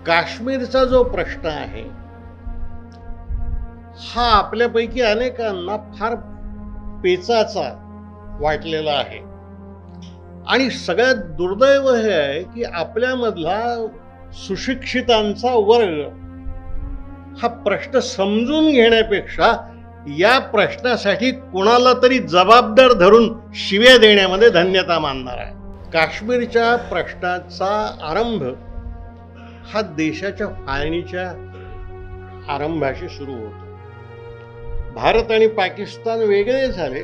काश्मीरचा जो प्रश्न आहे हा आपल्यापैकी अनेकांना फार पेचाचा वाटलेला आहे आणि सगळ्यात दुर्दैव हे आहे की आपल्यामधला सुशिक्षितांचा वर्ग हा प्रश्न समजून घेण्यापेक्षा या प्रश्नासाठी कोणाला तरी जबाबदार धरून शिव्या देण्यामध्ये धन्यता मानणार आहे. काश्मीरच्या प्रश्नाचा आरंभ हा देशाच्या फाळणीच्या आरंभाशी सुरू होतो. भारत आणि पाकिस्तान वेगळे झाले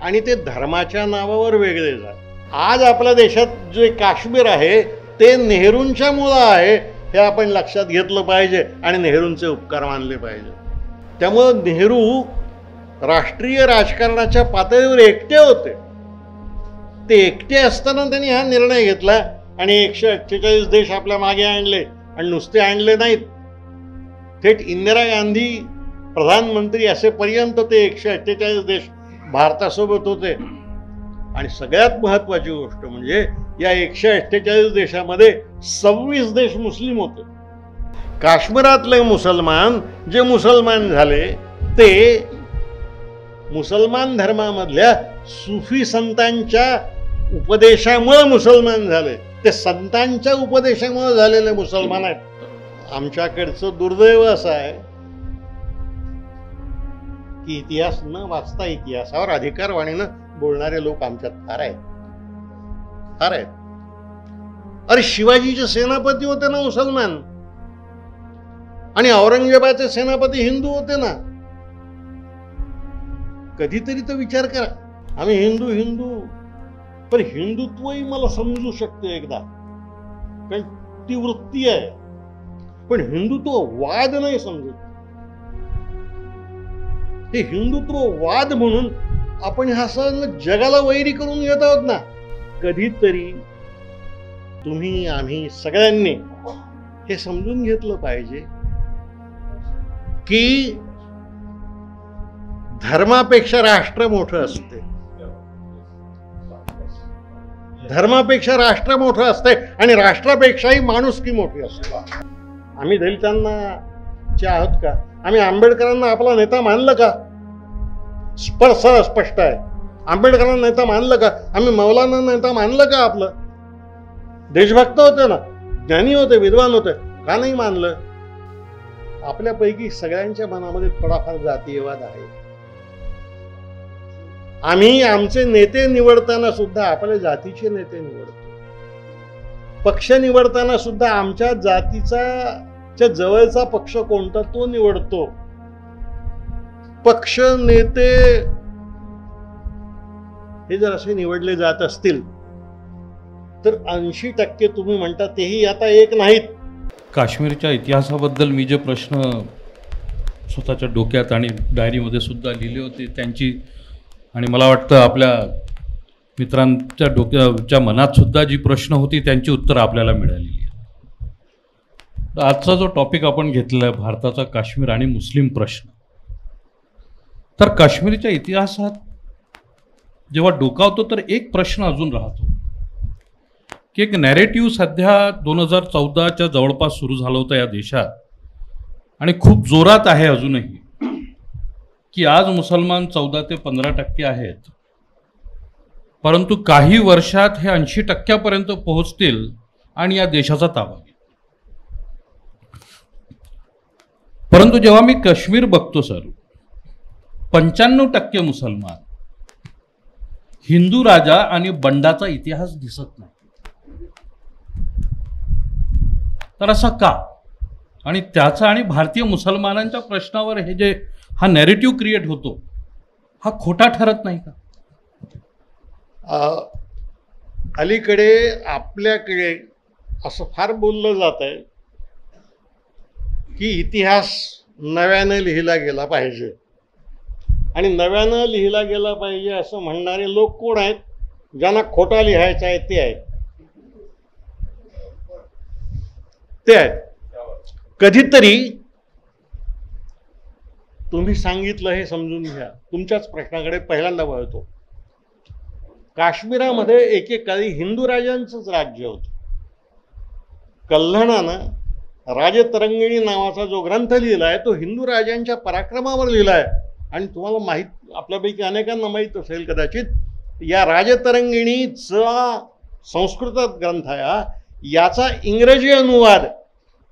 आणि ते धर्माच्या नावावर वेगळे झाले. आज आपल्या देशात जे काश्मीर आहे ते नेहरूंच्या मुळे आहे हे आपण लक्षात घेतलं पाहिजे आणि नेहरूंचे उपकार मानले पाहिजे. त्यामुळं नेहरू राष्ट्रीय राजकारणाच्या पातळीवर एकटे होते. ते एकटे असताना त्यांनी हा निर्णय घेतला आणि 148 देश आपल्या मागे आणले आणि नुसते आणले नाहीत, थेट इंदिरा गांधी प्रधानमंत्री असेपर्यंत ते 148 देश भारतासोबत होते. आणि सगळ्यात महत्वाची गोष्ट म्हणजे या 148 देशामध्ये 26 देश मुस्लिम होते. काश्मीरातले मुसलमान जे मुसलमान झाले ते मुसलमान धर्मामधल्या सुफी संतांच्या उपदेशामुळे मुसलमान झाले. ते संतांच्या उपदेशामुळे झालेले मुसलमान आहेत. आमच्याकडचं दुर्दैव असं आहे की इतिहास न वाचता इतिहासावर अधिकारवाणीनं बोलणारे लोक आमच्यात फार आहेत. अरे शिवाजीचे सेनापती होते ना मुसलमान आणि औरंगजेबाचे सेनापती हिंदू होते ना. कधीतरी तो विचार करा. आम्ही हिंदू पण हिंदुत्वही मला समजू शकते एकदा, कारण ती वृत्ती आहे, पण हिंदुत्ववाद नाही समजत. हे हिंदुत्ववाद म्हणून आपण हा सगळं जगाला वैरी करून घेत आहोत ना. कधीतरी तुम्ही आम्ही सगळ्यांनी हे समजून घेतलं पाहिजे की धर्मापेक्षा राष्ट्र मोठं असते. धर्मापेक्षा राष्ट्र मोठं असते आणि राष्ट्रापेक्षाही माणुसकी मोठी असते. आम्ही दलितांचे आहोत का? आम्ही आंबेडकरांना आपला नेता मानलं का? स्पष्ट आहे. आंबेडकरांना नेता मानलं का? आम्ही मौलाना नेता मानलं का? आपलं देशभक्त होते ना, ज्ञानी होते, विद्वान होते, का नाही मानलं? आपल्यापैकी सगळ्यांच्या मनामध्ये थोडाफार जातीयवाद आहे. आम्ही आमचे नेते निवडताना सुद्धा आपल्या जातीचे नेते निवडतो. पक्ष निवडताना सुद्धा आमच्या जातीचा जवळचा पक्ष कोणता तो निवडतो. पक्ष नेते हे जर असे निवडले जात असतील तर 80% तुम्ही म्हणता तेही आता एक नाहीत. काश्मीरच्या इतिहासाबद्दल मी जे प्रश्न स्वतःच्या डोक्यात आणि डायरीमध्ये सुद्धा लिहिले होते त्यांची, आणि मला वाटतं आपल्या मित्रांच्या डोक्याच्या मनात सुद्धा जी प्रश्न होती त्यांची उत्तरं आपल्याला मिळालेली आहेत. आजचा जो टॉपिक आपण घेतलेला आहे भारताचा काश्मीर आणि मुस्लिम प्रश्न, तर काश्मीरच्या इतिहासात जेव्हा डोकावतो तर एक प्रश्न अजून राहतो की एक नॅरेटिव्ह सध्या 2014च्या जवळपास सुरू झालं होतं या देशात आणि खूप जोरात आहे अजूनही, की आज मुसलमान 14 ते 15% आहेत, परंतु काही वर्षात हे 80% पोहोचतील आणि या देशाचा ताबा घेतील. परंतु जेव्हा मी काश्मीर बघतो सर, 95% मुसलमान, हिंदू राजा आणि बंडाचा इतिहास दिसत नाही. तर असं का? आणि त्याचा आणि भारतीय मुसलमानांच्या प्रश्नावर हे जे हा नॅरेटिव्ह क्रिएट होतो हा खोटा ठरत नाही का? अलीकडे आपल्याकडे असं फार बोललं जात आहे की इतिहास नव्यानं लिहिला गेला पाहिजे, आणि नव्यानं लिहिला गेला पाहिजे असं म्हणणारे लोक कोण आहेत? ज्यांना खोटा लिहायचा आहे ते आहेत. कधीतरी तुम्ही सांगितलं हे समजून घ्या. तुमच्याच प्रश्नाकडे पहिल्यांदा वळतो. काश्मीरामध्ये एकेकाळी हिंदू राजांचंच राज्य होतं. कल्याणानं राजतरंगिणी नावाचा जो ग्रंथ लिहिलाय तो हिंदू राजांच्या पराक्रमावर लिहिलाय. आणि तुम्हाला माहीत, आपल्यापैकी अनेकांना माहीत असेल कदाचित, या राजतरंगिणीचा संस्कृतात ग्रंथ आहे, याचा इंग्रजी अनुवाद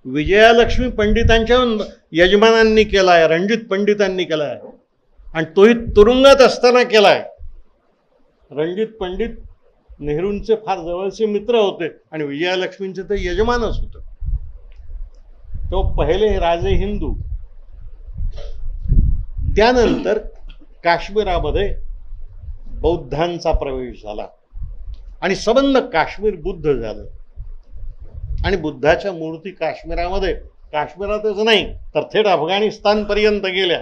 विजयालक्ष्मी पंडितांच्या यजमानांनी केलाय, रणजित पंडितांनी केलाय. आणि तोही तुरुंगात असताना केलाय. रणजित पंडित नेहरूंचे फार जवळचे मित्र होते आणि विजयालक्ष्मींचे ते यजमानच होते. तो पहिले राजे हिंदू. त्यानंतर काश्मीरामध्ये बौद्धांचा प्रवेश झाला आणि संबंध काश्मीर बुद्ध झालं. आणि बुद्धाच्या मूर्ती काश्मीरातच नाही तर थेट अफगाणिस्तानपर्यंत गेल्या.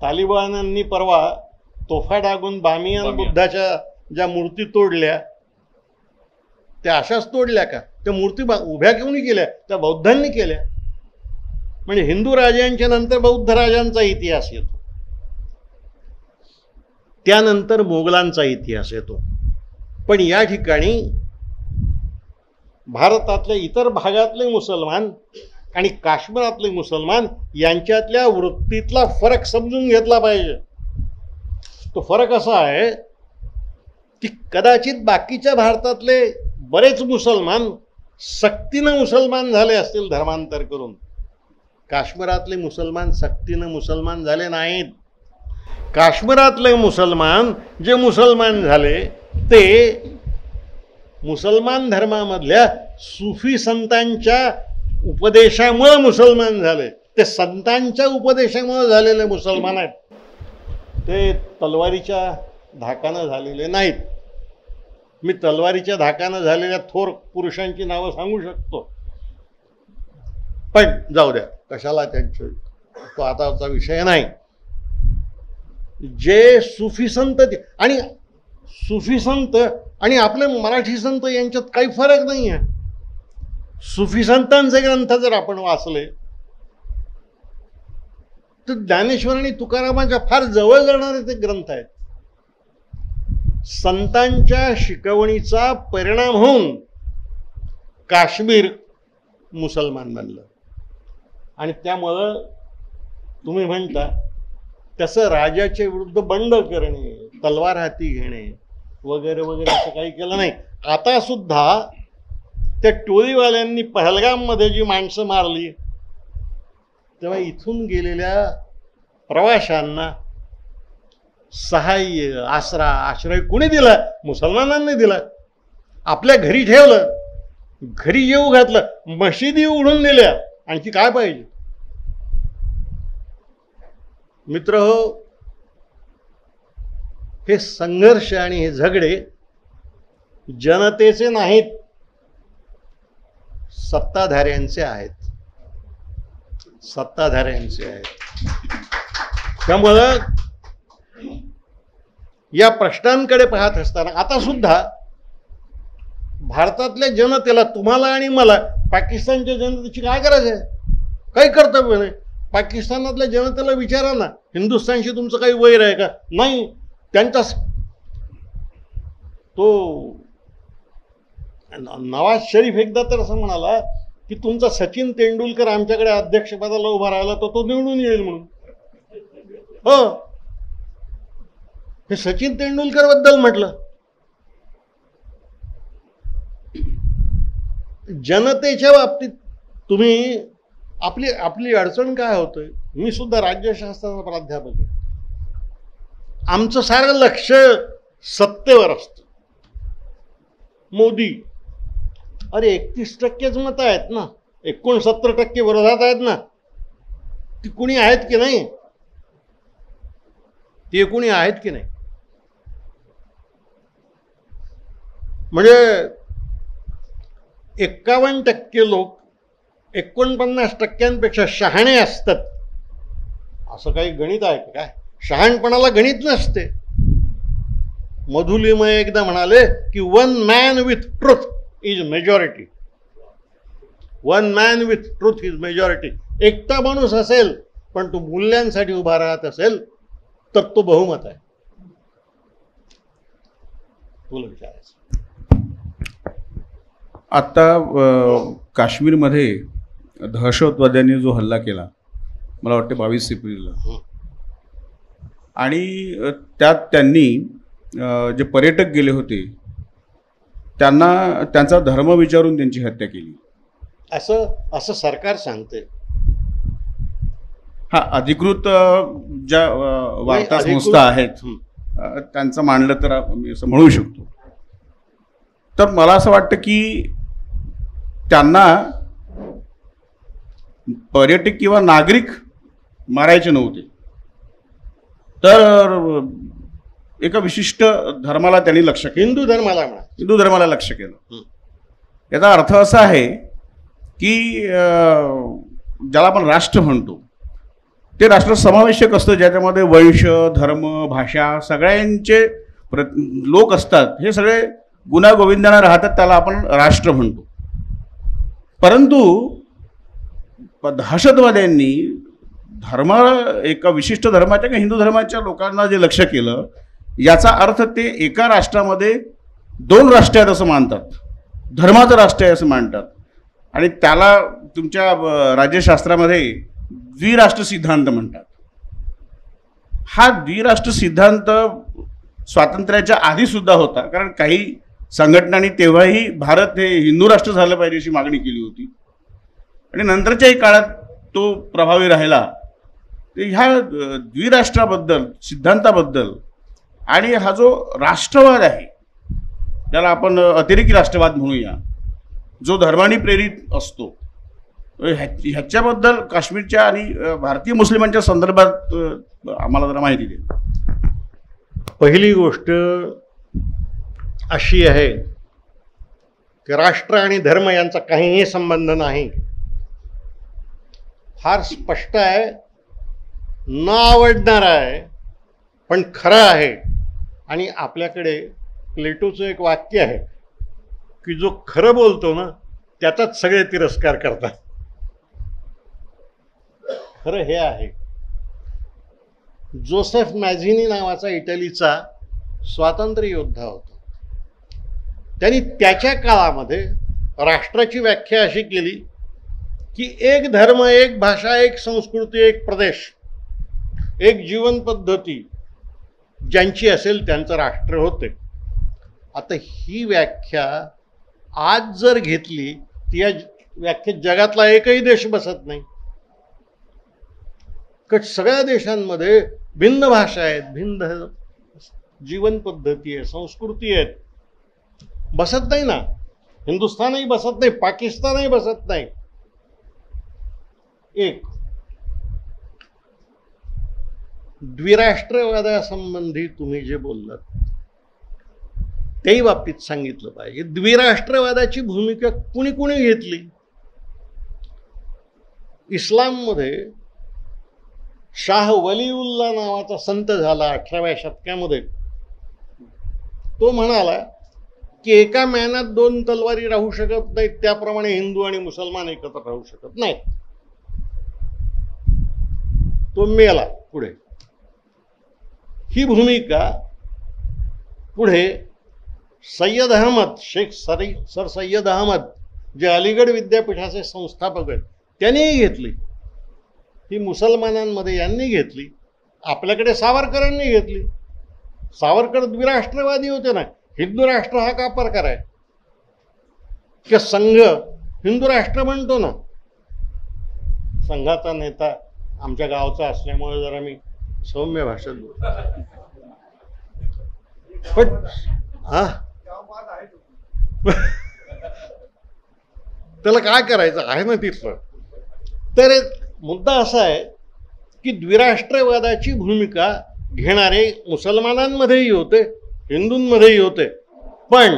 तालिबानांनी परवा तोफा डागून बामियान बुद्धाच्या ज्या मूर्ती तोडल्या त्या अशाच तोडल्या का? त्या मूर्ती उभ्या कोणी केल्या? त्या बौद्धांनी केल्या. म्हणजे हिंदू राजांच्या नंतर बौद्ध राजांचा इतिहास येतो, त्यानंतर मोगलांचा इतिहास येतो. पण या ठिकाणी भारतातल्या इतर भागातले मुसलमान आणि काश्मीरातले मुसलमान यांच्यातल्या वृत्तीतला फरक समजून घेतला पाहिजे. तो फरक असा आहे की कदाचित बाकीच्या भारतातले बरेच मुसलमान सक्तीनं मुसलमान झाले असतील धर्मांतर करून. काश्मीरातले मुसलमान सक्तीनं मुसलमान झाले नाहीत. काश्मीरातले मुसलमान जे मुसलमान झाले ते मुसलमान धर्मामधल्या सुफी संतांच्या उपदेशामुळे मुसलमान झाले. ते संतांच्या उपदेशामुळे झालेले मुसलमान आहेत, ते तलवारीच्या धाकानं झालेले नाहीत. मी तलवारीच्या धाकानं झालेल्या थोर पुरुषांची नावं सांगू शकतो, पण जाऊ द्या, कशाला त्यांचे, तो आताचा विषय नाही. जे सुफी संत आणि सुफी संत आणि आपले मराठी संत यांच्यात काही फरक नाही आहे. सुफी संतांचे ग्रंथ जर आपण वाचले तर ज्ञानेश्वर आणि तुकारामांच्या फार जवळ जाणारे ते ग्रंथ आहेत. संतांच्या शिकवणीचा परिणाम होऊन काश्मीर मुसलमान बनलं. आणि त्यामुळं तुम्ही म्हणता तसं राजाच्या विरुद्ध बंड करणे, तलवार हाती घेणे वगैरे वगैरे असं काही केलं नाही. आता सुद्धा त्या टोळीवाल्यांनी पहलगाममध्ये जी माणसं मारली तेव्हा इथून गेलेल्या प्रवाशांना सहाय्य, आसरा, आश्रय कोणी दिला? मुसलमानांनी दिला. आपल्या घरी ठेवलं, घरी येऊ घातलं, मशिदी उघडून दिल्या, आणखी काय पाहिजे? मित्र हो, हे संघर्ष आणि हे झगडे जनतेचे नाहीत, सत्ताधाऱ्यांचे आहेत. सत्ताधाऱ्यांचे आहेत. त्यामुळं या प्रश्नांकडे पाहत असताना आता सुद्धा भारतातल्या जनतेला, तुम्हाला आणि मला, पाकिस्तानच्या जनतेची काय गरज आहे? काही कर्तव्य नाही. पाकिस्तानातल्या जनतेला विचारा ना, हिंदुस्थानशी तुमचं काही वैर आहे का? नाही. त्यांचा तो नवाज शरीफ एकदा तर असं म्हणाला की तुमचा सचिन तेंडुलकर आमच्याकडे अध्यक्षपदाला उभा राहिला तर तो निवडून येईल म्हणून. हो, हे सचिन तेंडुलकर बद्दल म्हटलं. जनतेच्या बाबतीत तुम्ही आपली अडचण काय होतोय? मी सुद्धा राज्यशास्त्राचा प्राध्यापक आहे. आमचं सारं लक्ष सत्तेवर असतं. मोदी, अरे 31%च मतं आहेत ना, 69% विरोधात आहेत ना, ती कुणी आहेत की नाही? ते कुणी आहेत की नाही? म्हणजे 51% लोक 49%पेक्षा शहाणे असतात असं काही गणित आहे का? काय शहाणपणाला गणित नसते. मधुलिमय एकदा म्हणाले की 1 man with truth is majority. 1 man with truth is majority. एकटा माणूस असेल पण तो मूल्यांसाठी उभा राहत असेल तर तो बहुमत आहे. तुला विचारायचं आत्ता काश्मीरमध्ये दहशतवाद्यांनी जो हल्ला केला, मला वाटते 22 एप्रिलला, आणि त्यात त्यांनी जे पर्यटक गेले होते त्यांना त्यांचा धर्म विचारून त्यांची हत्या केली, असं सरकार सांगते. हा, अधिकृत ज्या वार्ता संस्था आहेत त्यांचं मांडलं तर मी असं म्हणू शकतो. तर मला असं वाटतं की त्यांना पर्यटक किंवा नागरिक मारायचे नव्हते, तर एका विशिष्ट धर्माला त्यांनी लक्ष केलं, हिंदू धर्माला लक्ष केलं. याचा अर्थ असा आहे की ज्याला आपण राष्ट्र म्हणतो ते राष्ट्र समावेशक असतं, ज्याच्यामध्ये वंश, धर्म, भाषा सगळ्यांचे लोक असतात. हे सगळे गुण्यागोविंदाने राहतात, त्याला आपण राष्ट्र म्हणतो. परंतु दहशतवाद्यांनी एका विशिष्ट धर्माच्या किंवा हिंदू धर्माच्या लोकांना जे लक्ष केलं, याचा अर्थ ते एका राष्ट्रामध्ये 2 राष्ट्र आहेत असं मानतात, धर्माचं राष्ट्र आहे असं मानतात. आणि त्याला तुमच्या राज्यशास्त्रामध्ये द्विराष्ट्र सिद्धांत म्हणतात. हा द्विराष्ट्र सिद्धांत स्वातंत्र्याच्या आधी सुद्धा होता, कारण काही संघटनांनी तेव्हाही भारत हे हिंदू राष्ट्र झालं पाहिजे अशी मागणी केली होती, आणि नंतरच्याही काळात तो प्रभावी राहिला. ह्या द्विराष्ट्राबद्दल, सिद्धांताबद्दल, आणि हा जो राष्ट्रवाद आहे ज्याला आपण अतिरेकी राष्ट्रवाद म्हणूया, जो धर्माने प्रेरित असतो, ह्याच्याबद्दल काश्मीरच्या आणि भारतीय मुस्लिमांच्या संदर्भात आम्हाला जरा माहिती दे. पहिली गोष्ट अशी आहे की राष्ट्र आणि धर्म यांचा काहीही संबंध नाही. फार स्पष्ट आहे, न आवडणारा आहे, पण खरं आहे. आणि आपल्याकडे प्लेटोचं एक वाक्य आहे की जो खरं बोलतो ना त्याचाच सगळे तिरस्कार करतात. खरं हे आहे, जोसेफ मॅझिनी नावाचा इटलीचा स्वातंत्र्य योद्धा होता. त्यांनी त्याच्या काळामध्ये राष्ट्राची व्याख्या अशी केली की एक धर्म, एक भाषा, एक संस्कृती, एक प्रदेश, एक जीवन पद्धती ज्यांची असेल त्यांचं राष्ट्र होते. आता ही व्याख्या आज जर घेतली ती या व्याख्येत जगातला एकही देश बसत नाही. सगळ्या देशांमध्ये भिन्न भाषा आहेत, भिन्न जीवन पद्धती आहे, संस्कृती आहेत, बसत नाही ना. हिंदुस्थानही बसत नाही, पाकिस्तानही बसत नाही. एक द्विराष्ट्रवादासंबंधी तुम्ही जे बोललात त्याही बाबतीत सांगितलं पाहिजे. द्विराष्ट्रवादाची भूमिका कुणी कुणी घेतली? इस्लाममध्ये शाह वलीउल्ला नावाचा संत झाला 18व्या शतकामध्ये. तो म्हणाला की एका म्यानात 2 तलवारी राहू शकत नाहीत, त्याप्रमाणे हिंदू आणि मुसलमान एकत्र राहू शकत नाही. तो मेला पुढे. ही भूमिका पुढे सय्यद अहमद, शेख सर सय्यद अहमद, जे अलीगड विद्यापीठाचे संस्थापक आहेत, त्यांनीही घेतली. ही मुसलमानांमध्ये यांनी घेतली. आपल्याकडे सावरकरांनी घेतली. सावरकर द्विराष्ट्रवादी होते ना. हिंदू राष्ट्र हा का प्रकार आहे की संघ हिंदू राष्ट्र म्हणतो ना. संघाचा नेता आमच्या गावचा असल्यामुळे जरा मी सौम्य भाषेत बोलतो. पण त्याला काय करायचं आहे ना तिथलं. तर मुद्दा असा आहे की द्विराष्ट्रवादाची भूमिका घेणारे मुसलमानांमध्येही होते, हिंदूंमध्येही होते. पण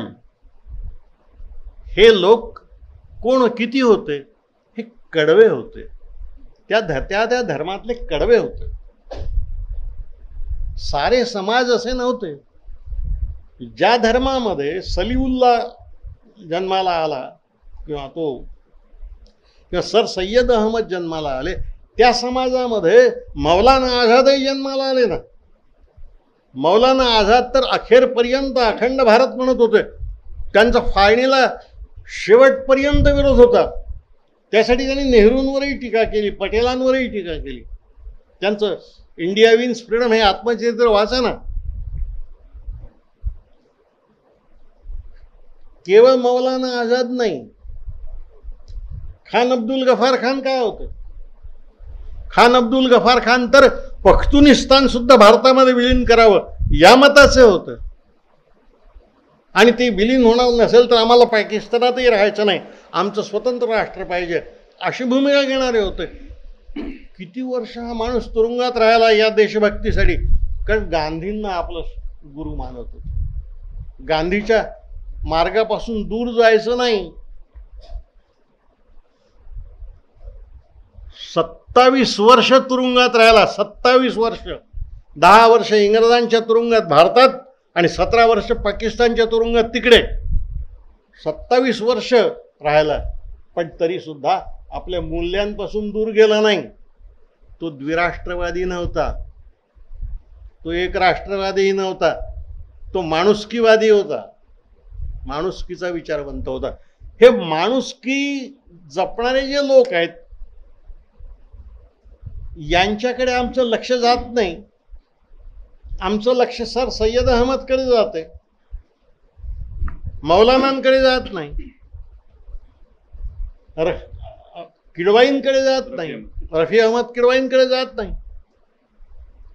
हे लोक कोण, किती होते? हे कडवे होते. त्या धर्मातले कडवे होते. सारे समाज असे नव्हते. ज्या धर्मामध्ये सलीउल्ला जन्माला आला किंवा सर सय्यद अहमद जन्माला आले, त्या समाजामध्ये मौलाना आझादही जन्माला आले ना. मौलाना आझाद तर अखेरपर्यंत अखंड भारत म्हणत होते. त्यांचा फाळणीला शेवटपर्यंत विरोध होता. त्यासाठी त्यांनी नेहरूंवरही टीका केली, पटेलांवरही टीका केली. त्यांचं इंडिया विन्स फ्रीडम हे आत्मचरित्र वाचा ना. केवळ मौलाना आझाद नाही, खान अब्दुल गफार खान काय होतं? खान अब्दुल गफार खान तर पख्तुनिस्तान सुद्धा भारतामध्ये विलीन करावं या मताचे होतं. आणि ते विलीन होणार नसेल तर आम्हाला पाकिस्तानातही राहायचं नाही, आमचं स्वतंत्र राष्ट्र पाहिजे, अशी भूमिका घेणारे होते. किती वर्ष हा माणूस तुरुंगात राहिला या देशभक्तीसाठी, कारण गांधींना आपलं गुरु मानत होते. गांधीच्या मार्गापासून दूर जायचं नाही. 27 वर्ष तुरुंगात राहिला, 27 वर्ष. 10 वर्ष इंग्रजांच्या तुरुंगात भारतात आणि 17 वर्ष पाकिस्तानच्या तुरुंगात तिकडे. 27 वर्ष राहिला, पण तरी सुद्धा आपल्या मूल्यांपासून दूर गेला नाही. तो द्विराष्ट्रवादी नव्हता, तो एक राष्ट्रवादीही नव्हता, तो माणुसकीवादी होता, माणुसकीचा विचारवंत होता. हे माणुसकी जपणारे जे लोक आहेत यांच्याकडे आमचं लक्ष जात नाही. आमचं लक्ष सर सय्यद अहमदकडे जाते, मौलानांकडे जात नाही, किडवाईंकडे जात नाही, रफी अहमद किडवाईंकडे जात नाही.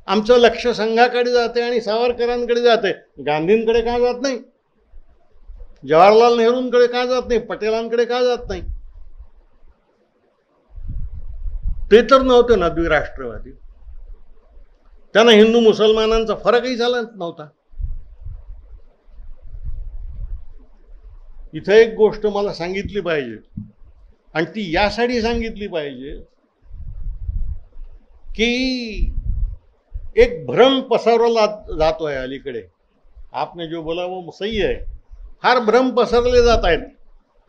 आमचं लक्ष संघाकडे जाते आणि सावरकरांकडे जाते. गांधींकडे का जात नाही? जवाहरलाल नेहरूंकडे का जात नाही? पटेलांकडे का जात नाही? ते तर नव्हते ना द्विराष्ट्रवादी. त्यांना हिंदू मुसलमानांचा फरकही झाला नव्हता. इथं एक गोष्ट मला सांगितली पाहिजे, आणि ती यासाठी सांगितली पाहिजे की एक भ्रम पसरवला जातोय अलीकडे. आपने जो बोला वो सही है. फार भ्रम पसरले जात आहेत.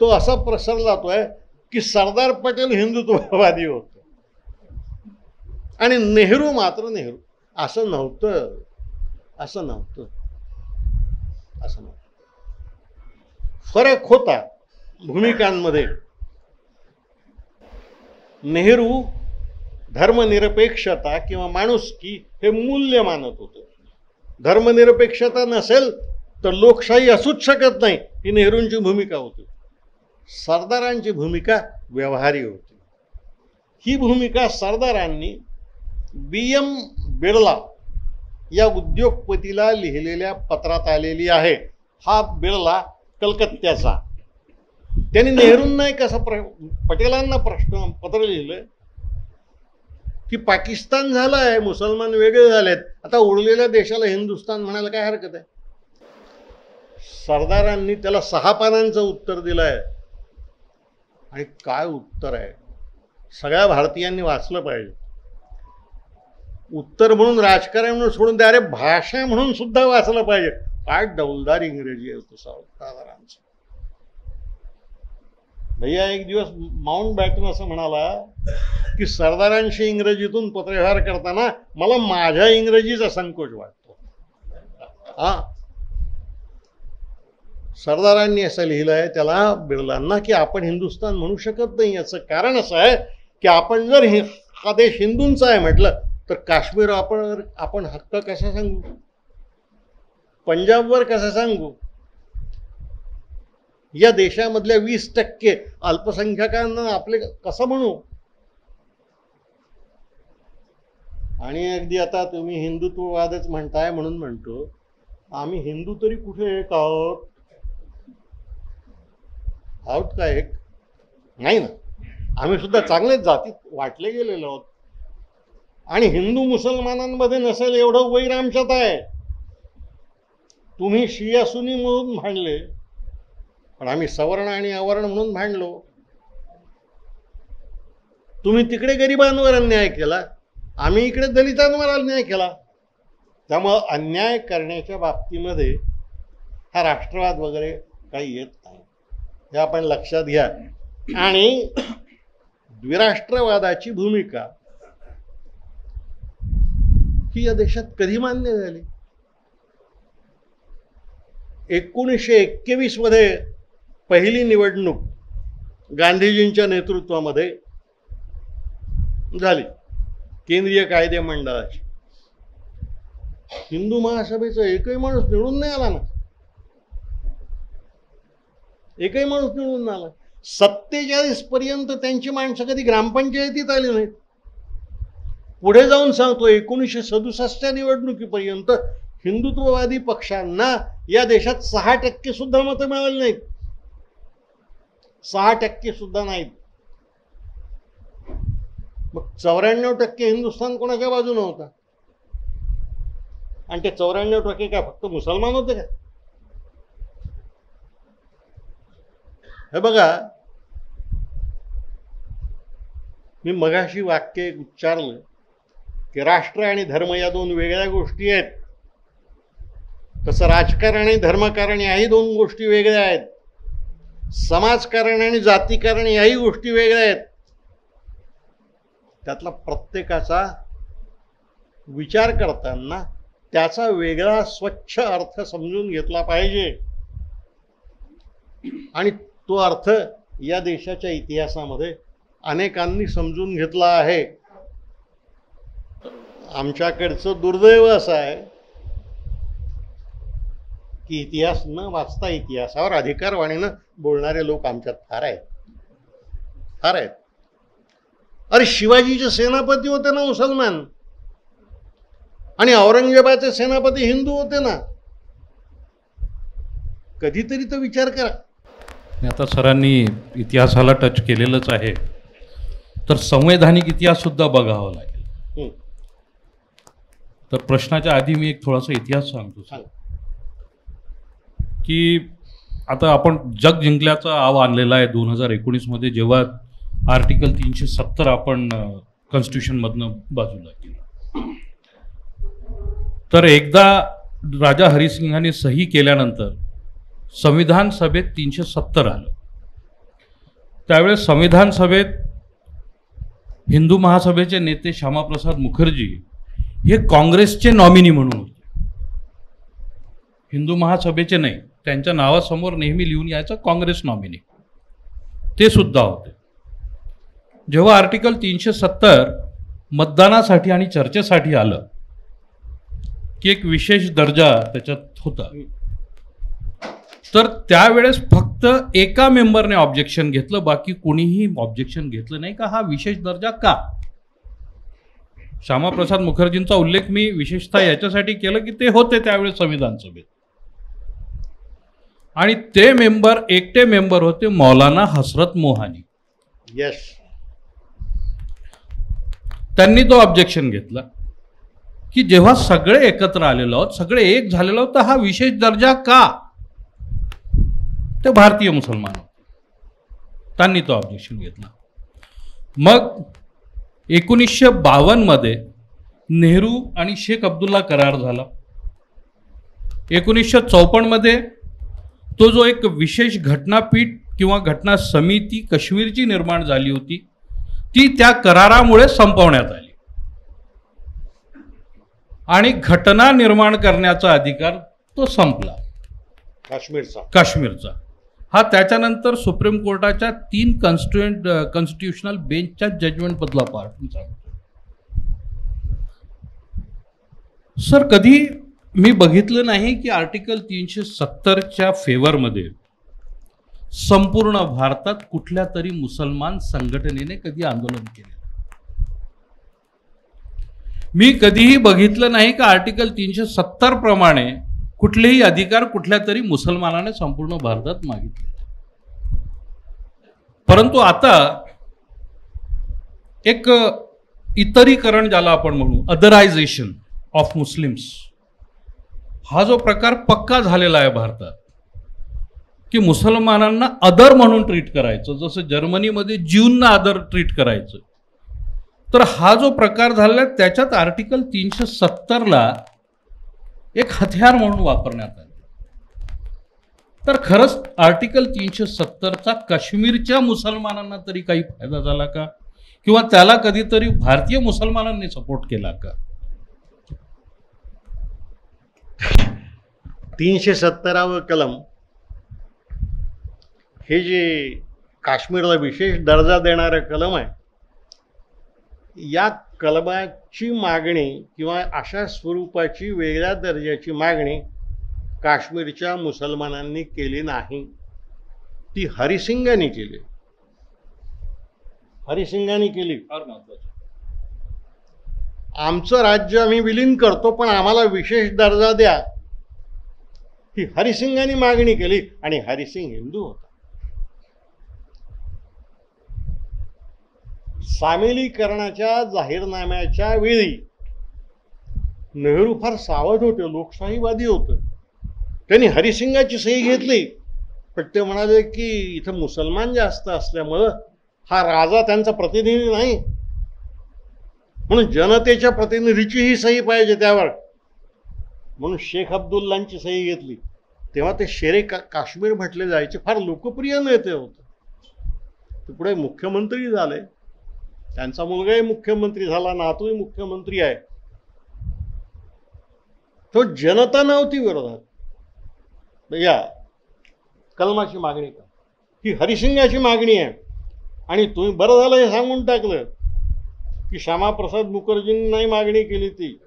तो असा पसरला जातोय की सरदार पटेल हिंदुत्ववादी होते आणि नेहरू मात्र नेहरू. असं नव्हतं, असं नव्हतं, असं नव्हतं. फरक होता भूमिकांमध्ये. नेहरू धर्मनिरपेक्षता किंवा माणुसकी हे मूल्य मानत होते. धर्मनिरपेक्षता नसेल तर लोकशाही असूच शकत नाही, ही नेहरूंची भूमिका होती. सरदारांची भूमिका व्यवहारी होती. ही भूमिका सरदारांनी BM बिर्ला या उद्योगपतीला लिहिलेल्या पत्रात आलेली आहे. हा बिर्ला कलकत्त्याचा. त्यांनी नेहरूंना एक असं पटेलांना प्रश्न पत्र लिहिलं की पाकिस्तान झालंय, मुसलमान वेगळे झालेत, आता उरलेल्या देशाला हिंदुस्तान म्हणायला काय हरकत आहे? सरदारांनी त्याला 6 पानांचं उत्तर दिलंय. आणि काय उत्तर आहे, सगळ्या भारतीयांनी वाचलं पाहिजे. उत्तर म्हणून, राजकारण म्हणून सोडून द्या, अरे भाषा म्हणून सुद्धा वाचलं पाहिजे. काय डौलदार इंग्रजी आहे तो सरदारांचं. भैया एक दिवस माउंट बॅटन असं म्हणाला की सरदारांशी इंग्रजीतून पत्रव्यवहार करताना मला माझ्या इंग्रजीचा संकोच वाटतो. सरदारांनी असं लिहिलंय त्याला बिर्लांना की आपण हिंदुस्तान म्हणू शकत नाही. याचं कारण असं आहे की आपण जर हा देश हिंदूंचा आहे म्हटलं तर काश्मीर आपण हक्क कसा सांगू, पंजाबवर कसा सांगू, या देशामधल्या 20% अल्पसंख्याकांना आपले कसं म्हणू. आणि अगदी आता तुम्ही हिंदुत्ववादच म्हणताय म्हणून म्हणतो, आम्ही हिंदू तरी कुठे एक आहोत? आहोत का एक? नाही ना. आम्ही सुद्धा चांगलेच जातीत वाटले गेलेलो आहोत. आणि हिंदू मुसलमानांमध्ये नसेल एवढं वैर आमच्यात आहे. तुम्ही शिया सुनी म्हणून भांडले, पण आम्ही सवर्ण आणि अवर्ण म्हणून भांडलो. तुम्ही तिकडे गरिबांवर अन्याय केला, आम्ही इकडे दलितांवर अन्याय केला. त्यामुळं अन्याय करण्याच्या बाबतीमध्ये हा राष्ट्रवाद वगैरे काही येत नाही, हे आपण लक्षात घ्या. आणि द्विराष्ट्रवादाची भूमिका ही या देशात कधी मान्य झाली? 1921 मध्ये पहिली निवडणूक गांधीजींच्या नेतृत्वामध्ये झाली केंद्रीय कायदे मंडळाची. हिंदू महासभेचा एकही माणूस निवडून नाही आला ना, एकही माणूस निवडून नाही आला. 47 पर्यंत त्यांची माणसं कधी ग्रामपंचायतीत आली नाहीत. पुढे जाऊन सांगतो 1967च्या निवडणुकीपर्यंत हिंदुत्ववादी पक्षांना या देशात 6% सुद्धा मतं मिळाली नाहीत. 6% सुद्धा नाहीत. मग 94% हिंदुस्थान कोणाच्या बाजूने होता? आणि ते 94% काय फक्त मुसलमान होते का? हे बघा, मी मगाशी वाक्य एक उच्चारलं की राष्ट्र आणि धर्म या दोन वेगळ्या गोष्टी आहेत. तसं राजकारण आणि धर्मकारण याही दोन गोष्टी वेगळ्या आहेत. समाजकारण आणि जातीकारण याही गोष्टी वेगळ्या आहेत. त्यातला प्रत्येकाचा विचार करताना त्याचा वेगळा स्वच्छ अर्थ समजून घेतला पाहिजे. आणि तो अर्थ या देशाच्या इतिहासामध्ये अनेकांनी समजून घेतला आहे. आमच्याकडचं दुर्दैव असं आहे की इतिहास न वाचता इतिहासावर अधिकारवाणीनं बोलणारे लोक आमच्यात फार आहेत, फार आहेत. अरे शिवाजीचे सेनापती होते ना मुसलमान, आणि औरंगजेबाचे सेनापती हिंदू होते ना. कधीतरी तो विचार करा. आता सरांनी इतिहासाला टच केलेलंच आहे, तर संवैधानिक इतिहास सुद्धा बघावा लागेल. तर प्रश्नाच्या आधी मी एक थोडासा इतिहास सांगतो सर, की आता आपण जग जिंकल्याचा आव आणलेला आहे 2019 मध्ये, जेव्हा आर्टिकल 370 आपण कॉन्स्टिट्यूशनमधनं बाजूला केलं. तर एकदा राजा हरिसिंहाने सही केल्यानंतर संविधान सभेत 370 आलं. त्यावेळेस संविधान सभेत हिंदू महासभेचे नेते श्यामाप्रसाद मुखर्जी हे काँग्रेसचे नॉमिनी म्हणून होते, हिंदू महासभेचे नाही. त्यांच्या नावासमोर नेहमी लिहून यायचं काँग्रेस नॉमिनी, ते सुद्धा होते. जेव्हा आर्टिकल 370 मतदानासाठी आणि चर्चेसाठी आलं की एक विशेष दर्जा त्याच्यात होता, तर त्यावेळेस फक्त एका मेंबरने ऑब्जेक्शन घेतलं, बाकी कोणीही ऑब्जेक्शन घेतलं नाही. का हा विशेष दर्जा का? श्यामाप्रसाद मुखर्जींचा उल्लेख मी विशेषतः याच्यासाठी केलं की ते होते त्यावेळेस संविधान सभेत, आणि ते मेंबर एकटे मेंबर होते मौलाना हसरत मोहानी. यस, त्यांनी तो ऑब्जेक्शन घेतला की जेव्हा सगळे एकत्र आलेलो आहोत, सगळे एक झालेलो आहोत, तर हा विशेष दर्जा का? ते भारतीय मुसलमान होते, त्यांनी तो ऑब्जेक्शन घेतला. मग 1952 मध्ये नेहरू आणि शेख अब्दुल्ला करार झाला. 1954 मध्ये तो जो एक विशेष घटनापीठ किंवा घटना समिती काश्मीरची निर्माण झाली होती, ती त्या करारामुळे संपवण्यात आली, आणि घटना निर्माण करण्याचा अधिकार तो संपला काश्मीरचा. हा त्याच्यानंतर सुप्रीम कोर्टाच्या 3 कॉन्स्टिट्युशनल बेंचच्या जजमेंट बदला पार्ट सांगतो. सर, कधी मी बघितलं नाही की आर्टिकल 370च्या फेवरमध्ये संपूर्ण भारतात कुठल्या तरी मुसलमान संघटनेने कधी आंदोलन केले. मी कधीही बघितलं नाही की आर्टिकल 370 प्रमाणे कुठलेही अधिकार कुठल्या तरी मुसलमानाने संपूर्ण भारतात मागितले. परंतु आता एक इतरीकरण ज्याला आपण म्हणू, अदरायझेशन ऑफ मुस्लिम्स, हा जो प्रकार पक्का झालेला आहे भारतात, की मुसलमानांना अदर म्हणून ट्रीट करायचं, जसं जर्मनीमध्ये ज्यूंना अदर ट्रीट करायचं. तर हा जो प्रकार झालेला आहे त्याच्यात आर्टिकल 370ला एक हत्यार म्हणून वापरण्यात आले. तर खरंच आर्टिकल 370चा काश्मीरच्या मुसलमानांना तरी काही फायदा झाला का, किंवा त्याला कधीतरी भारतीय मुसलमानांनी सपोर्ट केला का? 370वे कलम हे जे काश्मीरला विशेष दर्जा देणारं कलम आहे, या कलमाची मागणी किंवा अशा स्वरूपाची वेगळ्या दर्जाची मागणी काश्मीरच्या मुसलमानांनी केली नाही. ती हरिसिंगांनी केली. हरिसिंगांनी केली. फार महत्वाचं. आमचं राज्य आम्ही विलीन करतो पण आम्हाला विशेष दर्जा द्या, ही हरिसिंगांनी मागणी केली. आणि हरिसिंग हिंदू होता. सामिलीकरणाच्या जाहीरनाम्याच्या वेळी नेहरू फार सावध होते, लोकशाहीवादी होते. त्यांनी हरिसिंगाची सही घेतली, पण ते म्हणाले की इथं मुसलमान जास्त असल्यामुळं हा राजा त्यांचा प्रतिनिधी नाही, म्हणून जनतेच्या प्रतिनिधीची ही सही पाहिजे त्यावर. म्हणून शेख अब्दुल्लांची सही घेतली. तेव्हा ते शेरे काश्मीर म्हटले जायचे, फार लोकप्रिय नेते होते. ते पुढे मुख्यमंत्री झाले, त्यांचा मुलगाही मुख्यमंत्री झाला, नातूही मुख्यमंत्री आहे. तो जनता नव्हती विरोधात. या कलमाची मागणी का, ही हरिसिंगाची मागणी आहे. आणि तुम्ही बरं झालं हे सांगून टाकलं की श्यामाप्रसाद मुखर्जींनी नाही मागणी केली, ती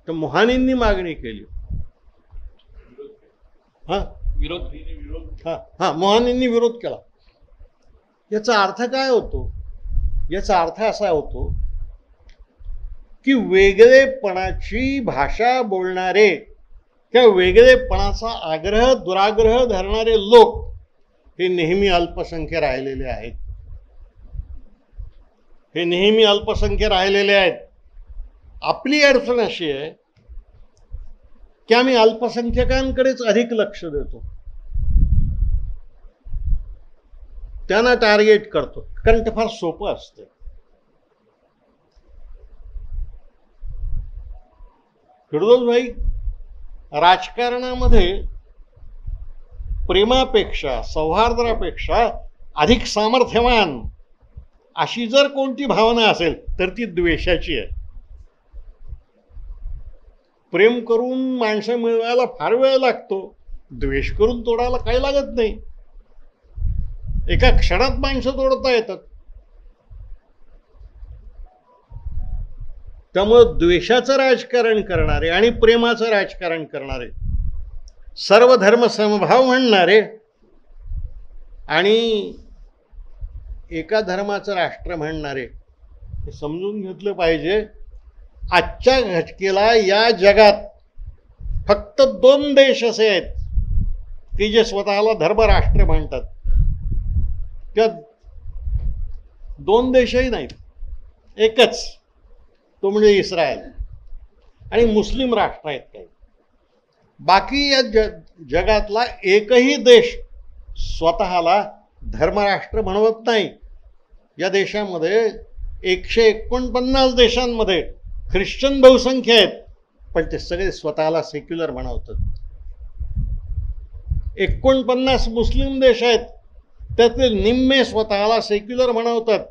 तर मोहानींनी मागणी केली. मोहानींनी विरोध केला. याचा अर्थ काय होतो? याचा अर्थ असा होतो की वेगळेपणाची भाषा बोलणारे किंवा वेगळेपणाचा आग्रह दुराग्रह धरणारे लोक हे नेहमी अल्पसंख्य राहिलेले आहेत. हे नेहमी अल्पसंख्य राहिलेले आहेत. आपली अडचण अशी आहे की आम्ही अल्पसंख्याकांकडेच अधिक लक्ष देतो, त्यांना टार्गेट करतो, कारण ते फार सोपं असतं. फिरोजभाई, राजकारणामध्ये प्रेमापेक्षा सौहार्दापेक्षा अधिक सामर्थ्यवान अशी जर कोणती भावना असेल तर ती द्वेषाची आहे. प्रेम करून माणसं मिळवायला फार वेळ लागतो, द्वेष करून तोडायला काही लागत नाही. एका क्षणात माणसं तोडता येतात. त्यामुळं द्वेषाचं राजकारण करणारे आणि प्रेमाचं राजकारण करणारे, सर्व धर्म समभाव म्हणणारे आणि एका धर्माचं राष्ट्र म्हणणारे हे समजून घेतलं पाहिजे. आजच्या घटकेला या जगात फक्त 2 देश असे आहेत की जे स्वतःला धर्मराष्ट्र म्हणतात. त्या 2 देशही नाहीत, एकच, तो म्हणजे इस्रायल आणि मुस्लिम राष्ट्र आहेत काही. बाकी या जगातला एकही देश स्वतःला धर्मराष्ट्र म्हणवत नाही. या देशामध्ये 149 देशांमध्ये ख्रिश्चन बहुसंख्य आहेत, पण ते सगळे स्वतःला सेक्युलर म्हणवतात. 49 मुस्लिम देश आहेत, त्यातले निम्मे स्वतःला सेक्युलर म्हणवतात.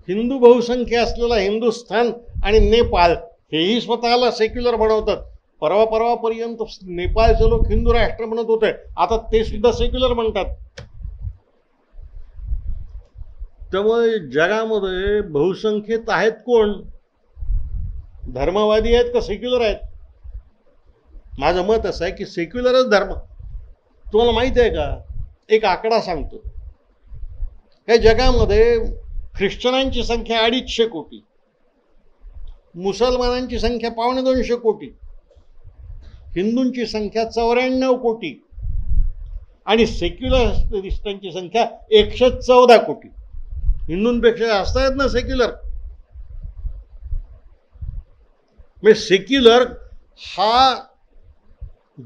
हिंदू बहुसंख्य असलेला हिंदुस्थान आणि नेपाळ हेही स्वतःला सेक्युलर म्हणवतात. परवापर्यंत नेपाळचे लोक हिंदू राष्ट्र म्हणत होते, आता ते सुद्धा सेक्युलर म्हणतात. त्यामुळे जगामध्ये बहुसंख्येत आहेत कोण? धर्मवादी आहेत का सेक्युलर आहेत? माझं मत असं आहे की सेक्युलरच धर्म. तुम्हाला माहिती आहे का, एक आकडा सांगतो. या जगामध्ये ख्रिश्चनांची संख्या 250 कोटी, मुसलमानांची संख्या 250 कोटी, हिंदूंची संख्या 94 कोटी आणि सेक्युलरिस्टांची संख्या 114 कोटी. हिंदूंपेक्षा जास्त आहेत ना सेक्युलर. म्हणजे सेक्युलर हा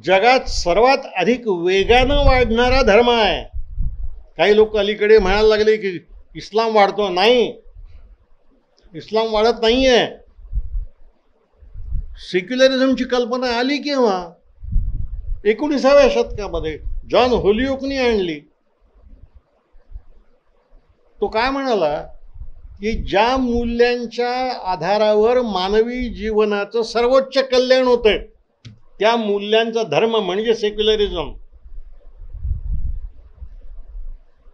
जगात सर्वात अधिक वेगानं वाढणारा धर्म आहे. काही लोक अलीकडे म्हणायला लागले की इस्लाम वाढतो. नाही, इस्लाम वाढत नाहीये. सेक्युलरिझमची कल्पना आली केव्हा? 19व्या शतकामध्ये जॉन होलियोकनी आणली. तो काय म्हणाला की ज्या मूल्यांच्या आधारावर मानवी जीवनाचं सर्वोच्च कल्याण होतंय त्या मूल्यांचा धर्म म्हणजे सेक्युलरिझम,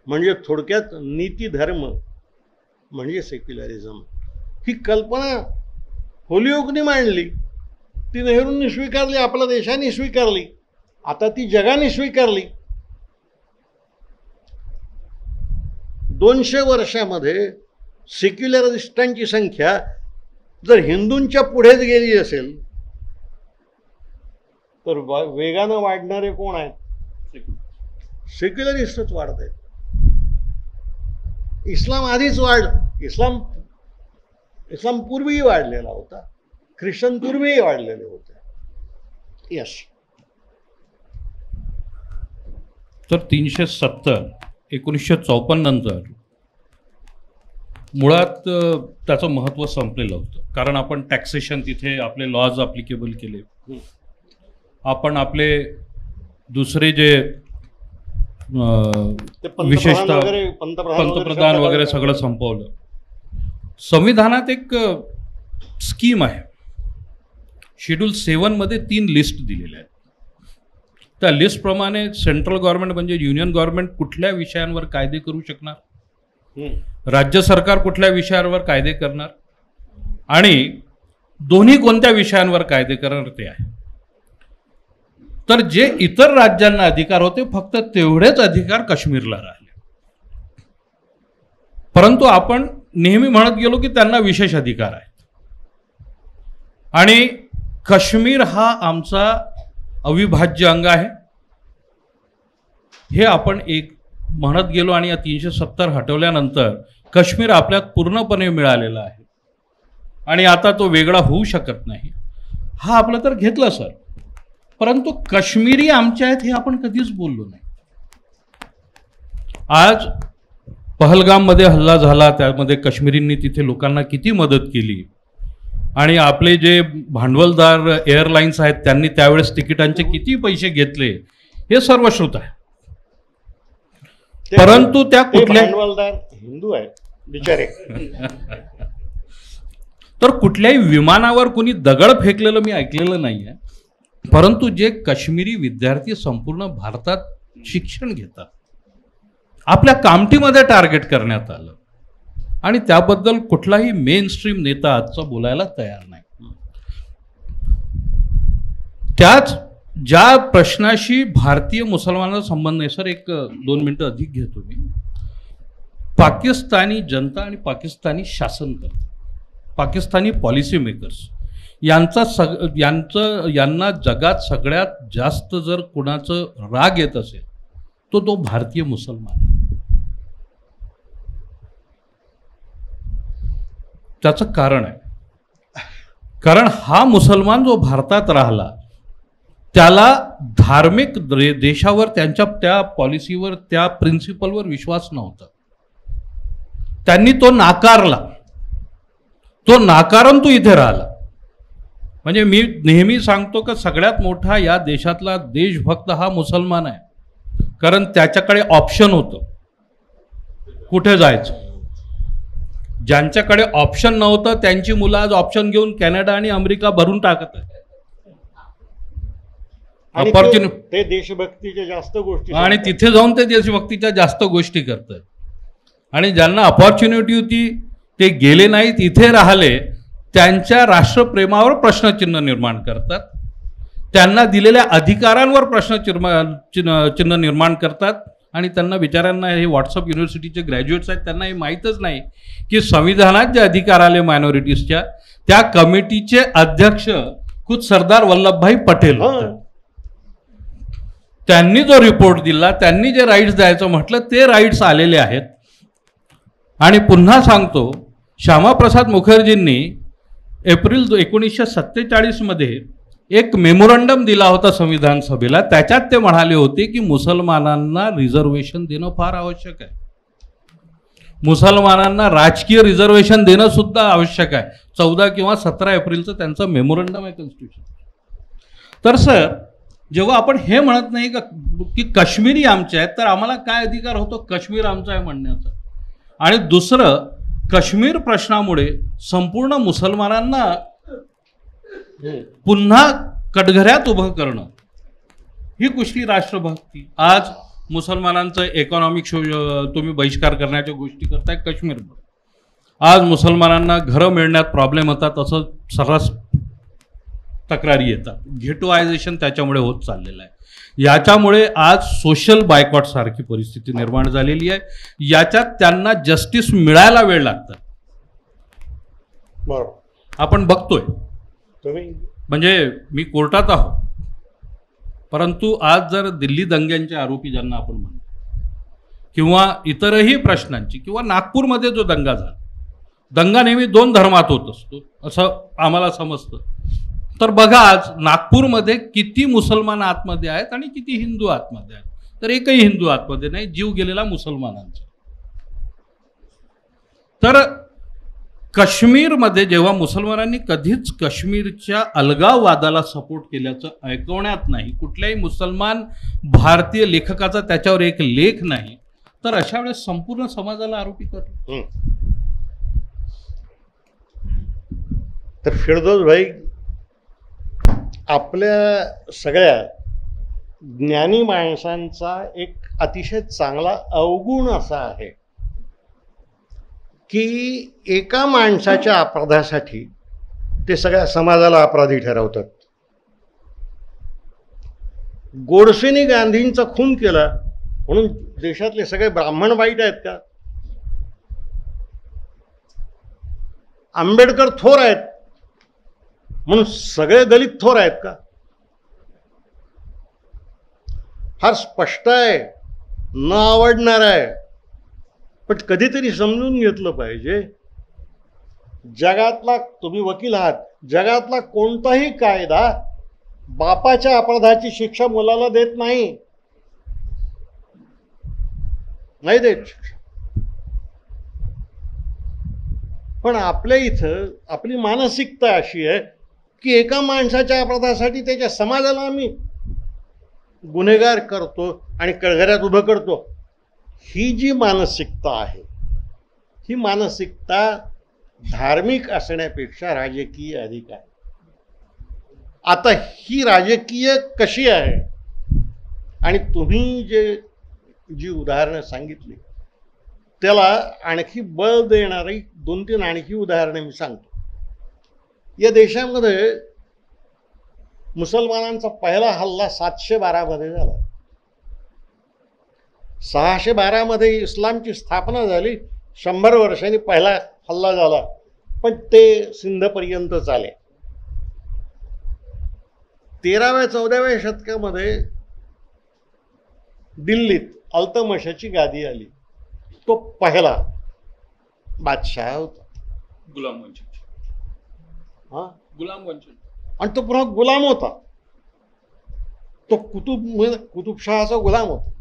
म्हणजे थोडक्यात नीती धर्म म्हणजे सेक्युलरिझम. ही कल्पना होलियोकने मांडली, ती नेहरूंनी स्वीकारली, आपल्या देशाने स्वीकारली, आता ती जगाने स्वीकारली. 200 वर्षामध्ये सेक्युलरिस्टांची संख्या जर हिंदूंच्या पुढेच गेली असेल तर वेगानं वाढणारे कोण आहेत? सेक्युलरिस्टच वाढत आहेत. इस्लाम आधीच इस्लाम पूर्वीही वाढलेला होता, ख्रिश्चन पूर्वीही वाढलेले होते. यस. तर 370 1954 नंतर मुळात त्याचं महत्त्व संपलेलं होतं, कारण आपण टॅक्सेशन तिथे आपले लॉज अप्लिकेबल केले, आपण आपले दुसरे जे विशेषतः पंतप्रधान वगैरे सगळं संपवलं. संविधानात एक स्कीम आहे, शेड्यूल 7 मध्ये 3 लिस्ट दिलेल्या आहेत. त्या लिस्टप्रमाणे सेंट्रल गव्हर्नमेंट म्हणजे युनियन गव्हर्नमेंट कुठल्या विषयांवर कायदे करू शकणार, राज्य सरकार कुठल्या विषयांवर कायदे करणार आणि दोन्ही कोणत्या विषयांवर कायदे करणार ते आहे. तर जे इतर राज्यांना अधिकार होते फक्त तेवढेच अधिकार काश्मीरला राहिले, परंतु आपण नेहमी म्हणत गेलो की त्यांना विशेष अधिकार आहेत आणि काश्मीर हा आमचा अविभाज्य अंग आहे हे आपण एक म्हणत गेलो आणि या 370 हटवल्यानंतर काश्मीर आपल्यात पूर्णपणे मिळालेला आहे आणि आता तो वेगळा होऊ शकत नाही. हा आपलं तर घेतलं सर, परंतु काश्मीरी आमच्या आहेत हे आपण कधीच बोललो नाही. आज पहलगाममध्ये हल्ला झाला, त्यामध्ये काश्मीरींनी तिथे लोकांना किती मदत केली आणि आपले जे भांडवलदार एअरलाईन्स आहेत त्यांनी त्यावेळेस तिकिटांचे किती पैसे घेतले हे सर्वश्रुत आहे. परंतु त्या कुठल्या भांडवलदार हिंदू आहेत बिचारे. तर कुठल्याही विमानावर कोणी दगड फेकलेलं मी ऐकलेलं नाही आहे, परंतु जे काश्मीरी विद्यार्थी संपूर्ण भारतात शिक्षण घेतात आपल्या कामठीमध्ये टार्गेट करण्यात आलं आणि त्याबद्दल कुठलाही मेन स्ट्रीम नेता आजचा बोलायला तयार नाही. त्याच ज्या प्रश्नाशी भारतीय मुसलमानांचा संबंध आहे सर, 1-2 मिनिटं अधिक घेतो मी. पाकिस्तानी जनता आणि पाकिस्तानी शासनकर्ते, पाकिस्तानी पॉलिसी मेकर्स यांना जगात सगळ्यात जास्त जर कुणाचं राग येत असेल तो भारतीय मुसलमान. त्याचं कारण आहे, कारण हा मुसलमान जो भारतात राहिला त्याला धार्मिक देशावर त्यांच्या त्या पॉलिसीवर त्या प्रिन्सिपलवर विश्वास नव्हता. त्यांनी तो नाकारला, तो नाकारून तो इथे राहिला. म्हणजे मी नेहमी सांगतो की सगळ्यात मोठा या देशातला देशभक्त हा मुसलमान आहे, कारण त्याच्याकडे ऑप्शन होतं कुठे जायचं. ज्यांच्याकडे ऑप्शन नव्हतं त्यांची मुलं आज ऑप्शन घेऊन कॅनडा आणि अमेरिका भरून टाकत आहे. ते देशभक्तीच्या जास्त गोष्टी आणि तिथे जाऊन ते देशभक्तीच्या जास्त गोष्टी करतात आणि ज्यांना अपॉर्च्युनिटी होती ते गेले नाही, तिथे राहिले, त्यांच्या राष्ट्रप्रेमावर प्रश्नचिन्ह निर्माण करतात, त्यांना दिलेल्या अधिकारांवर प्रश्नचिन्ह निर्माण करतात आणि त्यांना बिचाऱ्यांना हे व्हॉट्सअप युनिव्हर्सिटीचे ग्रॅज्युएट्स आहेत त्यांना हे माहीतच नाही की संविधानात जे अधिकार आले मायनॉरिटीजच्या त्या कमिटीचे अध्यक्ष खुद सरदार वल्लभभाई पटेल होते. त्यांनी जो रिपोर्ट दिला, त्यांनी जे राईट्स द्यायचं म्हटलं ते राईट्स आलेले आहेत. आणि पुन्हा सांगतो, श्यामाप्रसाद मुखर्जींनी एप्रिल 1947 मध्ये एक मेमोरंडम दिला होता संविधान सभेला. त्याच्यात ते म्हणाले होते की मुसलमानांना रिझर्वेशन देणं फार आवश्यक आहे, मुसलमानांना राजकीय रिझर्वेशन देणं सुद्धा आवश्यक आहे. 14 किंवा 17 एप्रिलचं त्यांचं मेमोरंडम आहे कॉन्स्टिट्यूशन. तर सर, जेव्हा आपण हे म्हणत नाही की काश्मीरी आमचे आहेत तर आम्हाला काय अधिकार होतो काश्मीर आमचा आहे म्हणण्याचा. आणि दुसरं, काश्मीर प्रश्नामुळे संपूर्ण मुसलमानांना पुन्हा कटघऱ्यात उभं करणं ही कुठली राष्ट्रभक्ती? आज मुसलमानांचं इकॉनॉमिक तुम्ही बहिष्कार करण्याच्या गोष्टी करताय काश्मीरमध्ये. आज मुसलमानांना घरं मिळण्यात प्रॉब्लेम होतात, असं सर्रास तक्रारी येतात. घेटोआयझेशन त्याच्यामुळे होत चाललेलं आहे. याच्यामुळे आज सोशल बायकॉट सारखी परिस्थिती निर्माण झालेली आहे. याच्यात त्यांना जस्टिस मिळायला वेळ लागतात. बरोबर. आपण बघतोय, तुम्ही म्हणजे मी कोर्टात आहोत, परंतु आज जर दिल्ली दंग्यांचे आरोपी ज्यांना आपण म्हणतो किंवा इतरही प्रश्नांची, किंवा नागपूरमध्ये जो दंगा झाला, दंगा नेहमी 2 धर्मात होत असतो असं आम्हाला समजतं. तर बघा आज नागपूरमध्ये किती मुसलमान आतमध्ये आहेत आणि किती हिंदू आतमध्ये आहेत. तर एकही हिंदू आतमध्ये नाही, जीव गेलेला मुसलमानांचा. तर काश्मीरमध्ये जेव्हा मुसलमानांनी कधीच काश्मीरच्या अलगाववादाला सपोर्ट केल्याचं ऐकवण्यात नाही, कुठल्याही मुसलमान भारतीय लेखकाचा त्याच्यावर एक लेख नाही, तर अशा वेळेस संपूर्ण समाजाला आरोपी करतो. तर फिरदौस भाई, आपल्या सगळ्या ज्ञानी माणसांचा एक अतिशय चांगला अवगुण असा आहे की एका माणसाच्या अपराधासाठी ते सगळ्या समाजाला अपराधी ठरवतात. गोडसेने गांधींचा खून केला म्हणून देशातले सगळे ब्राह्मण वाईट आहेत का? आंबेडकर थोर आहेत म्हणून सगळे दलित थोर आहेत का? फार स्पष्ट आहे, न आवडणार आहे, पण कधीतरी समजून घेतलं पाहिजे. जगातला, तुम्ही वकील आहात, जगातला कोणताही कायदा बापाच्या अपराधाची शिक्षा मुलाला देत नाही, नाही देत. पण आपल्या इथं आपली मानसिकता अशी आहे की एका माणसाच्या अपराधासाठी त्याच्या समाजाला आम्ही गुन्हेगार करतो आणि कळघऱ्यात उभं करतो. ही जी मानसिकता आहे, ही मानसिकता धार्मिक असण्यापेक्षा राजकीय अधिक आहे. आता ही राजकीय कशी आहे? आणि तुम्ही जी उदाहरणं सांगितली त्याला आणखी बळ देणारी 2-3 आणखी उदाहरणे मी सांगतो. या देशामध्ये मुसलमानांचा पहिला हल्ला 712 मध्ये झाला. 612 मध्ये इस्लामची स्थापना झाली. 100 वर्षांनी पहिला हल्ला झाला, पण ते सिंधपर्यंत चाले. 13व्या-14व्या शतकामध्ये दिल्लीत अल्तमशाची गादी आली. तो पहिला बादशाह होता, गुलाम वंचित. गुलाम वंचित, आणि तो पुन्हा गुलाम होता. तो कुतुबशहाचा गुलाम होता.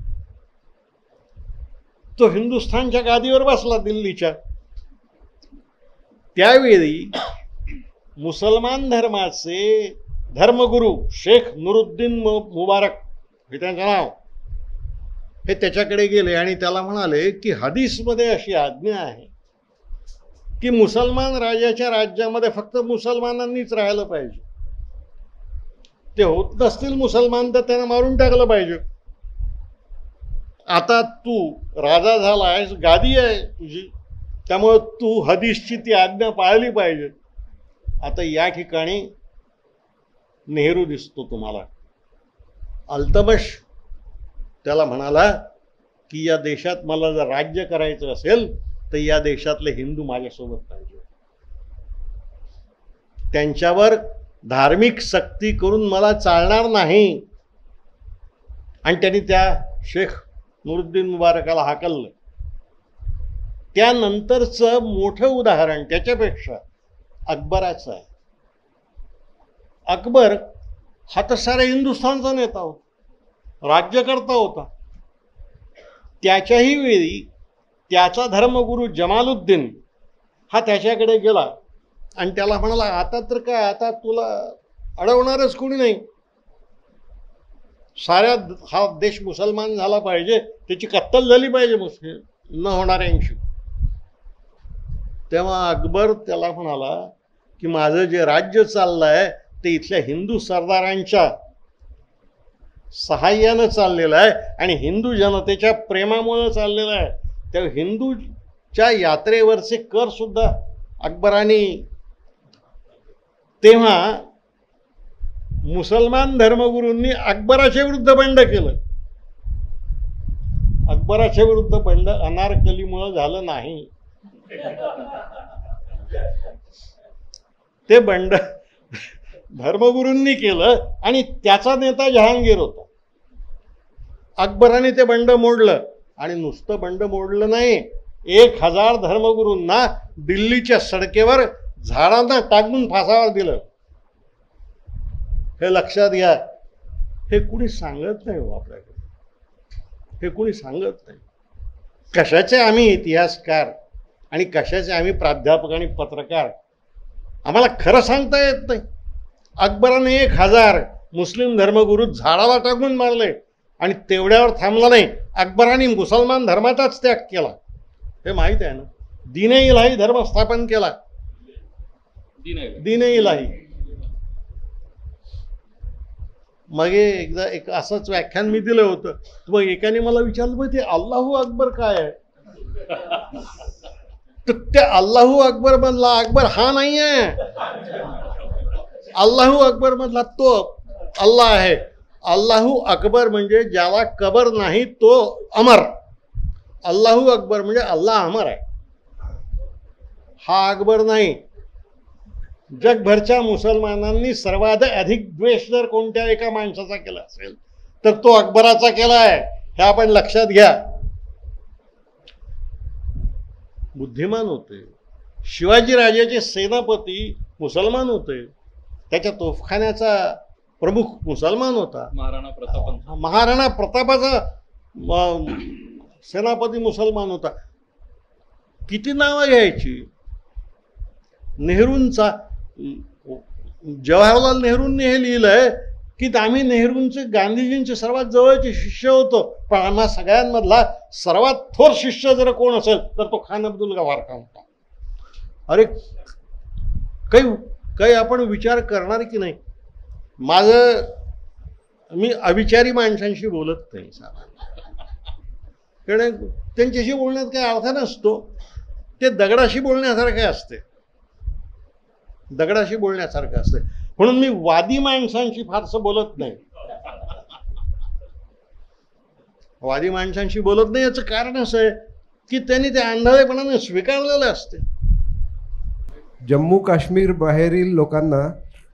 तो हिंदुस्थानच्या गादीवर बसला दिल्लीच्या. त्यावेळी मुसलमान धर्माचे धर्मगुरू शेख नुरुद्दीन मुबारक हे त्यांचं नाव, हे त्याच्याकडे गेले आणि त्याला म्हणाले की हदीसमध्ये अशी आज्ञा आहे की मुसलमान राजाच्या राज्यामध्ये फक्त मुसलमानांनीच राहिलं पाहिजे. ते होत नसतील मुसलमान तर त्यांना मारून टाकलं पाहिजे. आता तू राजा झाला आहेस, गादी आहे तुझी, त्यामुळे तू हदीसची ती आज्ञा पाळली पाहिजे. आता या ठिकाणी नेहरू दिसतो तुम्हाला. अल्तमश त्याला म्हणाला की या देशात मला जर राज्य करायचं असेल तर या देशातले हिंदू माझ्यासोबत पाहिजे. त्यांच्यावर धार्मिक सक्ती करून मला चालणार नाही. आणि त्यांनी त्या शेख नुरुद्दीन मुबारकाला हाकललं. त्यानंतरचं मोठं उदाहरण त्याच्यापेक्षा अकबराचं आहे. अकबर हा तर साऱ्या हिंदुस्थानचा नेता होता, राज्यकर्ता होता. त्याच्याही वेळी त्याचा धर्मगुरू जमालुद्दीन हा त्याच्याकडे गेला आणि त्याला म्हणाला, आता तर काय, आता तुला अडवणारच कोणी नाही, साऱ्या हा देश मुसलमान झाला पाहिजे, त्याची कत्तल झाली पाहिजे मुस्लिम न होणाऱ्यांशी. तेव्हा अकबर त्याला म्हणाला की माझं जे राज्य चाललंय ते इथल्या हिंदू सरदारांच्या सहाय्यानं चाललेलं आहे आणि हिंदू जनतेच्या प्रेमामुळे चाललेलं आहे. त्या हिंदूच्या यात्रेवरचे कर सुद्धा अकबराने तेव्हा मुसलमान धर्मगुरूंनी अकबराच्या विरुद्ध बंड केलं. अकबराच्या विरुद्ध बंड अनारकलीमुळे झालं नाही. ते बंड धर्मगुरूंनी केलं आणि त्याचा नेता जहांगीर होता. अकबराने ते बंड मोडलं आणि नुसतं बंड मोडलं नाही, 1000 धर्मगुरूंना दिल्लीच्या सडकेवर झाडांना टाकून फासावर दिलं. हे लक्षात घ्या. हे कुणी सांगत नाही हो आपल्याकडे, हे कुणी सांगत नाही. कशाचे आम्ही इतिहासकार आणि कशाचे आम्ही प्राध्यापक आणि पत्रकार, आम्हाला खरं सांगता येत नाही. अकबराने 1000 मुस्लिम धर्मगुरू झाडाला टाकून मारले आणि तेवढ्यावर थांबला नाही. अकबराने मुसलमान धर्माचाच त्याग केला. हे माहीत आहे ना. दीन इलाही धर्म स्थापन केला. दीन इलाही. मग एकदा एक असंच व्याख्यान मी दिलं होतं. मग एकाने मला विचारलं, मग ते अल्लाहू अकबर काय आहे? तर त्या अल्लाहू अकबर मधला अकबर हा नाही आहे. अल्लाहू अकबर मधला तो अल्लाह आहे. अल्लाहू अकबर म्हणजे ज्याला कबर नाही तो अमर. अल्लाहू अकबर म्हणजे अल्लाह अमर आहे. हा अकबर नाही. जगभरच्या मुसलमानांनी सर्वात अधिक द्वेष जर कोणत्या एका माणसाचा केला असेल तर तो अकबराचा केला आहे. हे आपण लक्षात घ्या. बुद्धिमान होते. शिवाजी राजाचे सेनापती मुसलमान होते. त्याच्या तोफखान्याचा प्रमुख मुसलमान होता. महाराणा प्रतापाचा सेनापती मुसलमान होता. किती नावं घ्यायची. नेहरूंचा, जवाहरलाल नेहरूंनी हे लिहिलंय की आम्ही नेहरूंचे, गांधीजींचे सर्वात जवळचे शिष्य होतो, पण आम्हा सगळ्यांमधला सर्वात थोर शिष्य जर कोण असेल तर तो खान अब्दुल गवार खान होता. अरे काही आपण विचार करणार की नाही. मी अविचारी माणसांशी बोलत नाही कारण त्यांच्याशी बोलण्यात काही अर्थ नसतो. ते दगडाशी बोलण्यासारखे असते. दगडाशी बोलण्यासारखं असते. म्हणून मी वादी माणसांशी फारसं बोलत नाही. वादी माणसांशी बोलत नाही याचं कारण असं आहे की त्यांनी ते आंधळेपणाने स्वीकारलेलं असते. जम्मू काश्मीर बाहेरील लोकांना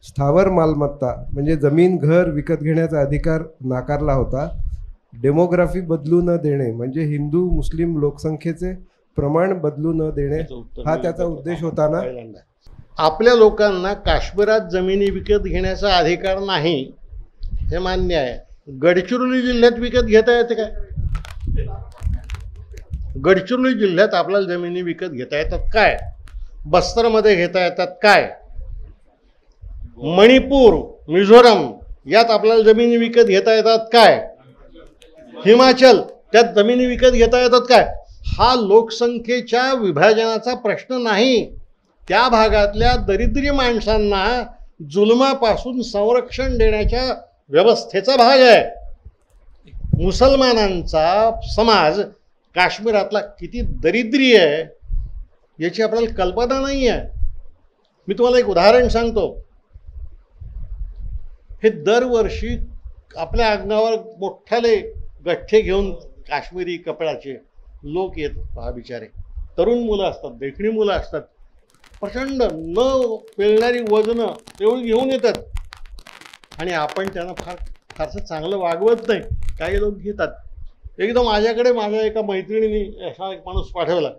स्थावर मालमत्ता म्हणजे जमीन, घर विकत घेण्याचा अधिकार नाकारला होता. डेमोग्राफी बदलू न देणे म्हणजे हिंदू मुस्लिम लोकसंख्येचे प्रमाण बदलू न देणे हा त्याचा उद्देश होता ना. आपल्या लोकांना काश्मीरात जमिनी विकत घेण्याचा अधिकार नाही हे मान्य आहे. गडचिरोली जिल्ह्यात विकत घेता येते काय? गडचिरोली जिल्ह्यात आपल्याला जमिनी विकत घेता येतात काय? बस्तरमध्ये घेता येतात काय? मणिपूर, मिझोरम यात आपल्याला जमिनी विकत घेता येतात काय? हिमाचल त्यात जमिनी विकत घेता येतात काय? हा लोकसंख्येच्या विभाजनाचा प्रश्न नाही. त्या भागातल्या दरिद्री माणसांना जुलमापासून संरक्षण देण्याच्या व्यवस्थेचा भाग आहे. मुसलमानांचा समाज काश्मीरातला किती दरिद्री आहे याची आपल्याला कल्पना नाही आहे. मी तुम्हाला एक उदाहरण सांगतो. हे दरवर्षी आपल्या अंगावर मोठाले गठ्ठे घेऊन काश्मीरी कपड्याचे लोक येत पहा. बिचारे तरुण मुलं असतात, देखणी मुलं असतात, प्रचंड न पेलणारी वजनं तेवढी घेऊन येतात आणि आपण त्यांना फारसं चांगलं वागवत नाही. काही लोक घेतात. एकदम माझ्याकडे माझ्या एका मैत्रिणीने असा एक माणूस पाठवला.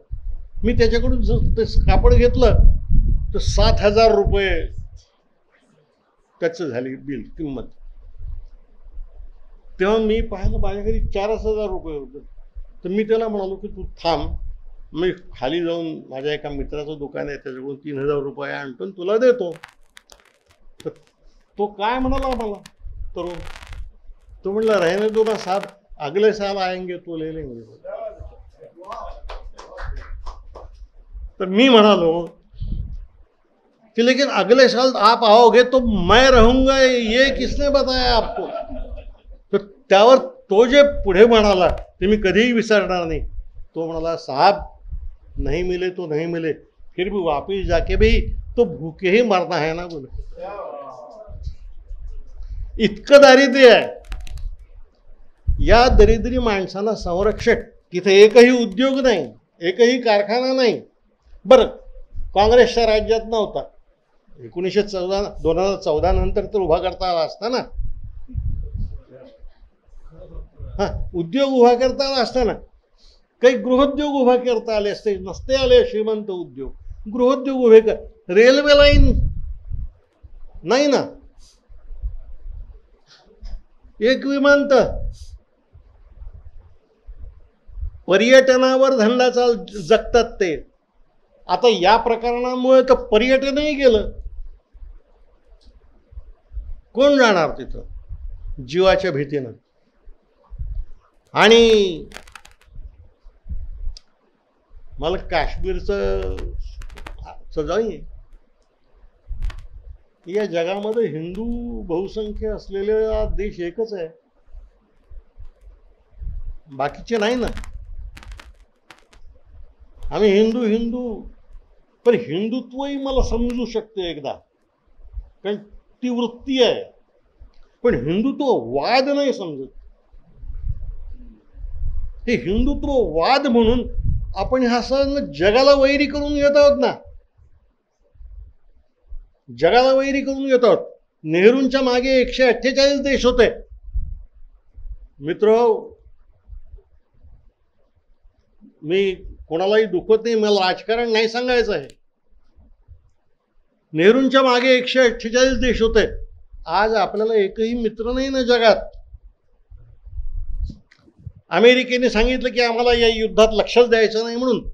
मी त्याच्याकडून ते कापड घेतलं तर 7,000 रुपये त्याचं झाली बिल किंमत. तेव्हा मी पाहिलं माझ्या घरी 4,000 रुपये होते. तर मी त्याला म्हणालो की तू थांब, मी खाली जाऊन माझ्या एका मित्राचं दुकान आहे त्याच्याकडून 3,000 रुपये आणतो तुला देतो. तर तो काय म्हणाला मला तरुण, तो म्हणला रहने दो ना साहब, अगले साल आएंगे तो ले लेंगे. तर मी म्हणालो कि लेकिन अगले साल आप आओगे तो मैं रहूंगा, ये किसने बताया आपको? तर त्यावर तो जे पुढे म्हणाला ते मी कधीही विसरणार नाही. तो म्हणाला, साहब नहीं मिले तो नहीं मिले, फिर भी वापिस जाके भी तो भूखे ही मरना है ना. बोले इतकं दारिद्र्य आहे. या दरिद्री माणसाला संरक्षक, तिथे एकही उद्योग नाही, एकही कारखाना नाही. बरं, काँग्रेसच्या राज्यात नव्हता, 2014 नंतर तर उभा करता आला असता ना. हा, उद्योग उभा करता आला असता ना, काही गृहोद्योग उभा करता आले असते, नसते आले श्रीमंत उद्योग. गृहोद्योग उभे कर, रेल्वे लाईन नाही ना, एक विमानतळ, पर्यटनावर धंदा जगतात ते. आता या प्रकरणामुळे तर पर्यटनही गेलं. कोण जाणार तिथं जीवाच्या भीतीनं? आणि मला काश्मीरचं जाई, या जगामध्ये हिंदू बहुसंख्य असलेले देश एकच आहे, बाकीचे नाही ना. आम्ही हिंदू हिंदू, पण हिंदुत्वही मला समजू शकते एकदा, कारण ती वृत्ती आहे. पण हिंदुत्ववाद नाही समजत. हे हिंदुत्ववाद म्हणून आपण हा सण जगाला वैरी करून घेत आहोत ना, जगाला वैरी करून घेत आहोत. नेहरूंच्या मागे 148 देश होते. मित्र, मी कोणालाही दुखवत नाही, मला राजकारण नाही सांगायचं आहे. नेहरूंच्या मागे 148 देश होते. आज आपल्याला एकही मित्र नाही ना जगात. अमेरिकेने सांगितलं की आम्हाला या युद्धात लक्षच द्यायचं नाही म्हणून.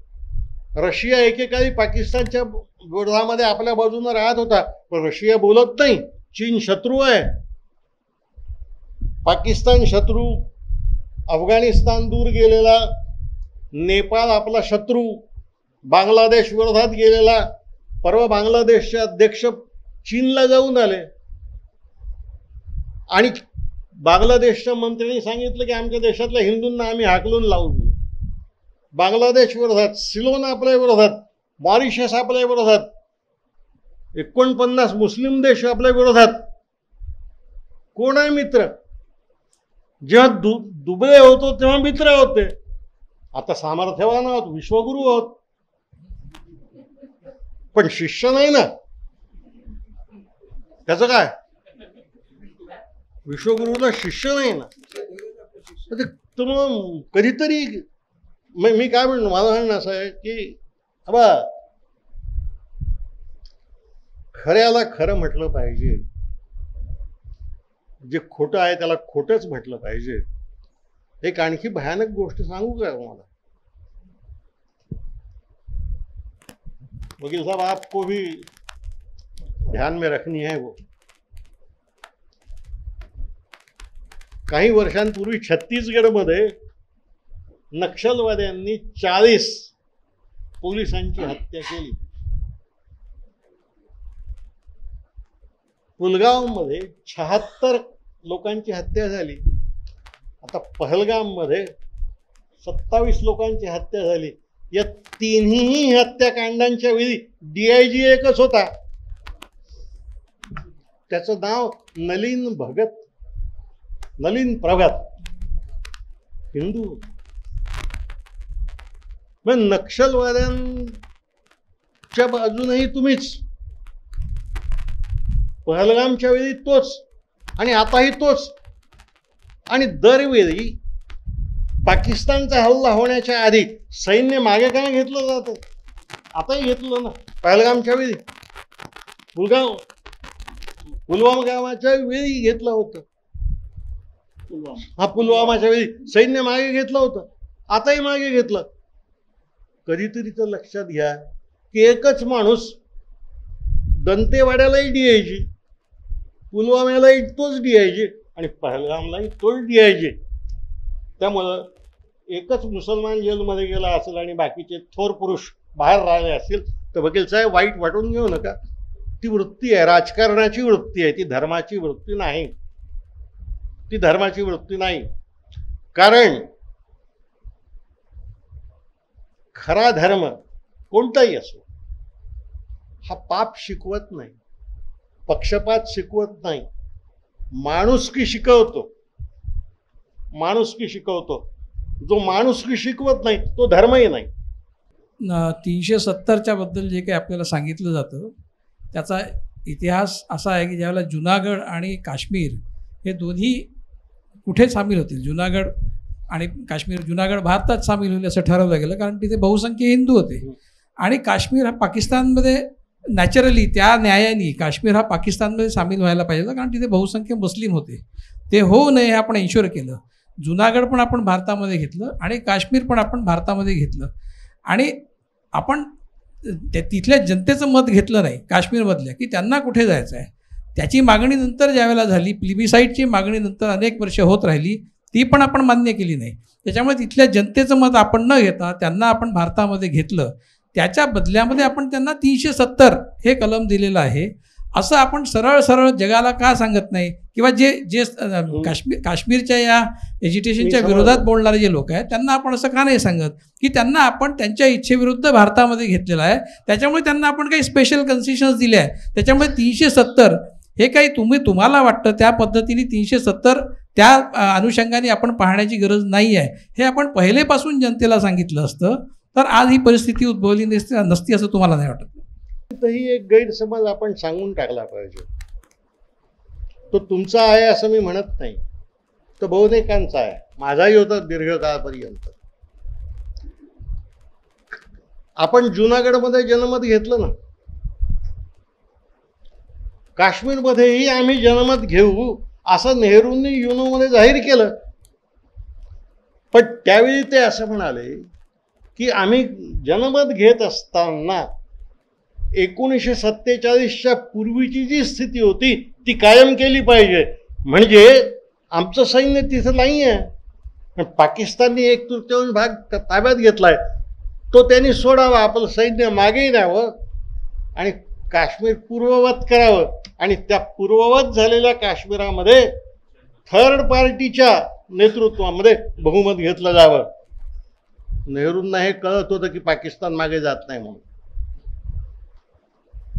रशिया एकेकाळी पाकिस्तानच्या विरोधामध्ये आपल्या बाजूने राहत होता, पण रशिया बोलत नाही. चीन शत्रू आहे, पाकिस्तान शत्रू, अफगाणिस्तान दूर गेलेला, नेपाळ आपला शत्रू, बांगलादेश विरोधात गेलेला. परवा बांगलादेशचे अध्यक्ष चीनला जाऊन आले आणि बांगलादेशच्या मंत्र्यांनी सांगितलं की आमच्या देशातल्या हिंदूंना आम्ही हाकलून लावू. बांगलादेश विरोधात, सिलोन आपल्या विरोधात, मॉरिशस आपल्या विरोधात, 49 मुस्लिम देश आपल्या विरोधात. कोण आहे मित्र? जेव्हा दुबळे होतो तेव्हा मित्र होते, आता सामर्थ्यवान आहोत, विश्वगुरू आहोत, पण शिष्य नाही ना. त्याचं काय? विश्वगुरूला शिष्य नाही ना. तर कधीतरी मी काय म्हणतो, माझं म्हणणं असं आहे की बाबा, खऱ्याला खरं म्हटलं पाहिजे, जे खोटं आहे त्याला खोटंच म्हटलं पाहिजे. एक आणखी भयानक गोष्ट सांगू का तुम्हाला? वकील साहब, आपको भी ध्यान में रखनी है वो. काही वर्षांपूर्वी छत्तीसगडमध्ये नक्षलवाद्यांनी 40 पोलिसांची हत्या केली. पुलगावमध्ये 76 लोकांची हत्या झाली. आता पहलगाममध्ये 27 लोकांची हत्या झाली. या तिन्ही हत्याकांडांच्या वेळी DIG एकच होता, त्याचं नाव नलिन भगत, नलिन प्रभात, हिंदू. मग नक्षलवाद्यांच्या बाजूनही तुम्हीच. पहलगामच्या वेळी तोच आणि आताही तोच. आणि दरवेळी पाकिस्तानचा हल्ला होण्याच्या आधी सैन्य मागे काय घेतलं जातं? आताही घेतलं ना. पहलगामच्या वेळी, पुलवामा गावाच्या वेळी घेतलं होतं. पुलवामाच्या वेळी सैन्य मागे घेतलं होतं, आताही मागे घेतलं. कधीतरी तर लक्षात घ्या की एकच माणूस, दंतेवाड्यालाही DIG, पुलवाम्यालाही तोच DIG आणि पहलगामलाही तोच DIG. त्यामुळं एकच मुसलमान जेलमध्ये गेला असेल आणि बाकीचे थोर पुरुष बाहेर राहिले असतील तर वकील साहेब वाईट वाटून घेऊ नका. ती वृत्ती आहे, राजकारणाची वृत्ती आहे, ती धर्माची वृत्ती नाही. ती धर्माची वृत्ती नाही. कारण खरा धर्म कोणताही असो हा पाप शिकवत नाही, पक्षपात शिकवत नाही, माणुसकी शिकवतो. माणुसकी शिकवतो. जो माणुसकी शिकवत नाही तो धर्मही नाही. 370च्या बद्दल जे काही आपल्याला सांगितलं जातं त्याचा इतिहास असा आहे की ज्यावेळेला जुनागड आणि काश्मीर हे दोन्ही कुठे सामील होतील, जुनागड आणि काश्मीर, जुनागड भारतात सामील होईल असं ठरवलं गेलं कारण तिथे बहुसंख्य हिंदू होते. आणि काश्मीर हा पाकिस्तानमध्ये नॅचरली त्या न्यायाने काश्मीर हा पाकिस्तानमध्ये सामील व्हायला पाहिजे होता कारण तिथे बहुसंख्य मुस्लिम होते. ते होऊ नये हे आपण इन्शुअर केलं. जुनागड पण आपण भारतामध्ये घेतलं आणि काश्मीर पण आपण भारतामध्ये घेतलं. आणि आपण तिथल्या जनतेचं मत घेतलं नाही काश्मीरमधल्या की त्यांना कुठे जायचं आहे. त्याची मागणी नंतर ज्यावेळेला झाली, प्लिबिसाईडची मागणी नंतर अनेक वर्ष होत राहिली, ती पण आपण मान्य केली नाही. त्याच्यामुळे तिथल्या जनतेचं मत आपण न घेता त्यांना आपण भारतामध्ये घेतलं. त्याच्या बदल्यामध्ये आपण त्यांना 370 हे कलम दिलेलं आहे. असं आपण सरळ सरळ जगाला का सांगत नाही? किंवा जे जे काश्मीरच्या या एज्युटेशनच्या विरोधात बोलणारे जे लोक आहेत त्यांना आपण असं का नाही सांगत की त्यांना आपण त्यांच्या इच्छेविरुद्ध भारतामध्ये घेतलेलं आहे, त्याच्यामुळे त्यांना आपण काही स्पेशल कन्सेशन्स दिले आहे. त्याच्यामुळे 370 हे काही तुम्हाला वाटतं त्या पद्धतीने 370 त्या अनुषंगाने आपण पाहण्याची गरज नाही आहे हे आपण पहिलेपासून जनतेला सांगितलं असतं तर आज ही परिस्थिती उद्भवली नसती असं तुम्हाला नाही वाटत? ही एक गैरसमज आपण सांगून टाकला पाहिजे. तो तुमचा आहे असं मी म्हणत नाही, तो बहुतेकांचा आहे, माझाही होता दीर्घकाळापर्यंत. आपण जुनागडमध्ये जनमत घेतलं ना, काश्मीरमध्येही आम्ही जनमत घेऊ असं नेहरूंनी युनोमध्ये जाहीर केलं. पण त्यावेळी ते असं म्हणाले की आम्ही जनमत घेत असताना 1947च्या पूर्वीची जी स्थिती होती ती कायम केली पाहिजे. म्हणजे आमचं सैन्य तिथं नाही आहे, पण पाकिस्तानने 1/3 भाग ताब्यात घेतलाय, तो त्यांनी सोडावा, आपलं सैन्य मागे न्यावं आणि काश्मीर पूर्ववत करावं. आणि त्या पूर्ववत झालेल्या काश्मीरामध्ये थर्ड पार्टीच्या नेतृत्वामध्ये बहुमत घेतलं जावं. नेहरूंना हे कळत होतं की पाकिस्तान मागे जात नाही म्हणून.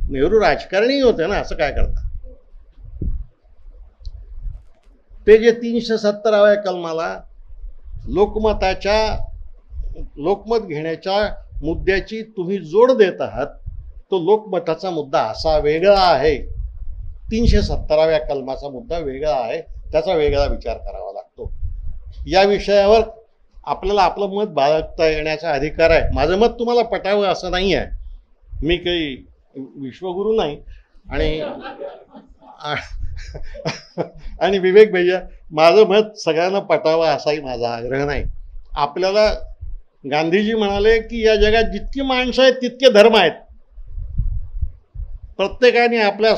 नेहरू राजकारणी होते ना, असं काय करता. ते जे 370व्या कलमाला लोकमत घेण्याच्या मुद्द्याची तुम्ही जोड देत आहात, तो लोकमताचा मुद्दा असा वेगळा आहे. 370व्या कलमाचा मुद्दा वेगळा आहे, त्याचा वेगळा विचार करावा लागतो. या विषयावर आपल्याला आपलं मत बाळगता येण्याचा अधिकार आहे. माझं मत तुम्हाला पटावं असं नाही आहे, मी काही विश्वगुरू नाही. आणि विवेक भैया, माझं मत सगळ्यांना पटावं असाही माझा आग्रह नाही. आपल्याला गांधीजी म्हणाले की या जगात जितकी माणसं आहेत तितके धर्म आहेत, प्रत्येकाने आपल्या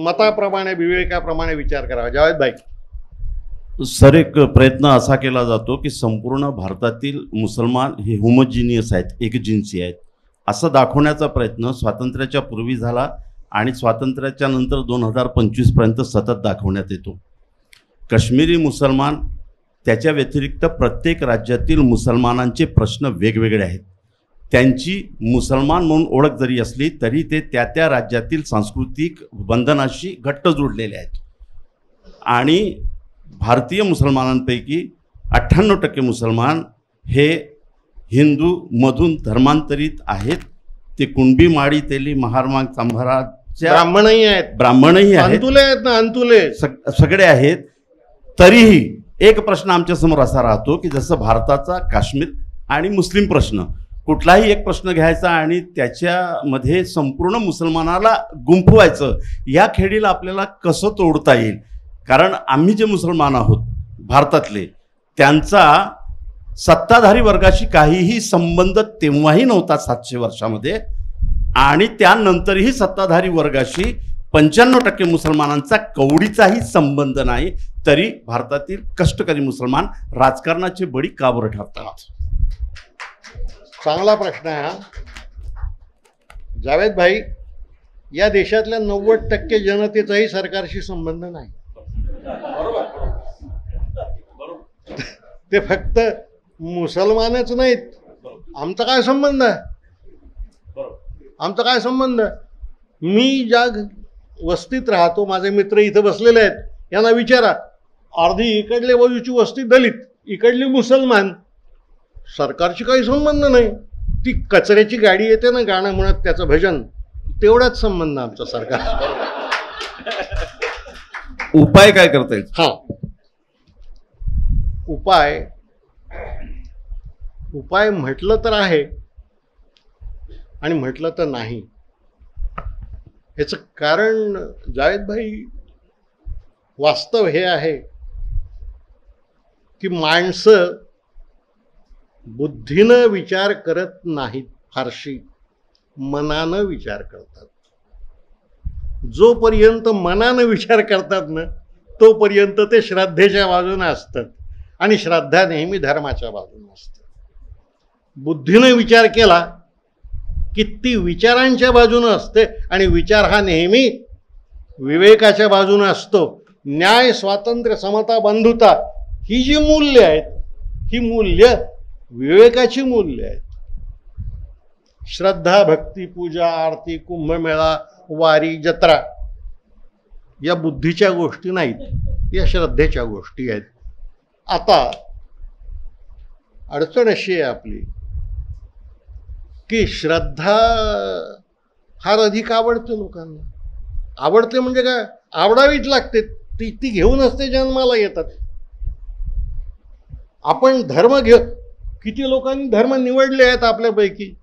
मताप्रमाणे विवेकाप्रमाणे विचार करावा. जावेद भाई. सर, एक प्रयत्न असा केला जातो की संपूर्ण भारतातील मुसलमान हे होमोजिनियस आहेत, एकजिन्सी आहेत, असं दाखवण्याचा प्रयत्न स्वातंत्र्याच्या पूर्वी झाला आणि स्वातंत्र्याच्या नंतर 2025पर्यंत सतत दाखवण्यात येतो. काश्मीरी मुसलमान, त्याच्या व्यतिरिक्त प्रत्येक राज्यातील मुसलमानांचे प्रश्न वेगवेगळे आहेत. त्यांची मुसलमान म्हणून ओळख जरी असली तरी ते त्या त्या राज्यातील सांस्कृतिक बंधनाशी घट्ट जोडलेले आहेत. आणि भारतीय मुसलमानांपैकी 98% मुसलमान हे हिंदूमधून धर्मांतरित आहेत. ते कुणबी, माडी, तेली, महारमांग, चांभाराच्या ब्राह्मणही आहेत, अंतुले आहेत ना, अंतुले सगळे आहेत. तरीही एक प्रश्न आमच्यासमोर असा राहतो की जसं भारताचा काश्मीर आणि मुस्लिम प्रश्न, कुठलाही एक प्रश्न घ्यायचा आणि त्याच्यामध्ये संपूर्ण मुसलमानाला गुंफवायचं, या खेळीला आपल्याला कसं तोडता येईल? कारण आम्ही जे मुसलमान आहोत भारतातले, त्यांचा सत्ताधारी वर्गाशी काहीही संबंध तेव्हाही नव्हता 700 वर्षामध्ये, आणि त्यानंतरही सत्ताधारी वर्गाशी 95% मुसलमानांचा कवडीचाही संबंध नाही. तरी भारतातील कष्टकरी मुसलमान राजकारणाचे बळी का बरं ठरतात? चांगला प्रश्न आहे हा. जावेद भाई, या देशातल्या 90% जनतेचाही सरकारशी संबंध नाही. ते फक्त मुसलमानच नाहीत. आमचा काय संबंध आहे? आमचा काय संबंध? मी ज्या वस्तीत राहतो, माझे मित्र इथं बसलेले आहेत, यांना विचारा, अर्धी इकडल्या बाजूची वस्ती दलित, इकडली मुसलमान. सरकारशी काही संबंध नाही. ती कचऱ्याची गाडी येते ना गाणं म्हणत त्याचं भजन, तेवढाच संबंध आमचा सरकार. उपाय काय करता येईल? हा, उपाय म्हटलं तर आहे आणि म्हटलं तर नाही. याचं कारण जावेद भाई, वास्तव हे आहे की माणसं बुद्धीनं विचार करत नाहीत, फारशी मनानं विचार करतात. जोपर्यंत मनानं विचार करतात ना, तोपर्यंत ते श्रद्धेच्या बाजूने असतात आणि श्रद्धा नेहमी धर्माच्या बाजूने असते. बुद्धीने विचार केला की ती विचारांच्या बाजूने असते आणि विचार हा नेहमी विवेकाच्या बाजूने असतो. न्याय, स्वातंत्र्य, समता, बंधुता ही जी मूल्य आहेत, ही मूल्य विवेकाची मूल्य आहेत. श्रद्धा, भक्ती, पूजा, आरती, कुंभमेळा, वारी, जत्रा या बुद्धीच्या गोष्टी नाहीत, या श्रद्धेच्या गोष्टी आहेत. आता अडचण अशी आहे आपली की श्रद्धा फार अधिक आवडते लोकांना. आवडते म्हणजे काय? आवडावीच लागते. ती घेऊनच ते जन्माला येतात. आपण धर्म किती लोकांनी धर्म निवडले आहेत आपल्यापैकी?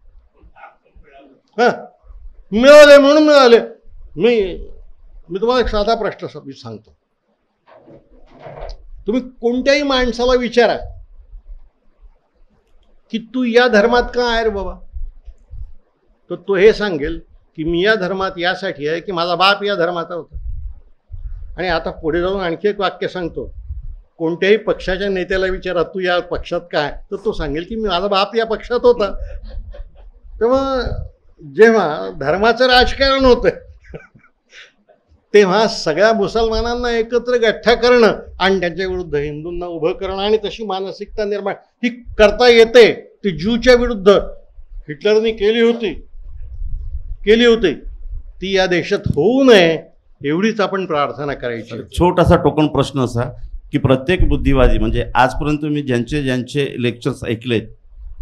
मिळाले म्हणून मिळाले. मी तुम्हाला एक साधा प्रश्न सांगतो. तुम्ही कोणत्याही माणसाला विचारा की तू या धर्मात का आहे रे बाबा, तर तो हे सांगेल की मी या धर्मात यासाठी आहे की माझा बाप या धर्माचा होता. आणि आता पुढे जाऊन आणखी एक वाक्य सांगतो. कोणत्याही पक्षाच्या नेत्याला विचारा तू या पक्षात काय, तर तो सांगेल की माझा बाप या पक्षात होता. तेव्हा जेव्हा धर्माचं राजकारण होतं तेव्हा सगळ्या मुसलमानांना एकत्र गठ्ठा करणं आणि त्यांच्या विरुद्ध हिंदूंना उभं करणं आणि तशी मानसिकता निर्माण ही करता येते. ती ज्यूच्या विरुद्ध हिटलरनी केली होती. ती या देशात होऊ नये एवढीच आपण प्रार्थना करायची. छोटासा टोकन प्रश्न असा की प्रत्येक बुद्धिवादी, म्हणजे आजपर्यंत मी ज्यांचे लेक्चर्स ऐकलेत,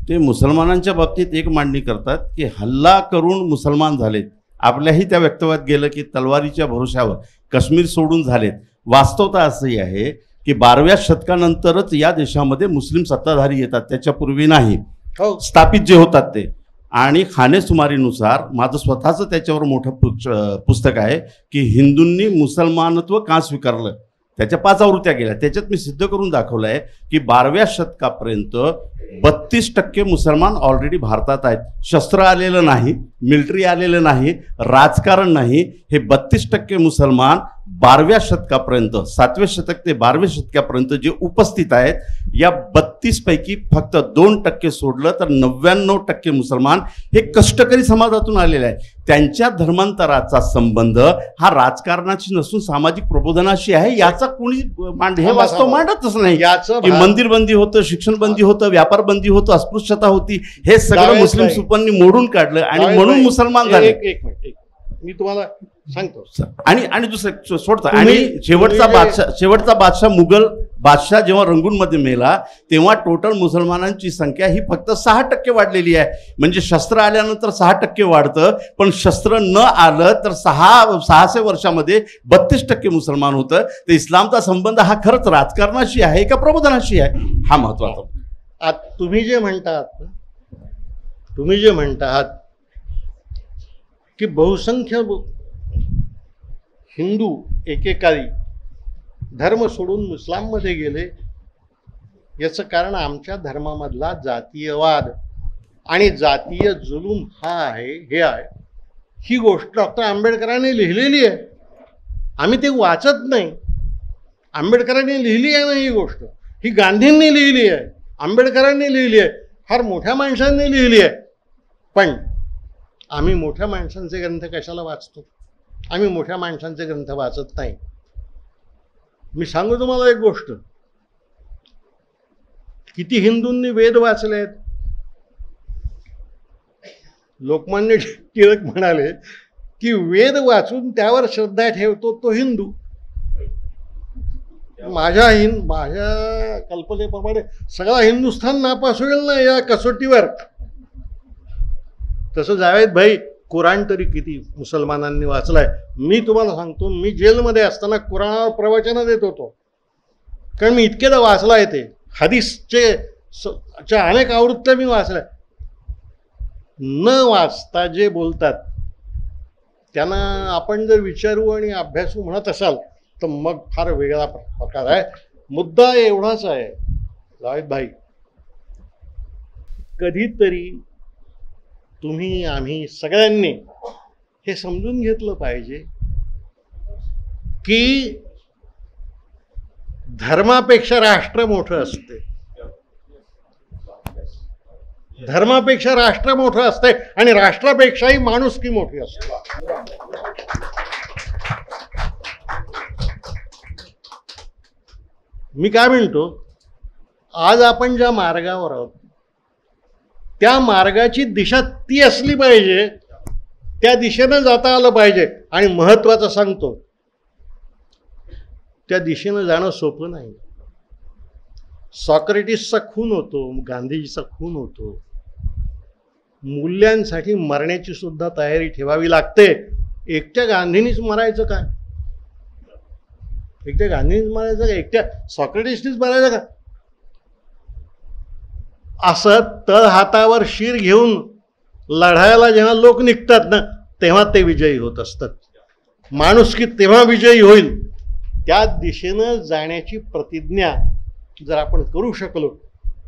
ते मुसलमानांच्या बाबतीत एक मांडणी करतात की हल्ला करून मुसलमान झालेत. आपल्याही त्या वक्तव्यात गेलं की तलवारीच्या भरोशावर काश्मीर सोडून झालेत. वास्तवता असंही आहे की 12व्या शतकानंतरच या देशामध्ये मुस्लिम सत्ताधारी येतात, त्याच्यापूर्वी नाही. स्थापित जे होतात ते. आणि खानेसुमारीनुसार माझं स्वतःचं त्याच्यावर मोठं पुस्तक आहे की हिंदूंनी मुसलमानत्व का स्वीकारलं, त्याच्या 5 आवृत्त्या गेल्या. त्याच्यात मी सिद्ध करून दाखवलं आहे की 12व्या शतकापर्यंत 32% मुसलमान ऑलरेडी भारतात आहेत. शस्त्र आलेलं नाही, मिलिटरी आलेलं नाही, राजकारण नाही. हे 32% मुसलमान 12व्या शतकापर्यंत, 7वें शतक ते 12व्या शतकापर्यंत जे उपस्थित आहेत, या 32 पैकी फक्त 2% सोडलं तर 99% मुसलमान हे कष्टकरी समाजातून आलेले आहेत. त्यांच्या धर्मांतराचा संबंध हा राजकारणाशी नसून सामाजिक प्रबोधनाशी आहे. याचा कोणी हे वास्तव मांडतच नाही. की मंदिर बंदी होतं, शिक्षण बंदी होतं, व्यापार बंदी होतं, अस्पृश्यता होती, हे सगळं मुस्लिम सुपांनी मोडून काढलं आणि म्हणून मुसलमान झाले. एक मिनिट मी तुम्हाला सांगतो. आणि दुसरं सोडतं. आणि शेवटचा बादशाह मुघल बादशाह जेव्हा रंगूनमध्ये मेला तेव्हा टोटल मुसलमानांची संख्या ही फक्त 6% वाढलेली आहे. म्हणजे शस्त्र आल्यानंतर 6% वाढतं, पण शस्त्र न आलं तर 600 वर्षामध्ये 32% मुसलमान होतं. तर इस्लामचा संबंध हा खरंच राजकारणाशी आहे का प्रबोधनाशी आहे, हा महत्वाचा. तुम्ही जे म्हणतात की बहुसंख्य हिंदू एकेकाळी धर्म सोडून मुस्लिममध्ये गेले, याचं कारण आमच्या धर्मामधला जातीयवाद आणि जातीय जुलूम हे आहे. ही गोष्ट डॉक्टर आंबेडकरांनी लिहिलेली आहे. आम्ही ते वाचत नाही. आंबेडकरांनी लिहिली आहे ना ही गोष्ट. ही गांधींनी लिहिली आहे, आंबेडकरांनी लिहिली आहे, फार मोठ्या माणसांनी लिहिली आहे. पण आम्ही मोठ्या माणसांचे ग्रंथ कशाला वाचतो? आम्ही मोठ्या माणसांचे ग्रंथ वाचत नाही. मी सांगू तुम्हाला एक गोष्ट, किती हिंदूंनी वेद वाचले आहेत. लोकमान्य टिळक म्हणाले की वेद वाचून त्यावर श्रद्धा ठेवतो तो हिंदू. माझ्या कल्पनेप्रमाणे सगळा हिंदुस्थान नापास होईल ना या कसोटीवर. तसं जावेद भाई, कुराण तरी किती मुसलमानांनी वाचलाय. मी तुम्हाला सांगतो, मी जेलमध्ये असताना कुराणावर प्रवचनं देत होतो, कारण मी इतकेदा वाचलाय. ते हदीसचे अनेक आवृत्त्या मी वाचल्या. न वाचता जे बोलतात त्यांना आपण जर विचारू आणि अभ्यासू म्हणत असाल तर मग फार वेगळा प्रकार आहे. मुद्दा एवढाच आहे जावेद भाई, कधीतरी तुम्ही आम्ही सगळ्यांनी हे समजून घेतलं पाहिजे की धर्मापेक्षा राष्ट्र मोठं असते. धर्मापेक्षा राष्ट्र मोठं असते आणि राष्ट्रापेक्षाही माणुसकी मोठी असते. मी काय म्हणतो, आज आपण ज्या मार्गावर आहोत त्या मार्गाची दिशा ती असली पाहिजे, त्या दिशेनं जाता आलं पाहिजे. आणि महत्वाचं सांगतो, त्या दिशेनं जाणं सोपं नाही. सॉक्रेटिसचा खून होतो, गांधीजीचा खून होतो. मूल्यांसाठी मरण्याची सुद्धा तयारी ठेवावी लागते. एकट्या गांधींनीच मरायचं काय? एकट्या गांधींनीच मरायचं का? एकट्या सॉक्रेटिसनीच मरायचं का? असं तळ हातावर शीर घेऊन लढायला जेव्हा लोक निघतात ना, तेव्हा ते विजयी होत असतात. माणुसकी तेव्हा विजयी होईल. त्या दिशेनं जाण्याची प्रतिज्ञा जर आपण करू शकलो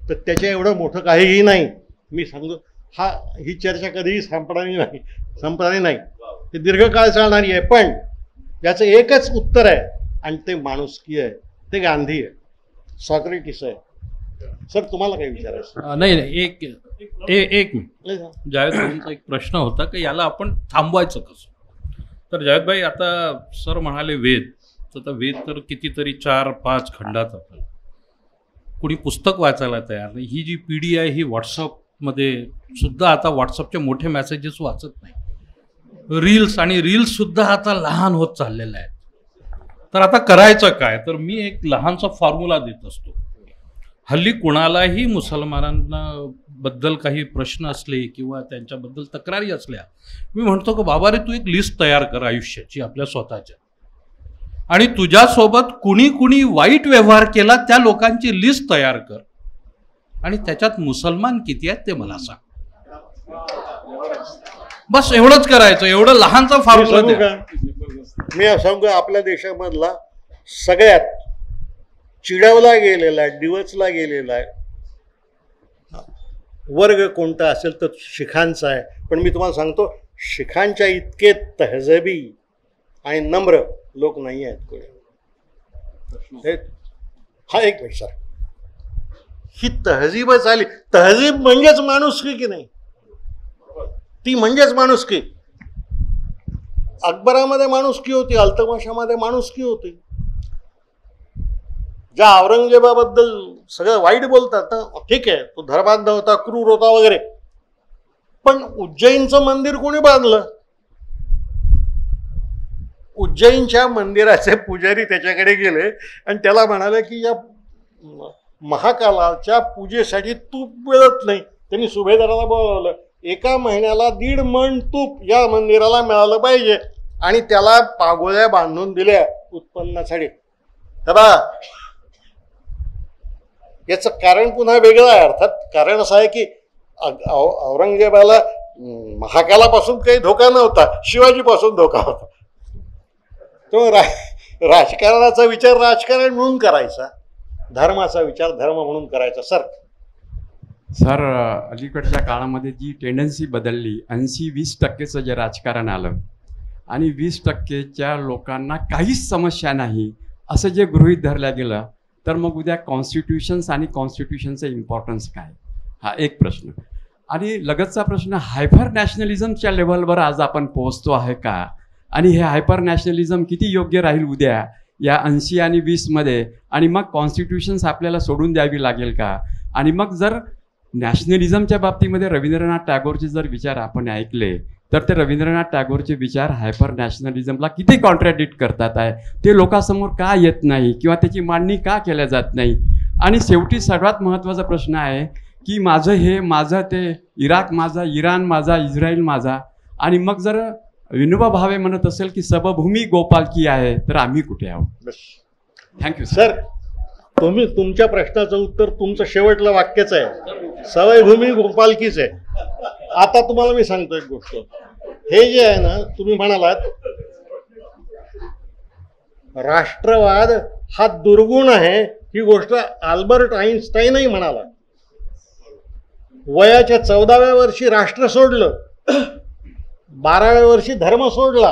तर त्याच्या एवढं मोठं काहीही नाही. मी सांगतो, ही चर्चा कधीही संपणारी नाही. ती दीर्घकाळ चालणारी आहे. पण याचं एकच उत्तर आहे आणि ते माणुसकी आहे. ते गांधी आहे, सॉक्रेटिस आहे. सर, तुम्हाला काही विचारायचं? नाही, एक जावेद भाईंचा एक प्रश्न होता की याला आपण थांबवायचं कसं. तर जावेद भाई, आता सर म्हणाले वेद, तर वेद तर कितीतरी 4-5 खंडात आपल्याला, कुणी पुस्तक वाचायला तयार नाही. ही जी पिढी आहे ही व्हॉट्सअपमध्ये सुद्धा आता व्हॉट्सअपचे मोठे मेसेजेस वाचत नाही. रील्स सुद्धा आता लहान होत चाललेले आहेत. तर आता करायचं काय? तर मी एक लहानसा फॉर्म्युला देत असतो. हल्ली कुणालाही मुसलमानांना बद्दल काही प्रश्न असले किंवा त्यांच्याबद्दल तक्रारी असल्या, मी म्हणतो की बाबा रे, तू एक लिस्ट तयार कर आयुष्याची आपल्या स्वतःच्या, आणि तुझ्यासोबत कुणी कुणी वाईट व्यवहार केला त्या लोकांची लिस्ट तयार कर, आणि त्याच्यात मुसलमान किती आहेत ते मला सांग. बस एवढंच करायचं. एवढं लहानचा फॉर्म्युला. मी सांगू, आपल्या देशामधला सगळ्यात चिडवला गेलेला, डिवचला गेलेला वर्ग कोणता असेल तर शिखांचा आहे. पण मी तुम्हाला सांगतो, शिखांच्या इतके तहजबी आणि नम्र लोक नाही आहेत कोणी. हा एक विचार, ही तहजीबच आली. तहजीब म्हणजेच माणुसकी की नाही? ती म्हणजेच माणुसकी. अकबरामध्ये माणुसकी होती, अल्तमाशामध्ये माणुसकी होती. ज्या औरंगजेबाबद्दल सगळं वाईट बोलतात ना, ठीक आहे, तो धर्मांध होता, क्रूर होता वगैरे, पण उज्जैनचं मंदिर कोणी बांधलं? उज्जैनच्या मंदिराचे पुजारी त्याच्याकडे गेले आणि त्याला म्हणाले की या महाकालाच्या पूजेसाठी तूप मिळत नाही. त्यांनी सुभेदाराला बोलावलं. 1 महिन्याला 1.5 मन तूप या मंदिराला मिळालं पाहिजे आणि त्याला पागोळ्या बांधून दिल्या उत्पन्नासाठी. याचं कारण पुन्हा वेगळं आहे. अर्थात कारण असं आहे की औरंगजेबाला महाकालापासून काही धोका नव्हता, शिवाजीपासून धोका होता. तो राजकारणाचा विचार राजकारण म्हणून करायचा, धर्माचा विचार धर्म म्हणून करायचा. सर, अलीकडच्या काळामध्ये जी टेंडन्सी बदलली, 80-20% जे राजकारण आलं आणि 20%च्या लोकांना काहीच समस्या नाही असं जे गृहीत धरलं गेलं, तर मग उद्या कॉन्स्टिट्यूशन्स आणि कॉन्स्टिट्यूशनचं इम्पॉर्टन्स काय, हा एक प्रश्न. आणि लगतचा प्रश्न, हायपर नॅशनलिझमच्या लेव्हलवर आज आपण पोहोचतो आहे का? आणि हे हायपर नॅशनलिझम किती योग्य राहील उद्या या 80 आणि 20मध्ये, आणि मग कॉन्स्टिट्यूशन्स आपल्याला सोडून द्यावी लागेल का? आणि मग जर नॅशनलिझमच्या बाबतीमध्ये रवींद्रनाथ टागोरचे जर विचार आपण ऐकले तर ते रवींद्रनाथ टागोरचे विचार हायपर नॅशनलिझमला किती कॉन्ट्रॅडिक्ट करतात आहे, ते लोकांसमोर का येत नाही किंवा त्याची मांडणी का केल्या जात नाही? आणि शेवटी सर्वात महत्त्वाचा प्रश्न आहे की माझं हे, माझं ते, इराक माझा, इराण माझा, इस्रायल माझा, आणि मग जर विनोबा भावे म्हणत असेल की सबभूमी गोपालकी आहे, तर आम्ही कुठे आहोत? Thank you sir. तुम्ही तुमच्या प्रश्नाचं उत्तर तुमचं शेवटलं वाक्यच आहे, सवयभूमी गोपालकीच आहे. आता तुम्हाला मी सांगतो एक गोष्ट. हे जे आहे ना, तुम्ही म्हणालात राष्ट्रवाद हा दुर्गुण आहे, ही गोष्ट अल्बर्ट आईन्स्टाईनही म्हणाला. वयाच्या 14व्या वर्षी राष्ट्र सोडलं, 12व्या वर्षी धर्म सोडला,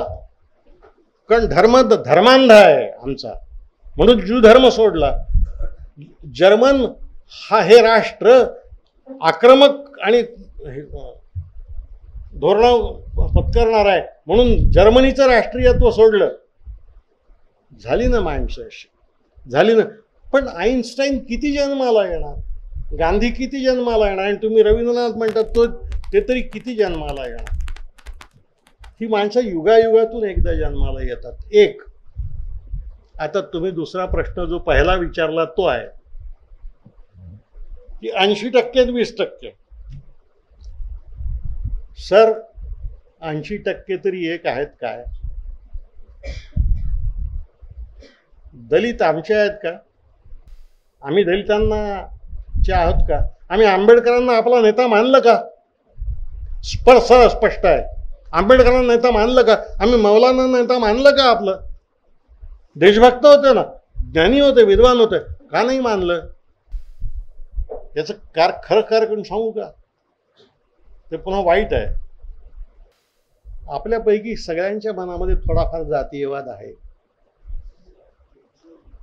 कारण धर्मांध आहे आमचा, म्हणून ज्यू धर्म सोडला. जर्मन हे राष्ट्र आक्रमक आणि धोरण पत्करणार आहे, म्हणून जर्मनीचं राष्ट्रीयत्व सोडलं. झाली ना माणसं अशी, झाली ना. पण आईन्स्टाईन किती जन्माला येणार, गांधी किती जन्माला येणार, आणि तुम्ही रवींद्रनाथ म्हणतात ते तरी किती जन्माला येणार? ही माणसं युगायुगातून एकदा जन्माला येतात. एक. आता तुम्ही दुसरा प्रश्न जो पहिला विचारला तो आहे की 80% 20%. सर, 80% तरी एक आहेत काय? दलित आमचे आहेत का? आम्ही दलितांना आहोत का? आम्ही आंबेडकरांना आपला नेता मानलं का? स्पष्ट आहे. आंबेडकरांना नेता मानलं का? आम्ही मौलाना नेता मानलं का? आपलं देशभक्त होते ना, ज्ञानी होते, विद्वान होते, का नाही मानलं? याचं खरं करून सांगू का? ते पुन्हा वाईट आहे. आपल्यापैकी सगळ्यांच्या मनामध्ये थोडाफार जातीयवाद आहे.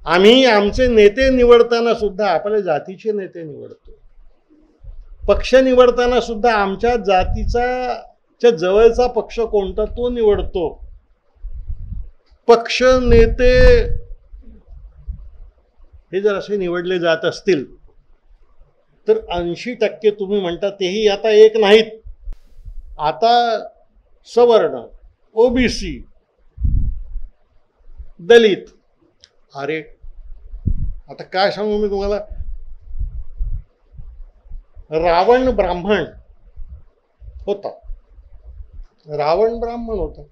आम्ही आमचे नेते निवडताना सुद्धा आपल्या जातीचे नेते निवडतो. पक्ष निवडताना सुद्धा आमच्या जातीचा जवळचा पक्ष कोणता तो निवडतो. पक्ष नेते हे जर असे निवडले जात असतील तर 80% तुम्ही म्हणता तेही आता एक नाहीत. आता सवर्ण, ओबीसी, दलित. अरे आता काय सांगू मी तुम्हाला. रावण ब्राह्मण होता,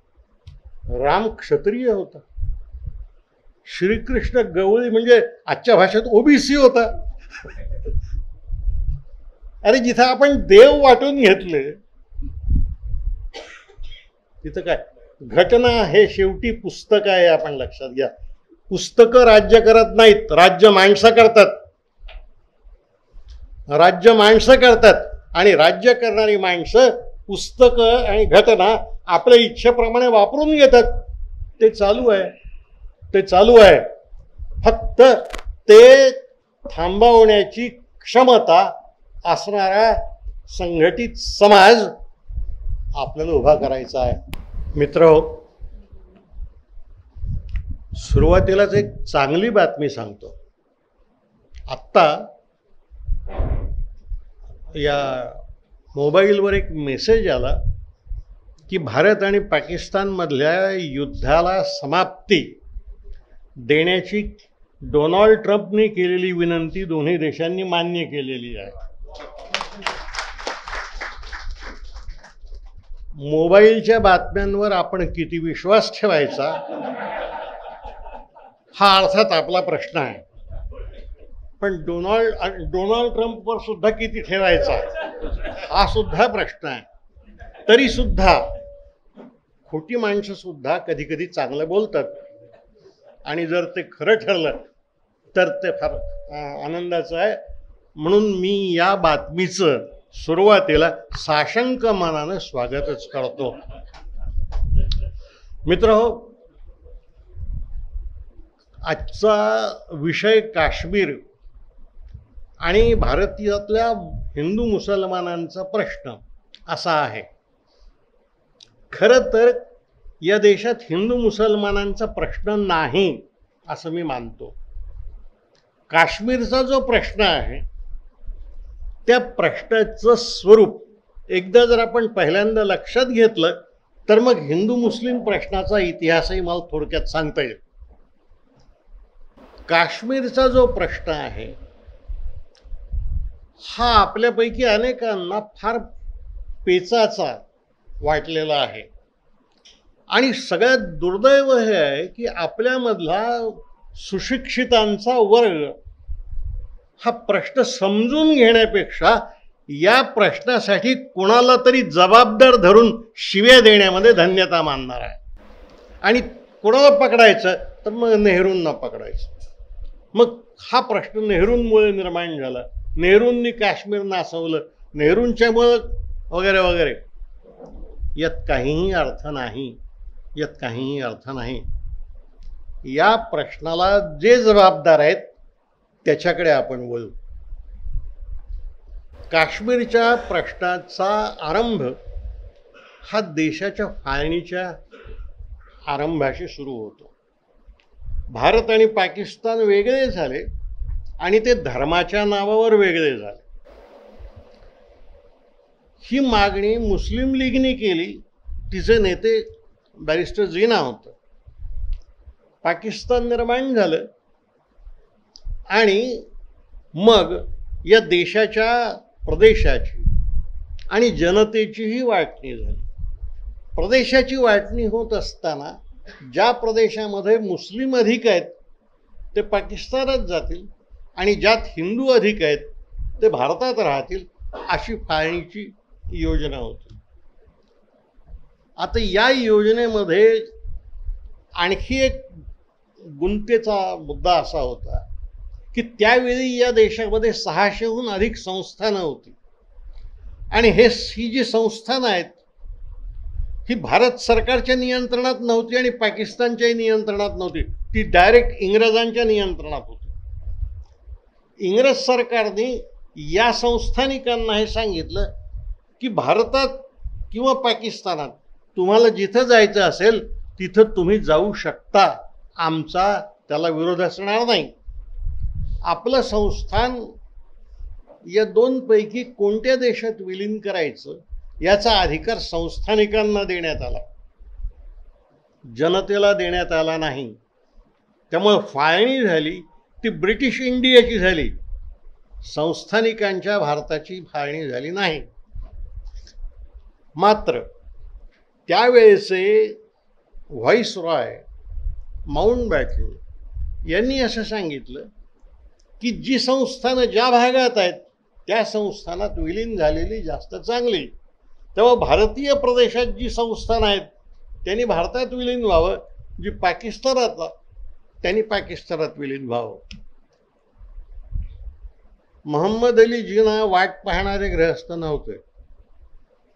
राम क्षत्रिय होता, श्रीकृष्ण गवळी म्हणजे आजच्या भाषेत ओबीसी होता. अरे जिथं आपण देव वाटून घेतले तिथं काय? घटना हे शेवटी पुस्तक आहे, आपण लक्षात घ्या. पुस्तकं राज्य करत नाहीत, राज्य माणसं करतात. राज्य माणसं करतात आणि राज्य करणारी माणसं पुस्तकं आणि घटना आपल्या इच्छेप्रमाणे वापरून घेतात. ते चालू आहे. फक्त ते थांबवण्याची क्षमता असणारा संघटित समाज आपल्याला उभा करायचा आहे. मित्रहो, सुरुवातीलाच एक चांगली बातमी सांगतो. आत्ता या मोबाईलवर एक मेसेज आला की भारत आणि पाकिस्तानमधल्या युद्धाला समाप्ती देण्याची डोनाल्ड ट्रम्पने केलेली विनंती दोन्ही देशांनी मान्य केलेली आहे. मोबाईलच्या बातम्यांवर आपण किती विश्वास ठेवायचा हा अर्थात आपला प्रश्न आहे, पण डोनाल्ड ट्रम्पवर सुद्धा किती ठेवायचा हा सुद्धा प्रश्न आहे. तरी सुद्धा खोटी माणसं सुद्धा कधी कधी चांगलं बोलतात आणि जर ते खरं ठरलं तर ते फार आनंदाचं आहे. म्हणून मी या बातमीचं सुरुवातीला साशंक मनानं स्वागतच करतो. मित्रहो, आजचा विषय काश्मीर आणि भारतातल्या हिंदू मुसलमानांचा प्रश्न असा आहे. खरं तर या देशात हिंदू मुसलमानांचा प्रश्न नाही असं मी मानतो. काश्मीरचा जो प्रश्न आहे त्या प्रश्नाचं स्वरूप एकदा जर आपण पहिल्यांदा लक्षात घेतलं तर मग हिंदू मुस्लिम प्रश्नाचा इतिहासही मला थोडक्यात सांगता येईल. काश्मीरचा जो प्रश्न आहे हा आपल्यापैकी अनेकांना फार पेचाचा वाटलेला आहे आणि सगळ्यात दुर्दैव हे आहे की आपल्यामधला सुशिक्षितांचा वर्ग हा प्रश्न समजून घेण्यापेक्षा या प्रश्नासाठी कोणाला तरी जबाबदार धरून शिव्या देण्यामध्ये धन्यता मानणार आहे. आणि कोणाला पकडायचं तर मग नेहरूंना पकडायचं. मग हा प्रश्न नेहरूंमुळे निर्माण झाला, नेहरूंनी काश्मीर नासवलं, नेहरूंच्यामुळं वगैरे वगैरे. यात काहीही अर्थ नाही, यात काहीही अर्थ नाही. या प्रश्नाला जे जबाबदार आहेत त्याच्याकडे आपण वळू. काश्मीरच्या प्रश्नाचा आरंभ हा देशाच्या फाळणीच्या आरंभाशी सुरू होतो. भारत आणि पाकिस्तान वेगळे झाले आणि ते धर्माच्या नावावर वेगळे झाले. ही मागणी मुस्लिम लीगने केली, तिचे नेते बॅरिस्टर जिना होतं. पाकिस्तान निर्माण झालं आणि मग या देशाच्या प्रदेशाची आणि जनतेचीही वाटणी झाली. प्रदेशाची वाटणी होत असताना ज्या प्रदेशामध्ये मुस्लिम अधिक आहेत ते पाकिस्तानात जातील आणि ज्यात हिंदू अधिक आहेत ते भारतात राहतील, अशी फाळणीची योजना होती. आता या योजनेमध्ये आणखी एक गुंतेचा मुद्दा असा होता की त्यावेळी या देशामध्ये 600हून अधिक संस्थानं होती आणि ही जी संस्थानं आहेत ही भारत सरकारच्या नियंत्रणात नव्हती आणि पाकिस्तानच्याही नियंत्रणात नव्हती, ती डायरेक्ट इंग्रजांच्या नियंत्रणात होती. इंग्रज सरकारने या संस्थानिकांना हे सांगितलं की भारतात किंवा पाकिस्तानात तुम्हाला जिथं जायचं असेल तिथं तुम्ही जाऊ शकता, आमचा त्याला विरोध असणार नाही. आपलं संस्थान या दोनपैकी कोणत्या देशात विलीन करायचं याचा अधिकार संस्थानिकांना देण्यात आला, जनतेला देण्यात आला नाही. त्यामुळे फाळणी झाली ती ब्रिटिश इंडियाची झाली, संस्थानिकांच्या भारताची फाळणी झाली नाही. मात्र त्यावेळेचे व्हाईसरॉय माउंटबॅटन यांनी असं सांगितलं की जी संस्थानं ज्या भागात आहेत त्या संस्थानात विलीन झालेली जास्त चांगली. तेव्हा भारतीय प्रदेशात जी संस्थानं आहेत त्यांनी भारतात विलीन व्हावं, जी पाकिस्तानात त्यांनी पाकिस्तानात विलीन व्हावं. मोहम्मद अली जिना वाट पाहणारे गृहस्थ नव्हते.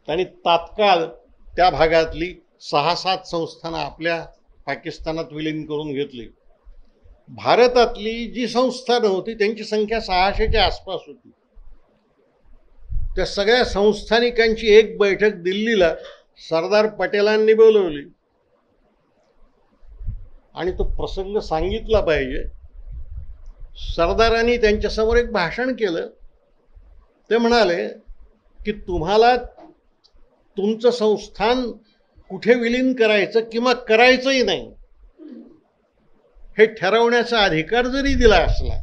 त्यांनी तात्काळ त्या भागातली 6-7 संस्थानं आपल्या पाकिस्तानात विलीन करून घेतली. भारतातली जी संस्थानं होती त्यांची संख्या 600च्या आसपास होती. त्या सगळ्या संस्थानिकांची एक बैठक दिल्लीला सरदार पटेलांनी बोलवली आणि तो प्रसंग सांगितला पाहिजे. सरदारांनी त्यांच्यासमोर एक भाषण केलं. ते म्हणाले की तुम्हाला तुमचं संस्थान कुठे विलीन करायचं किंवा करायचंही नाही हे ठरवण्याचा अधिकार जरी दिला असला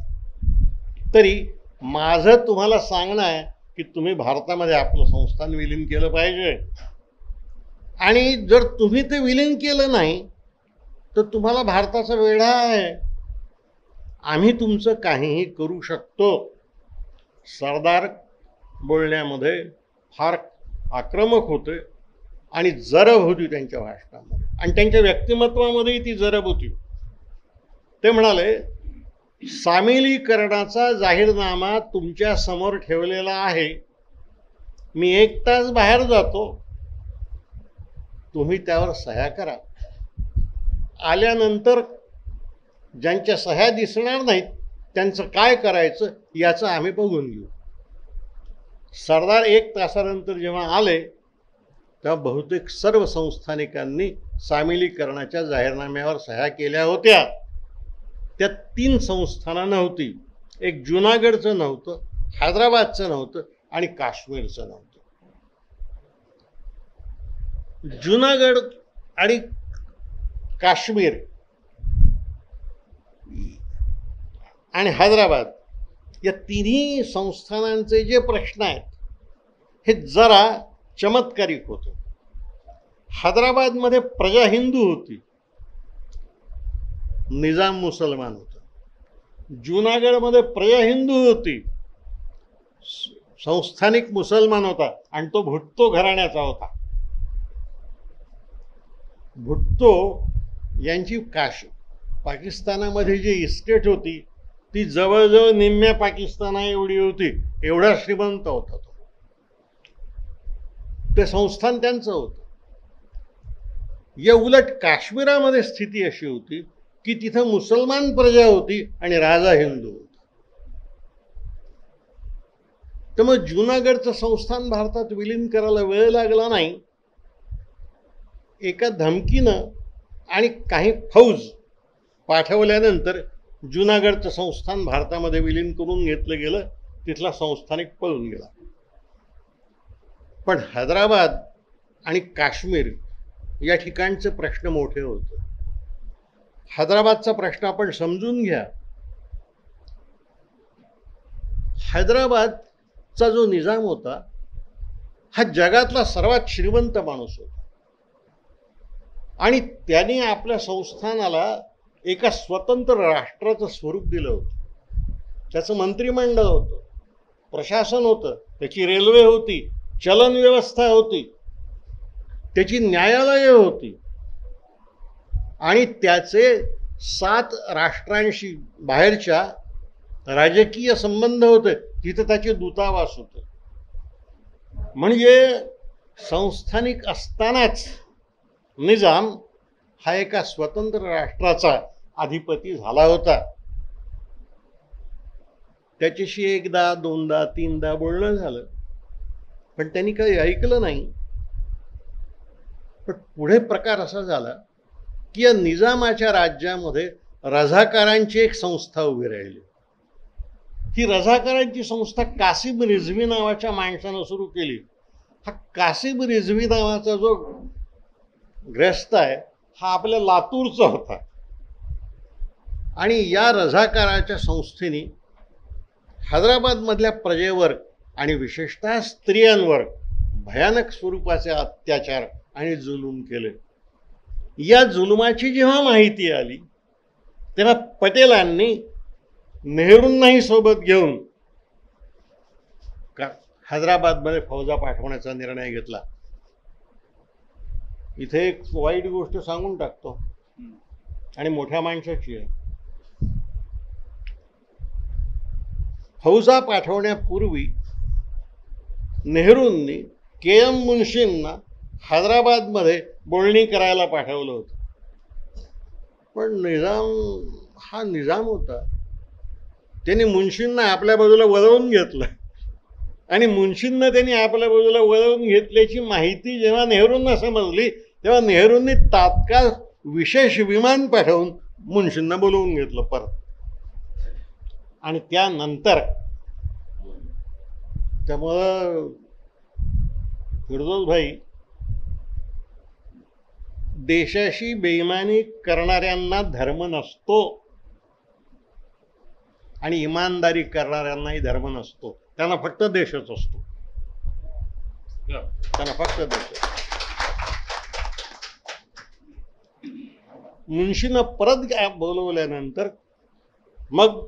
तरी माझं तुम्हाला सांगणं आहे की तुम्ही भारतामध्ये आपलं संस्थान विलीन केलं पाहिजे. आणि जर तुम्ही ते विलीन केलं नाही तर तुम्हाला भारताचा वेढा आहे, आम्ही तुमचं काहीही करू शकतो. सरदार बोलण्यामध्ये फार आक्रमक होते आणि जरब होती त्यांच्या भाषणामध्ये आणि त्यांच्या व्यक्तिमत्वामध्येही ती जरब होती. ते म्हणाले, सामिलीकरणाचा जाहीरनामा तुमच्या समोर ठेवलेला आहे, मी 1 तास बाहेर जातो, तुम्ही त्यावर सह्या करा. आल्यानंतर ज्यांच्या सह्या दिसणार नाहीत त्यांचं काय करायचं याचं आम्ही बघून घेऊ. सरदार 1 तासानंतर जेव्हा आले तेव्हा बहुतेक सर्व संस्थानिकांनी सामिलीकरणाच्या जाहीरनाम्यावर सह्या केल्या होत्या. त्यात 3 संस्थानं नव्हती. एक जुनागडचं नव्हतं, हैदराबादचं नव्हतं आणि काश्मीरचं नव्हतं. जुनागड आणि काश्मीर आणि हैदराबाद या तिन्ही संस्थानांचे जे प्रश्न आहेत हे जरा चमत्कारिक होतं. हैदराबादमध्ये प्रजा हिंदू होती, निजाम मुसलमान होता. जुनागडमध्ये प्रजा हिंदू होती, संस्थानिक मुसलमान होता आणि तो भुट्टो घराण्याचा होता. भुट्टो यांची पाकिस्तानामध्ये जी इस्टेट होती ती जवळजवळ निम्म्या पाकिस्ताना एवढी होती. एवढा श्रीमंत होता तो. ते संस्थान त्यांचं होतं. या उलट काश्मीरामध्ये स्थिती अशी होती की तिथं मुसलमान प्रजा होती आणि राजा हिंदू होता. त्यामुळे जुनागडचं संस्थान भारतात विलीन करायला वेळ लागला नाही. एका धमकीनं आणि काही फौज पाठवल्यानंतर जुनागडचं संस्थान भारतामध्ये विलीन करून घेतलं गेलं. तिथला संस्थानिक पळून गेला. पण हैदराबाद आणि काश्मीर या ठिकाणचे प्रश्न मोठे होते. हैदराबादचा प्रश्न आपण समजून घ्या. हैदराबादचा जो निजाम होता हा जगातला सर्वात श्रीमंत माणूस होता आणि त्याने आपल्या संस्थानाला एका स्वतंत्र राष्ट्राचं स्वरूप दिलं होतं. त्याचं मंत्रिमंडळ होतं, प्रशासन होतं, त्याची रेल्वे होती, चलन व्यवस्था होती, त्याची न्यायालये होती आणि त्याचे 7 राष्ट्रांशी बाहेरच्या राजकीय संबंध होते. तिथं त्याचे दूतावास होते. म्हणजे संस्थानिक असतानाच निजाम हा एका स्वतंत्र राष्ट्राचा अधिपती झाला होता. त्याच्याशी 1दा 2दा 3दा बोलणं झालं पण त्यांनी काही ऐकलं नाही. पण पुढे प्रकार असा झाला की या निजामाच्या राज्यामध्ये रझाकारांची एक संस्था उभी राहिली. ही रझाकारांची संस्था कासिम रिझवी नावाच्या माणसानं सुरू केली. हा कासिम रिझवी नावाचा जो ग्रस्त आहे हा आपल्या लातूरचा होता आणि या रझाकाराच्या संस्थेने हैदराबादमधल्या प्रजेवर आणि विशेषतः स्त्रियांवर भयानक स्वरूपाचे अत्याचार आणि जुलूम केले. या जुलुमाची जेव्हा माहिती आली तेव्हा पटेलांनी नेहरूंनाही सोबत घेऊन हैदराबादमध्ये फौजा पाठवण्याचा निर्णय घेतला. इथे एक वाईट गोष्ट सांगून टाकतो आणि मोठ्या माणसाची आहे. फौजा पाठवण्यापूर्वी नेहरूंनी KM मुन्शींना हैदराबादमध्ये बोलणी करायला पाठवलं होतं. पण निजाम होता. त्यांनी मुन्शींना आपल्या बाजूला वळवून घेतलं आणि मुन्शींना त्यांनी आपल्या बाजूला वळवून घेतल्याची माहिती जेव्हा नेहरूंना समजली तेव्हा नेहरूंनी तात्काळ विशेष विमान पाठवून मुन्शींना बोलवून घेतलं परत. आणि त्यानंतर त्यामुळं फिरोज भाई, देशाशी बेईमानी करणाऱ्यांना धर्म नसतो आणि इमानदारी करणाऱ्यांनाही धर्म नसतो. त्यांना फक्त देशच असतो. त्यांना फक्त देश. मुन्शीनं परत बोलवल्यानंतर मग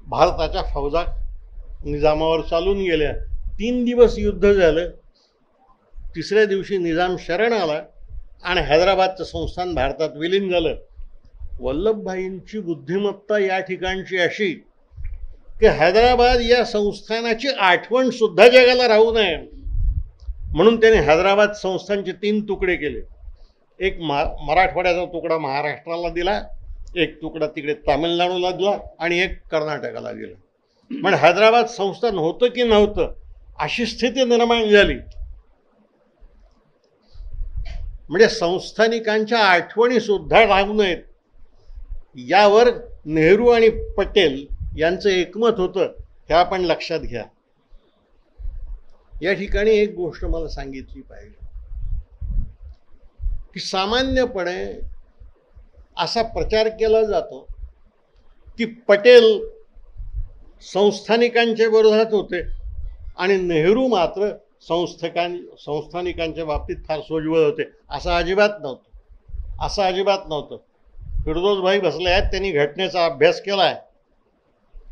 भारताच्या फौजा निजामावर चालून गेल्या. 3 दिवस युद्ध झालं. 3ऱ्या दिवशी निजाम शरण आला आणि हैदराबादचं संस्थान भारतात विलीन झालं. वल्लभभाईंची बुद्धिमत्ता या ठिकाणची अशी की हैदराबाद या संस्थानाची आठवण सुद्धा जगाला राहू नये म्हणून त्याने हैदराबाद संस्थानचे 3 तुकडे केले. एक मराठवाड्याचा तुकडा महाराष्ट्राला दिला, एक तुकडा तिकडे तामिळनाडूला दिला आणि एक कर्नाटकाला दिला. पण हैदराबाद संस्थान होतं की नव्हतं अशी स्थिती निर्माण झाली. म्हणजे संस्थानिकांच्या आठवणी सुद्धा राहू नयेत, यावर नेहरू आणि पटेल यांचं एकमत होतं, हे आपण लक्षात घ्या. या ठिकाणी एक गोष्ट मला सांगितली पाहिजे की सामान्यपणे असा प्रचार केला जातो की पटेल संस्थानिकांच्या विरोधात होते आणि नेहरू मात्र संस्थानिकांच्या बाबतीत फार सोज्वळ होते. असं अजिबात नव्हतं. फिरोजभाई भसले आहेत, त्यांनी घटनेचा अभ्यास केला आहे.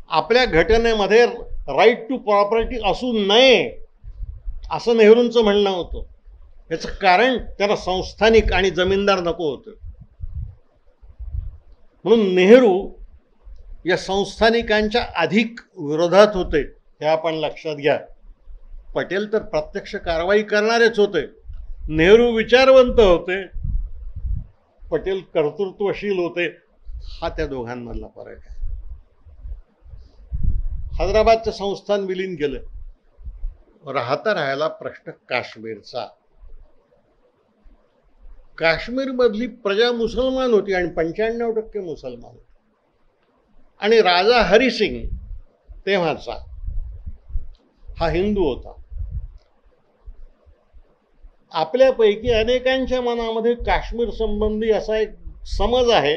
आपल्या घटनेमध्ये राईट टू प्रॉपर्टी असू नये असं नेहरूंचं म्हणणं होतं. याचं कारण त्यांना संस्थानिक आणि जमीनदार नको होतं. म्हणून नेहरू या संस्थानिकांच्या अधिक विरोधात होते, हे आपण लक्षात घ्या. पटेल तर प्रत्यक्ष कारवाई करणारेच होते. नेहरू विचारवंत होते, पटेल कर्तृत्वशील होते. हा त्या दोघांमधला फरक आहे. हैदराबादचं संस्थान विलीन केलं. राहिला प्रश्न काश्मीरचा. काश्मीरमधली प्रजा मुसलमान होती आणि 95% मुसलमान होती. आणि राजा हरिसिंग तेव्हाचा हा हिंदू होता. आपल्यापैकी अनेकांच्या मनामध्ये काश्मीर संबंधी असा एक समज आहे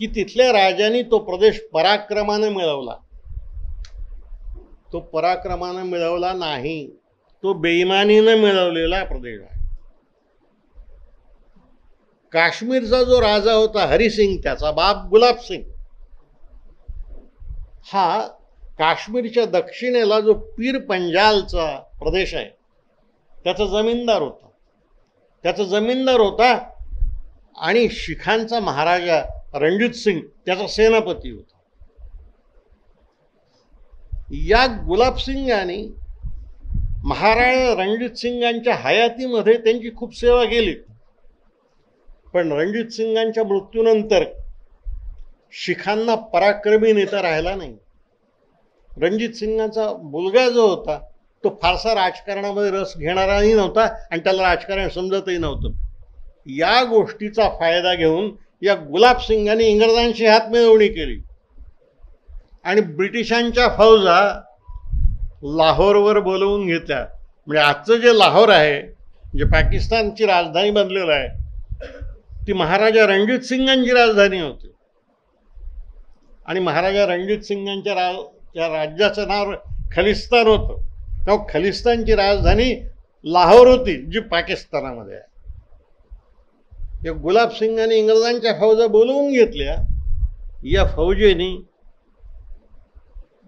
की तिथल्या राजांनी तो प्रदेश पराक्रमाने मिळवला. तो पराक्रमाने मिळवला नाही, तो बेईमानीने मिळवलेला प्रदेश आहे. काश्मीरचा जो राजा होता हरिसिंग, त्याचा बाप गुलाब सिंग, हा काश्मीरच्या दक्षिणेला जो पीर पंजालचा प्रदेश आहे त्याचा जमीनदार होता आणि शिखांचा महाराजा रणजित सिंग त्याचा सेनापती होता. या गुलाब सिंगांनी महाराणा रणजित सिंगांच्या हयातीमध्ये त्यांची खूप सेवा केली. पण रणजित सिंगांच्या मृत्यूनंतर शिखांना पराक्रमी नेता राहिला नाही. रणजित सिंगांचा मुलगा जो होता तो फारसा राजकारणामध्ये रस घेणाराही नव्हता आणि त्याला राजकारण समजतही नव्हतं. या गोष्टीचा फायदा घेऊन या गुलाब सिंगांनी इंग्रजांशी हात मिळवणी केली आणि ब्रिटिशांच्या फौजा लाहोरवर बोलवून घेतल्या. म्हणजे आजचं जे लाहोर आहे, जे पाकिस्तानची राजधानी बनलेलं आहे, ती महाराजा रणजित सिंगांची राजधानी होती. आणि महाराजा रणजित सिंगांच्या राज्याचं नाव खलिस्तान होतं. तेव्हा खलिस्तानची राजधानी लाहोर होती, जी पाकिस्तानामध्ये आहे. या गुलाब सिंगांनी इंग्रजांच्या फौजा बोलवून घेतल्या. या फौजेनी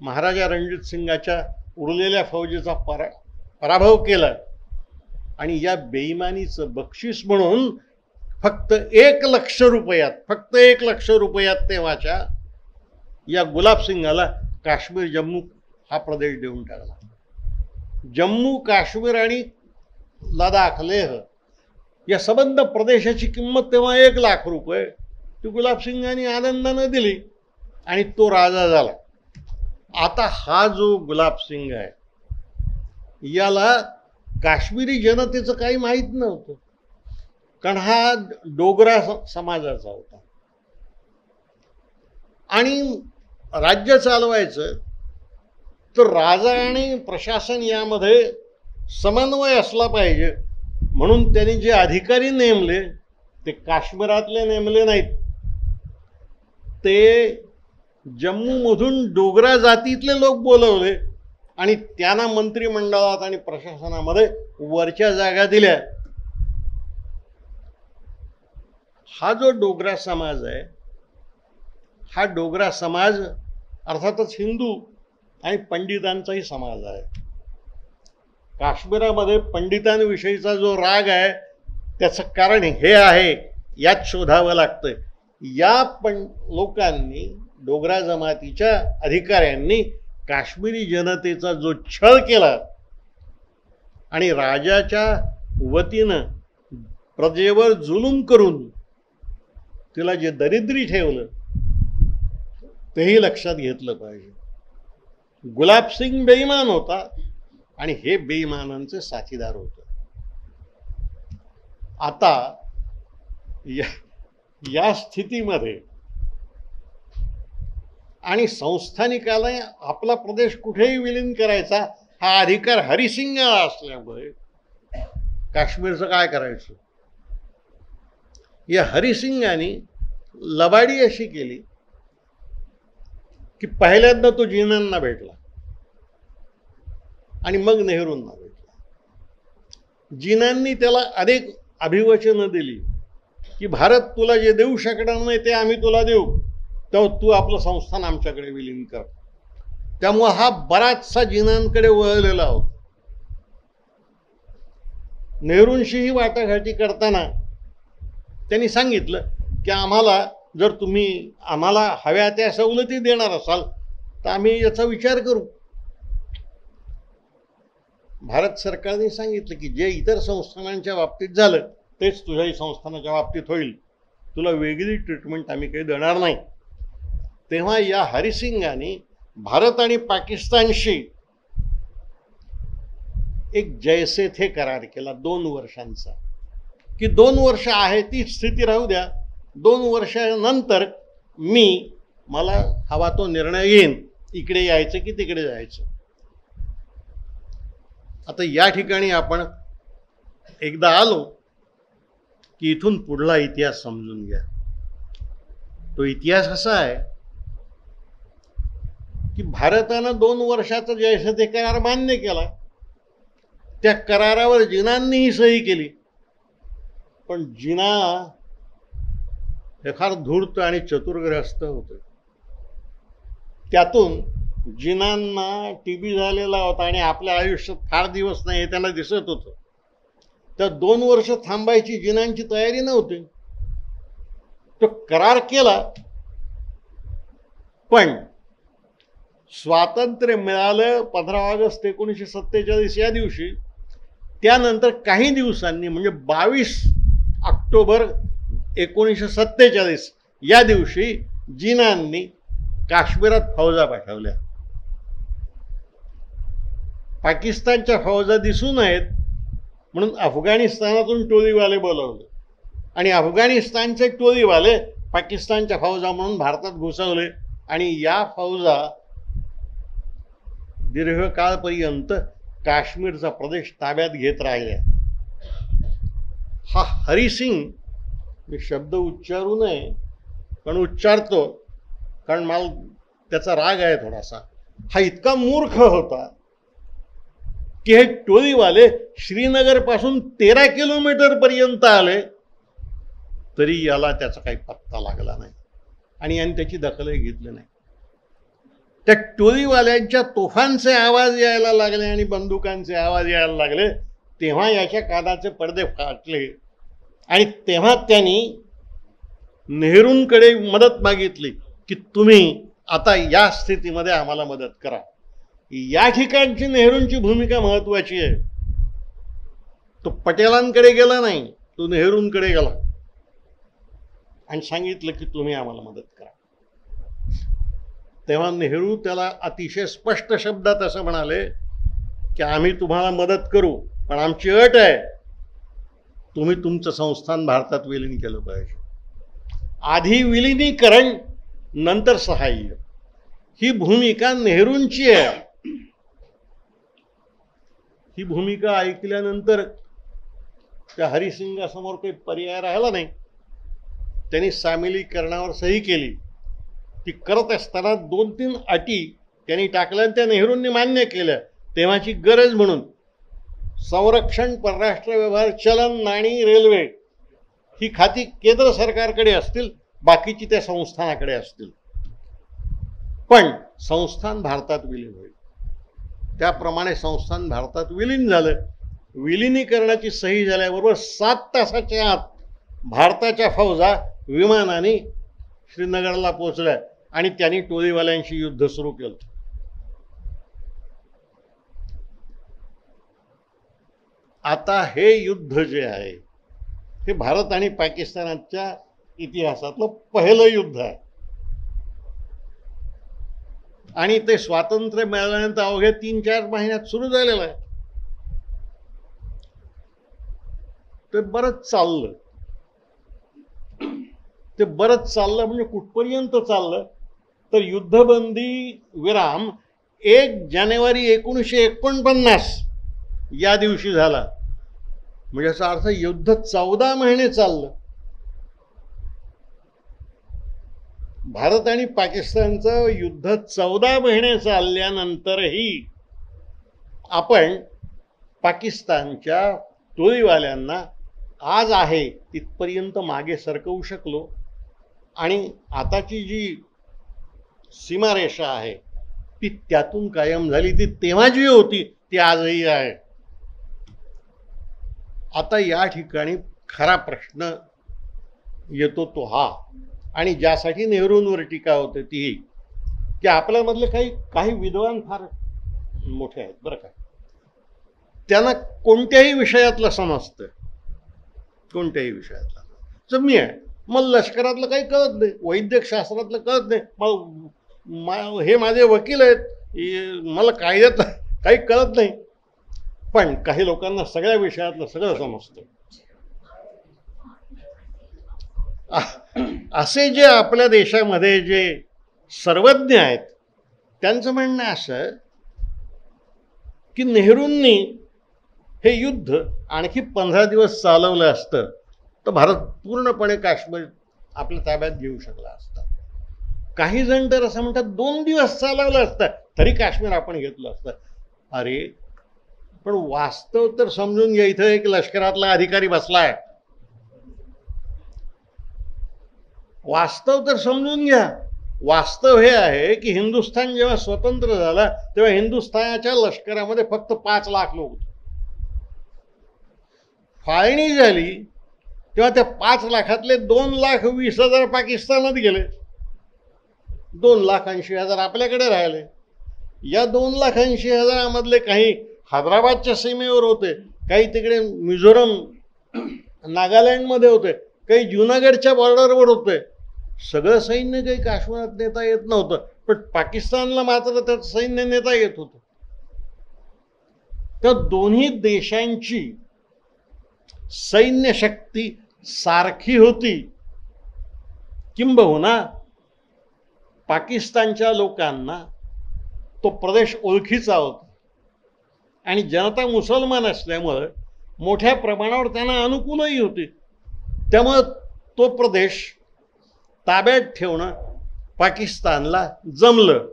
महाराजा रणजित सिंगाच्या उरलेल्या फौजेचा पराभव केला आणि या बेईमानीचं बक्षीस म्हणून फक्त 1 लाख रुपयात तेव्हाच्या या गुलाब सिंगाला काश्मीर जम्मू हा प्रदेश देऊन टाकला. जम्मू काश्मीर आणि लडाख लेह या संबंध प्रदेशाची किंमत तेव्हा 1 लाख रुपये ती गुलाब सिंगांनी आनंदानं दिली आणि तो राजा झाला. आता हा जो गुलाब सिंग आहे, याला काश्मीरी जनतेचं काही माहीत नव्हतं, कारण हा डोगरा समाजाचा होता आणि राज्य चालवायचं तर राजा आणि प्रशासन यामध्ये समन्वय असला पाहिजे. म्हणून त्यांनी जे अधिकारी नेमले ते काश्मीरातले नेमले नाहीत, ते जम्मूमधून डोगरा जातीतले लोक बोलवले आणि त्यांना मंत्रिमंडळात आणि प्रशासनामध्ये वरच्या जागा दिल्या. हा जो डोगरा समाज आहे, हा डोगरा समाज अर्थातच हिंदू आणि पंडितांचाही समाज आहे. काश्मीरामध्ये पंडितांविषयीचा जो राग आहे त्याचं कारण हे आहे, यात शोधावं लागतं. या लोकांनी, डोगरा जमातीच्या अधिकाऱ्यांनी काश्मीरी जनतेचा जो छळ केला आणि राजाच्या वतीनं प्रजेवर जुलूम करून तिला जे दरिद्री ठेवलं तेही लक्षात घेतलं पाहिजे. गुलाब सिंग बेईमान होता आणि हे बेईमानांचे साथीदार होते. आता या स्थितीमध्ये आणि संस्थानिकाला आपला प्रदेश कुठेही विलीन करायचा हा अधिकार हरिसिंगाला असल्यामुळे काश्मीरचं काय करायचं? या हरिसिंगाने लबाडी अशी केली की पहिल्यांदा तो जिनांना भेटला आणि मग नेहरूंना भेटला. जिनांनी त्याला अनेक अभिवचनं दिली की भारत तुला जे देऊ शकणार नाही ते आम्ही तुला देऊ, तेव्हा तू आपलं संस्थान आमच्याकडे विलीन कर. त्यामुळं हा बराचसा जिनांकडे वळलेला होता. नेहरूंशीही वाटाघाटी करताना त्यांनी सांगितलं की आम्हाला जर तुम्ही आम्हाला हव्या त्या सवलती देणार असाल तर आम्ही याचा विचार करू. भारत सरकारने सांगितलं की जे इतर संस्थानांच्या बाबतीत झालं तेच तुझ्याही संस्थानाच्या बाबतीत होईल, तुला वेगळी ट्रीटमेंट आम्ही काही देणार नाही. तेव्हा या हरिसिंगाने भारत आणि पाकिस्तानशी एक जैसे थे करार केला 2 वर्षांचा, की 2 वर्ष आहे ती स्थिती राहू द्या, 2 वर्षानंतर मला हवा तो निर्णय येईन, इकडे यायचं की तिकडे जायचं. आता या ठिकाणी आपण एकदा आलो की इथून पुढला इतिहास समजून घ्या. तो इतिहास असा आहे की भारतानं 2 वर्षाचा जैसे ते करार मान्य केला. त्या करारावर जिनांनीही सही केली, पण जिना हे फार धूर्त आणि चतुर्ग्रस्त होते. त्यातून जिनांना टीबी झालेला होता आणि आपल्या आयुष्यात फार दिवस नाही हे त्यांना दिसत होतं. त्या 2 वर्ष थांबायची जिनांची तयारी नव्हती. तो करार केला, पण स्वातंत्र्य मिळालं 15 ऑगस्ट 1947 या दिवशी. त्यानंतर काही दिवसांनी म्हणजे 22 ऑक्टोबर 1947 या दिवशी जिनांनी काश्मीरात फौजा पाठवल्या. पाकिस्तानच्या फौजा दिसू नयेत म्हणून अफगाणिस्तानातून टोळीवाले बोलवले आणि अफगाणिस्तानचे टोळीवाले पाकिस्तानच्या फौजा म्हणून भारतात घुसवले आणि या फौजा दीर्घकाळपर्यंत काश्मीरचा प्रदेश ताब्यात घेत राहिल्या. हा हरिसिंग, मी शब्द उच्चारू नये पण उच्चारतो कारण मला त्याचा राग आहे थोडासा, हा इतका मूर्ख होता की हे टोळीवाले श्रीनगर पासून 13 किलोमीटर पर्यंत आले तरी याला त्याचा काही पत्ता लागला नाही आणि यांनी त्याची दखलही घेतली नाही. त्या टोळीवाल्यांच्या तोफांचे आवाज यायला लागले आणि बंदुकांचे आवाज यायला लागले तेव्हा याच्या कानाचे पडदे फाटले आणि तेव्हा त्यांनी नेहरूंकडे मदत मागितली की तुम्ही आता या स्थितीमध्ये आम्हाला मदत करा. या ठिकाणची नेहरूंची भूमिका महत्वाची आहे. तो पटेलांकडे गेला नाही, तो नेहरूंकडे गेला आणि सांगितलं की तुम्ही आम्हाला मदत करा. तेव्हा नेहरू त्याला अतिशय स्पष्ट शब्दात असं म्हणाले की आम्ही तुम्हाला मदत करू, पण आमची अट आहे तुम्ही तुमचं संस्थान भारतात विलीन केलं पाहिजे. आधी विलिनीकरण नंतर सहाय्य, ही भूमिका नेहरूंची आहे. ही भूमिका ऐकल्यानंतर त्या हरिसिंगासमोर काही पर्याय राहिला नाही. त्यांनी सामिलीकरणावर सही केली. ती करत असताना 2-3 अटी त्यांनी टाकल्या आणि त्या नेहरूंनी मान्य केल्या. तेव्हाची गरज म्हणून संरक्षण, परराष्ट्र व्यवहार, चलन, नाणी, रेल्वे ही खाती केंद्र सरकारकडे असतील, बाकीची त्या संस्थानाकडे असतील, पण संस्थान भारतात विलीन होईल. त्याप्रमाणे संस्थान भारतात विलीन झालं. विलिनीकरणाची सही झाल्याबरोबर 7 तासाच्या आत भारताच्या फौजा विमानाने श्रीनगरला पोहोचल्या आणि त्यांनी टोळीवाल्यांशी युद्ध सुरू केलं. आता हे युद्ध जे आहे हे भारत आणि पाकिस्तानाच्या इतिहासातलं पहिलं युद्ध आहे आणि ते स्वातंत्र्य मिळाल्यानंतर अवघ्या 3-4 महिन्यात सुरू झालेलं आहे. ते बरंच चाललं. ते बरंच चाललं म्हणजे कुठपर्यंत चाललं तर युद्धबंदी विराम 1 जानेवारी 1949 या दिवशी झाला. म्हणजे याचा अर्थ युद्ध 14 महिने चाललं. भारत आणि पाकिस्तानचं युद्ध 14 महिने चालल्यानंतरही आपण पाकिस्तानच्या टोळीवाल्यांना आज आहे तिथपर्यंत मागे सरकवू शकलो. आणि आताची जी सीमारेषा आहे ती त्यातून कायम झाली. ती तेव्हा जी होती ती आजही आहे. आता या ठिकाणी खरा प्रश्न येतो तो हा, आणि ज्यासाठी नेहरूंवर टीका होते ती ही, की आपल्यामधले काही विद्वान फार मोठे आहेत बरं का. त्यांना कोणत्याही विषयातलं समजतं, कोणत्याही विषयातलं. तर मी आहे, मला लष्करातलं काही कळत नाही, वैद्यकशास्त्रातलं कळत नाही, हे माझे वकील आहेत, मला कायद्यातलं काही कळत नाही. पण काही लोकांना सगळ्या विषयातलं सगळं समजतं. असे जे आपल्या देशामध्ये जे सर्वज्ञ आहेत त्यांचं म्हणणं असं की नेहरूंनी हे युद्ध आणखी 15 दिवस चालवलं असतं तर भारत पूर्णपणे काश्मीर आपल्या ताब्यात घेऊ शकला असता. काही जण तर असं म्हणतात 2 दिवस चालवलं असतं तरी काश्मीर आपण घेतलं असतं. अरे पण वास्तव तर समजून घ्या. इथं एक लष्करातला अधिकारी बसलाय, वास्तव तर समजून घ्या. वास्तव हे आहे की हिंदुस्थान जेव्हा स्वतंत्र झाला तेव्हा हिंदुस्थानाच्या लष्करामध्ये फक्त 5 लाख लोक होते. फाळणी झाली तेव्हा त्या 5 लाखातले 2,20,000 पाकिस्तानात गेले, 2,80,000 आपल्याकडे राहिले. या 2,80,000 मधले काही हैदराबादच्या सीमेवर होते, काही तिकडे मिझोरम नागालँडमध्ये होते, काही जुनागडच्या बॉर्डरवर होते. सगळं सैन्य काही काश्मीरात नेता येत नव्हतं, पण पाकिस्तानला मात्र त्यात सैन्य नेता येत होतं. तर दोन्ही देशांची सैन्य शक्ती सारखी होती. किंबहुना पाकिस्तानच्या लोकांना तो प्रदेश ओळखीचा होता आणि जनता मुसलमान असल्यामुळे मोठ्या प्रमाणावर त्यांना अनुकूलही होते. त्यामुळे तो प्रदेश ताब्यात ठेवणं पाकिस्तानला जमलं.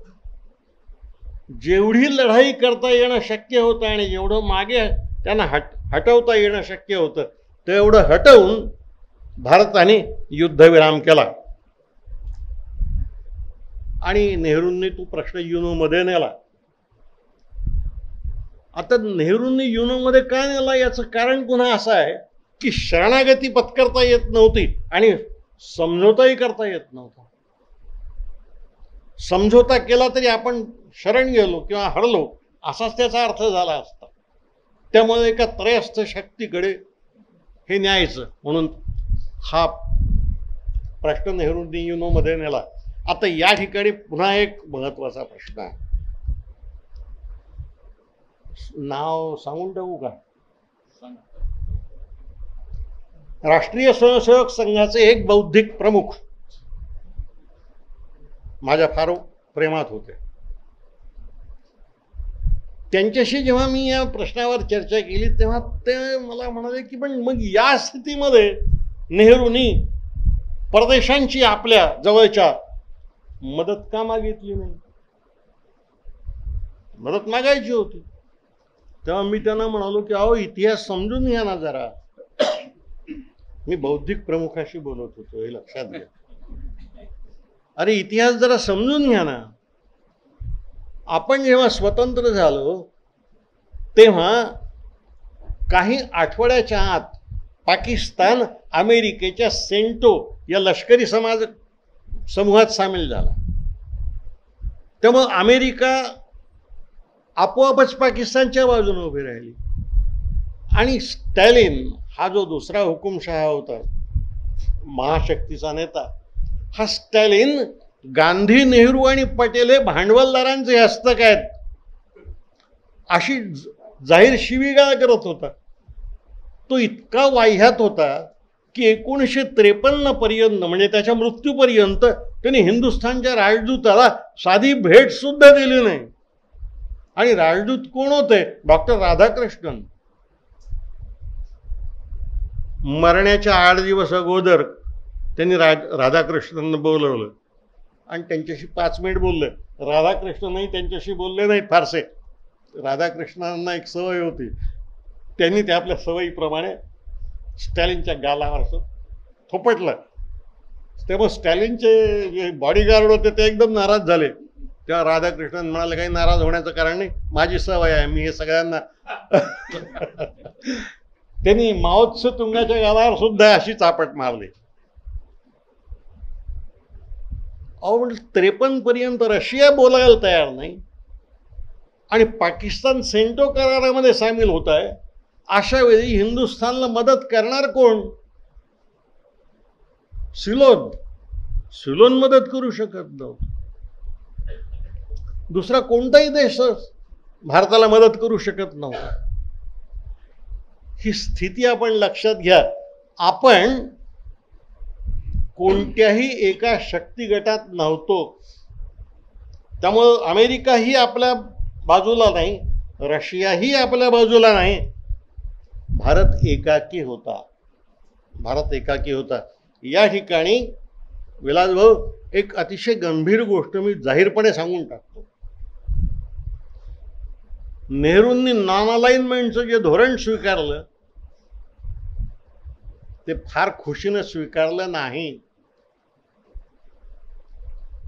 जेवढी लढाई करता येणं शक्य होतं आणि जेवढं मागे त्यांना हटवता येणं शक्य होतं तेवढं हटवून भारताने युद्धविराम केला. आणि नेहरूंनी तो प्रश्न युनोमध्ये नेला. आता नेहरूंनी युनोमध्ये का नेला याचं कारण पुन्हा असं आहे की शरणागती पत्करता येत नव्हती आणि समझोताही करता येत नव्हता. समझोता केला तरी आपण शरण गेलो किंवा हरलो असाच त्याचा अर्थ झाला असता. त्यामुळे एका त्रयस्थ शक्तीकडे हे न्यायचं म्हणून हा प्रश्न नेहरूंनी युनोमध्ये नेला. आता या ठिकाणी पुन्हा एक महत्वाचा प्रश्न आहे. नाव सांगून टाकू का? राष्ट्रीय स्वयंसेवक संघाचे एक बौद्धिक प्रमुख माझ्या फार प्रेमात होते. त्यांच्याशी जेव्हा मी या प्रश्नावर चर्चा केली तेव्हा ते मला म्हणाले की पण मग या स्थितीमध्ये नेहरूंनी परदेशांची आपल्या जवळच्या मदत का मागितली नाही? मदत मागायची होती. तेव्हा मी त्यांना म्हणालो की अहो इतिहास समजून घ्या ना जरा. मी बौद्धिक प्रमुखाशी बोलत होतो हे लक्षात घ्या. अरे इतिहास जरा समजून घ्या ना. आपण जेव्हा स्वतंत्र झालो तेव्हा काही आठवड्याच्या आत पाकिस्तान अमेरिकेच्या सेंटो या लष्करी समूहात सामील झाला. त्यामुळे अमेरिका आपोआपच पाकिस्तानच्या बाजूने उभी राहिली. आणि स्टॅलिन हा जो दुसरा हुकुमशहा होता, महाशक्तीचा नेता, हा स्टॅलिन गांधी, नेहरू आणि पटेल हे भांडवलदारांचे हस्तक आहेत अशी जाहीर शिवीगाळ करत होता. तो इतका वाह्यात होता की 1953 पर्यंत म्हणजे त्याच्या मृत्यूपर्यंत त्यांनी हिंदुस्थानच्या राजदूताला साधी भेट सुद्धा दिली नाही. आणि राजदूत कोण होते? डॉक्टर राधाकृष्णन. मरण्याच्या 8 दिवस अगोदर त्यांनी राधाकृष्णन बोलवलं आणि त्यांच्याशी 5 मिनिट बोलले. राधाकृष्णनही त्यांच्याशी बोलले नाहीत फारसे. राधाकृष्णनांना एक सवय होती, त्यांनी ते आपल्या सवयीप्रमाणे स्टॅलिनच्या गालावर असं थोपटलं. तेव्हा स्टॅलिनचे जे बॉडीगार्ड होते ते एकदम नाराज झाले. तेव्हा राधाकृष्णन म्हणाले, काही नाराज होण्याचं कारण नाही, माझी सवय आहे, मी हे सगळ्यांना. त्यांनी माओ त्से तुंगाच्या गालावर सुद्धा अशी चापट मारली. अहो, म्हणजे 53 पर्यंत रशिया बोलायला तयार नाही आणि पाकिस्तान सेंटो करारामध्ये सामील होत आहे. अशा वेळी हिंदुस्थानला मदत करणार कोण? सिलोन मदत करू शकत नव्हतं. दुसरा कोणताही देश भारताला मदत करू शकत नव्हता. ही स्थिती आपण लक्षात घ्या. आपण कोणत्याही एका शक्ती गटात नव्हतो. त्यामुळं अमेरिकाही आपल्या बाजूला नाही, रशियाही आपल्या बाजूला नाही. भारत एकाकी होता. या ठिकाणी विलासभाऊ, एक अतिशय गंभीर गोष्ट मी जाहीरपणे सांगून टाकतो. नेहरूंनी नॉन अलाइनमेंटचं जे धोरण स्वीकारलं ते फार खुशीनं स्वीकारलं नाही,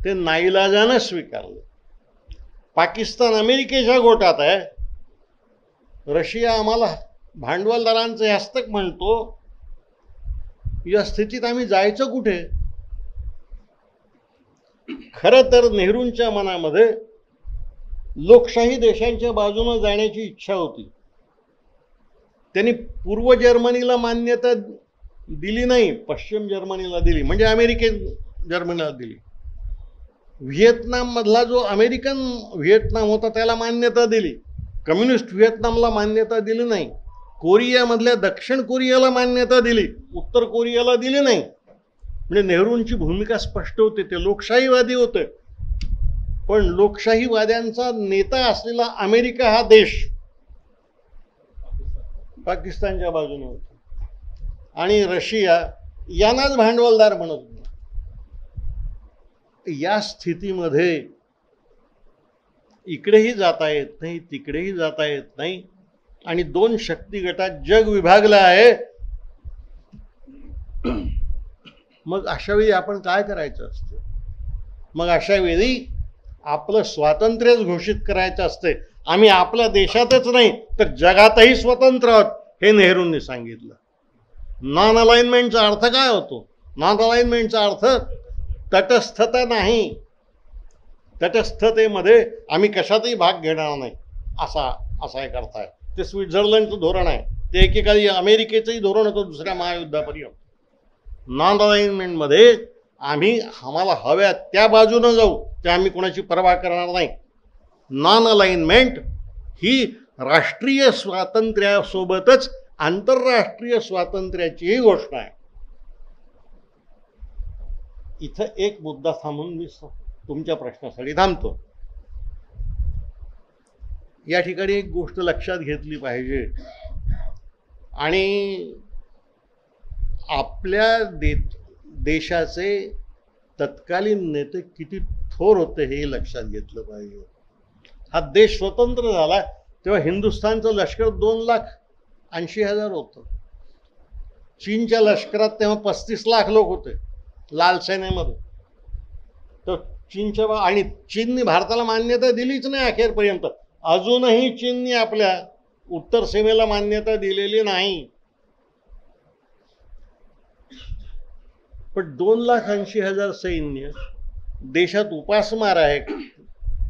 ते नाईलाजानं स्वीकारलं. पाकिस्तान अमेरिकेच्या गोटात आहे, रशिया आम्हाला भांडवलदारांचे हस्तक म्हणतो. या स्थितीत आम्ही जायचं कुठे? खरं तर नेहरूंच्या मनामध्ये लोकशाही देशांच्या बाजूने जाण्याची इच्छा होती. त्यांनी पूर्व जर्मनीला मान्यता दिली नाही, पश्चिम जर्मनीला दिली, म्हणजे अमेरिकन जर्मनीला दिली. व्हिएतनाम मधला जो अमेरिकन व्हिएतनाम होता त्याला मान्यता दिली, कम्युनिस्ट व्हिएतनामला मान्यता दिली नाही. कोरियामधल्या दक्षिण कोरियाला मान्यता दिली, उत्तर कोरियाला दिली नाही. म्हणजे नेहरूंची भूमिका स्पष्ट होती, ते लोकशाहीवादी होते. पण लोकशाहीवाद्यांचा नेता असलेला अमेरिका हा देश पाकिस्तानच्या बाजूने होता आणि रशिया यांनाच भांडवलदार म्हणत होता. या स्थितीमध्ये इकडेही जाता येत नाही, तिकडेही जाता येत नाही आणि 2 शक्ती गटात जग विभागलं आहे. मग अशा वेळी आपण काय करायचं असतं? मग अशा वेळी आपलं स्वातंत्र्यच घोषित करायचं असते. आम्ही आपल्या देशातच नाही तर जगातही स्वतंत्र आहोत, हे नेहरूंनी सांगितलं. नॉन अलाइनमेंटचा अर्थ काय होतो? नॉन अलाइनमेंटचा अर्थ तटस्थता नाही. तटस्थतेमध्ये आम्ही कशातही भाग घेणार नाही असा एक अर्थ आहे. ते स्वित्झर्लंडचं धोरण आहे, ते एकेकाळी अमेरिकेचंही धोरण होतं दुसऱ्या महायुद्धापर्यंत. नॉन अलाइनमेंटमध्ये आम्हाला हव्या त्या बाजूनं जाऊ, त्या आम्ही कोणाची पर्वा करणार नाही. नॉन अलाइनमेंट ही राष्ट्रीय स्वातंत्र्यासोबतच आंतरराष्ट्रीय स्वातंत्र्याचीही घोषणा आहे. इथं एक मुद्दा थांबून मी तुमच्या प्रश्नासाठी थांबतो. या ठिकाणी एक गोष्ट लक्षात घेतली पाहिजे आणि आपल्या देशाचे तत्कालीन नेते किती थोर होते हे लक्षात घेतलं पाहिजे. हा देश स्वतंत्र झाला तेव्हा हिंदुस्थानचं लष्कर 2,80,000 होतं. चीनच्या लष्करात तेव्हा 35 लाख लोक होते लाल सेनेमध्ये. तर आणि चीनने भारताला मान्यता दिलीच नाही अखेरपर्यंत. अजूनही चीनने आपल्या उत्तर सीमेला मान्यता दिलेली नाही. पण 2,80,000 सैन्य, देशात उपासमार आहे,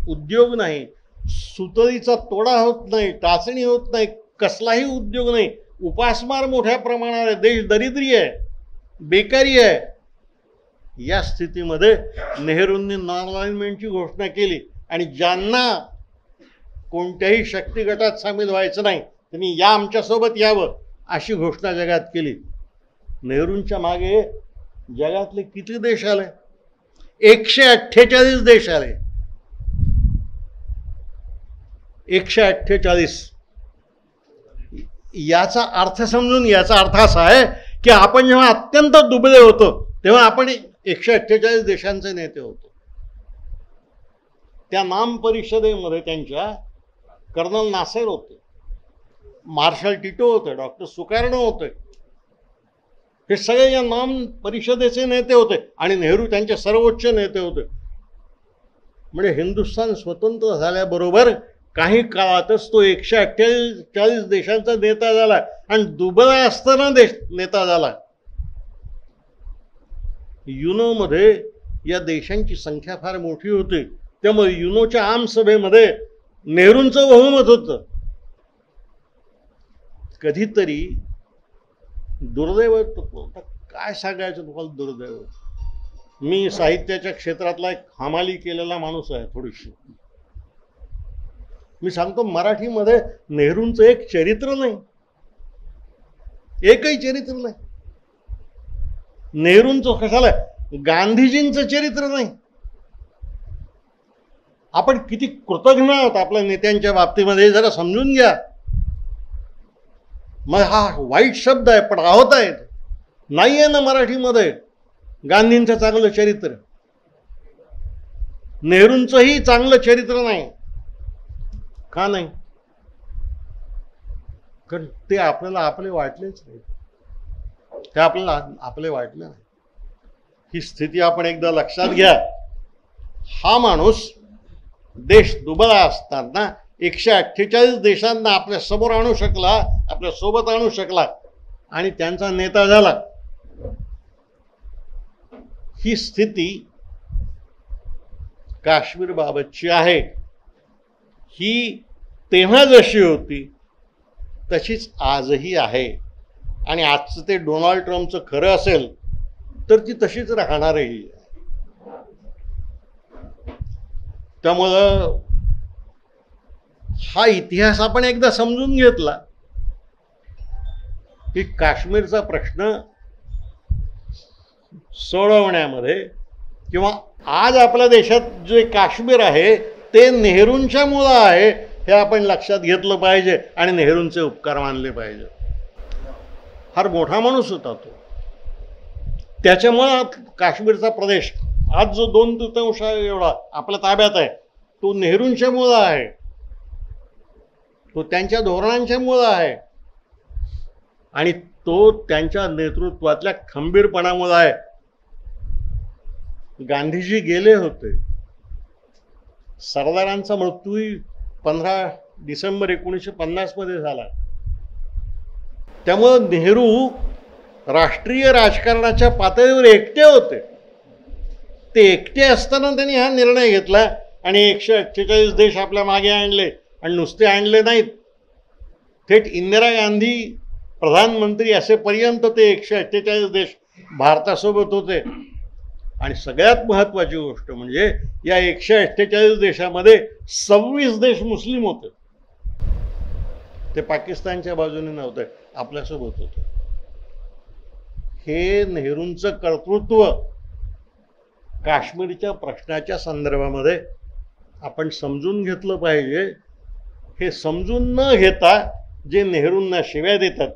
उद्योग नाही, सुतळीचा तोडा होत नाही, टाचणी होत नाही, कसलाही उद्योग नाही, उपासमार मोठ्या प्रमाणात आहे, देश दरिद्री आहे, बेकारी आहे. या स्थितीमध्ये नेहरूंनी नॉन अलाइनमेंटची घोषणा केली आणि ज्यांना कोणत्याही शक्ती गटात सामील व्हायचं नाही त्यांनी आमच्यासोबत यावं अशी घोषणा जगात केली. नेहरूंच्या मागे जगातले किती देश आले? 148 देश आले. 148. याचा अर्थ समजून, याचा अर्थ असा आहे की आपण जेव्हा अत्यंत दुबळे होतो तेव्हा आपण 148 देशांचे नेते होतो. त्या नाम परिषदेमध्ये त्यांच्या कर्नल नासेर होते, मार्शल टिटो होते, डॉक्टर सुकार्णो होते. हे सगळे या नाम परिषदेचे नेते होते आणि नेहरू त्यांचे सर्वोच्च नेते होते. म्हणजे हिंदुस्थान स्वतंत्र झाल्याबरोबर काही काळातच तो 148 देशांचा नेता झाला आणि दुबळा असताना नेता झाला. युनोमध्ये या देशांची संख्या फार मोठी होती, त्यामुळे युनोच्या आमसभेमध्ये नेहरूंचं बहुमत होतं. कधीतरी दुर्दैव, काय सांगायचं तुम्हाला दुर्दैव, मी साहित्याच्या क्षेत्रातला एक हमाली केलेला माणूस आहे थोडीशी. मी सांगतो, मराठीमध्ये नेहरूंचं एक चरित्र नाही, एकही चरित्र नाही. नेहरूंचं कशाला, गांधीजींचं चरित्र नाही. आपण किती कृतज्ञ आहोत आपल्या नेत्यांच्या बाबतीमध्ये जरा समजून घ्या. मग हा वाईट शब्द आहे, पण आहोत आहेत. नाही आहे ना मराठीमध्ये गांधींचं चांगलं चरित्र, नेहरूंचंही चांगलं चरित्र नाही. का नाही? कारण ते आपल्याला आपले वाटलेच नाही, ते आपल्याला आपले वाटले नाही. ही स्थिती आपण एकदा लक्षात घ्या. हा माणूस देश दुबळा असताना 148 देशांना आपल्या समोर आणू शकला, आपल्या सोबत आणू शकला आणि त्यांचा नेता झाला. ही स्थिती काश्मीर बाबतची आहे. ही तेव्हा जशी होती तशीच आजही आहे आणि आजचं ते डोनाल्ड ट्रम्पचं खरं असेल तर ती तशीच राहणारही. त्यामुळं हा इतिहास आपण एकदा समजून घेतला की काश्मीरचा प्रश्न सोडवण्यामध्ये किंवा आज आपल्या देशात जे काश्मीर आहे ते नेहरूंच्या मुळे आहे हे आपण लक्षात घेतलं पाहिजे आणि नेहरूंचे उपकार मानले पाहिजे. फार मोठा माणूस होता तो, त्याच्यामुळे काश्मीरचा प्रदेश आज जो 2/3 एवढा आपल्या ताब्यात आहे तो नेहरूंच्या मुळे आहे, तो त्यांच्या धोरणांच्या मुळे आहे आणि तो त्यांच्या नेतृत्वातल्या खंबीरपणामुळे आहे. गांधीजी गेले होते, सरदारांचा मृत्यूही 15 डिसेंबर 1950 मध्ये झाला. त्यामुळं नेहरू राष्ट्रीय राजकारणाच्या पातळीवर एकटे होते. ते एकटे असताना त्यांनी हा निर्णय घेतला आणि 148 देश आपल्या मागे आणले आणि नुसते आणले नाहीत, थेट इंदिरा गांधी प्रधानमंत्री असेपर्यंत ते 148 देश भारतासोबत होते. आणि सगळ्यात महत्त्वाची गोष्ट म्हणजे या 148 देशामध्ये 26 देश मुस्लिम होते. ते पाकिस्तानच्या बाजूने नव्हते, आपल्यासोबत होते. हे नेहरूंचं कर्तृत्व काश्मीरच्या प्रश्नाच्या संदर्भामध्ये आपण समजून घेतलं पाहिजे. हे समजून न घेता जे नेहरूंना शिव्या देतात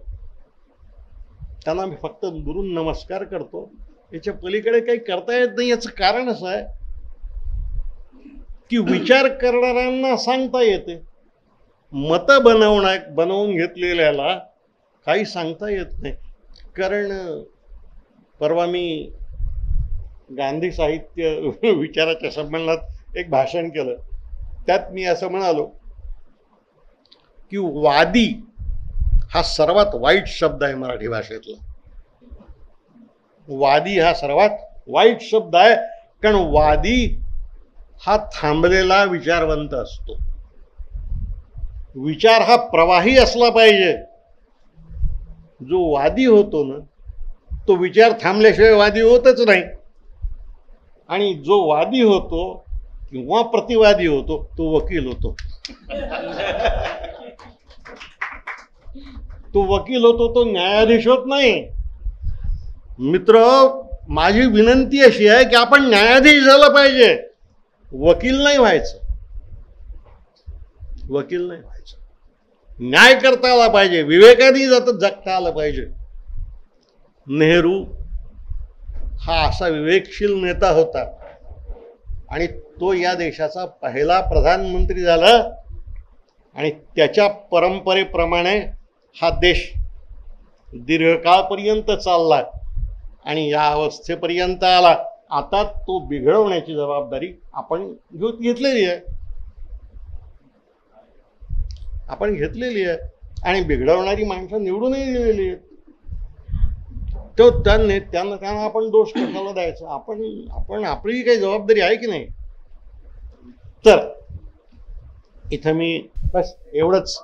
त्यांना मी फक्त दुरून नमस्कार करतो. याच्या पलीकडे काही करता येत नाही. याचं कारण असं आहे की विचार करणाऱ्यांना सांगता येते, मतं बनवून घेतलेल्याला काही सांगता येत नाही. कारण परवा मी गांधी साहित्य विचाराच्या संमेलनात एक भाषण केलं, त्यात मी असं म्हणालो की वादी हा सर्वात वाईट शब्द आहे मराठी भाषेतला. वादी हा सर्वात वाईट शब्द आहे, कारण वादी हा थांबलेला विचारवंत असतो. विचार हा प्रवाही असला पाहिजे. जो वादी होतो ना तो विचार थांबल्याशिवाय वादी होतच नाही. आणि जो वादी होतो किंवा प्रतिवादी होतो तो वकील होतो. तो वकील होतो, तो न्यायाधीश होत नाही. मित्र, माझी विनंती अशी आहे की आपण न्यायाधीश झालं पाहिजे, वकील नाही व्हायचं. वकील नाही व्हायचं. न्याय करता आला पाहिजे, विवेकाने जगता आलं पाहिजे. नेहरू हा असा विवेकशील नेता होता आणि तो या देशाचा पहिला प्रधानमंत्री झाला आणि त्याच्या परंपरेप्रमाणे हा देश दीर्घकाळपर्यंत चालला आणि या अवस्थेपर्यंत आला. आता तो बिघडवण्याची जबाबदारी आपण घेतलेली आहे. आपण घेतलेली आहे आणि बिघडवणारी माणसं निवडूनही दिलेली आहेत. तो त्यांना आपण दोष कशाला द्यायचा? आपण आपली काही जबाबदारी आहे की नाही? तर इथं मी बस एवढंच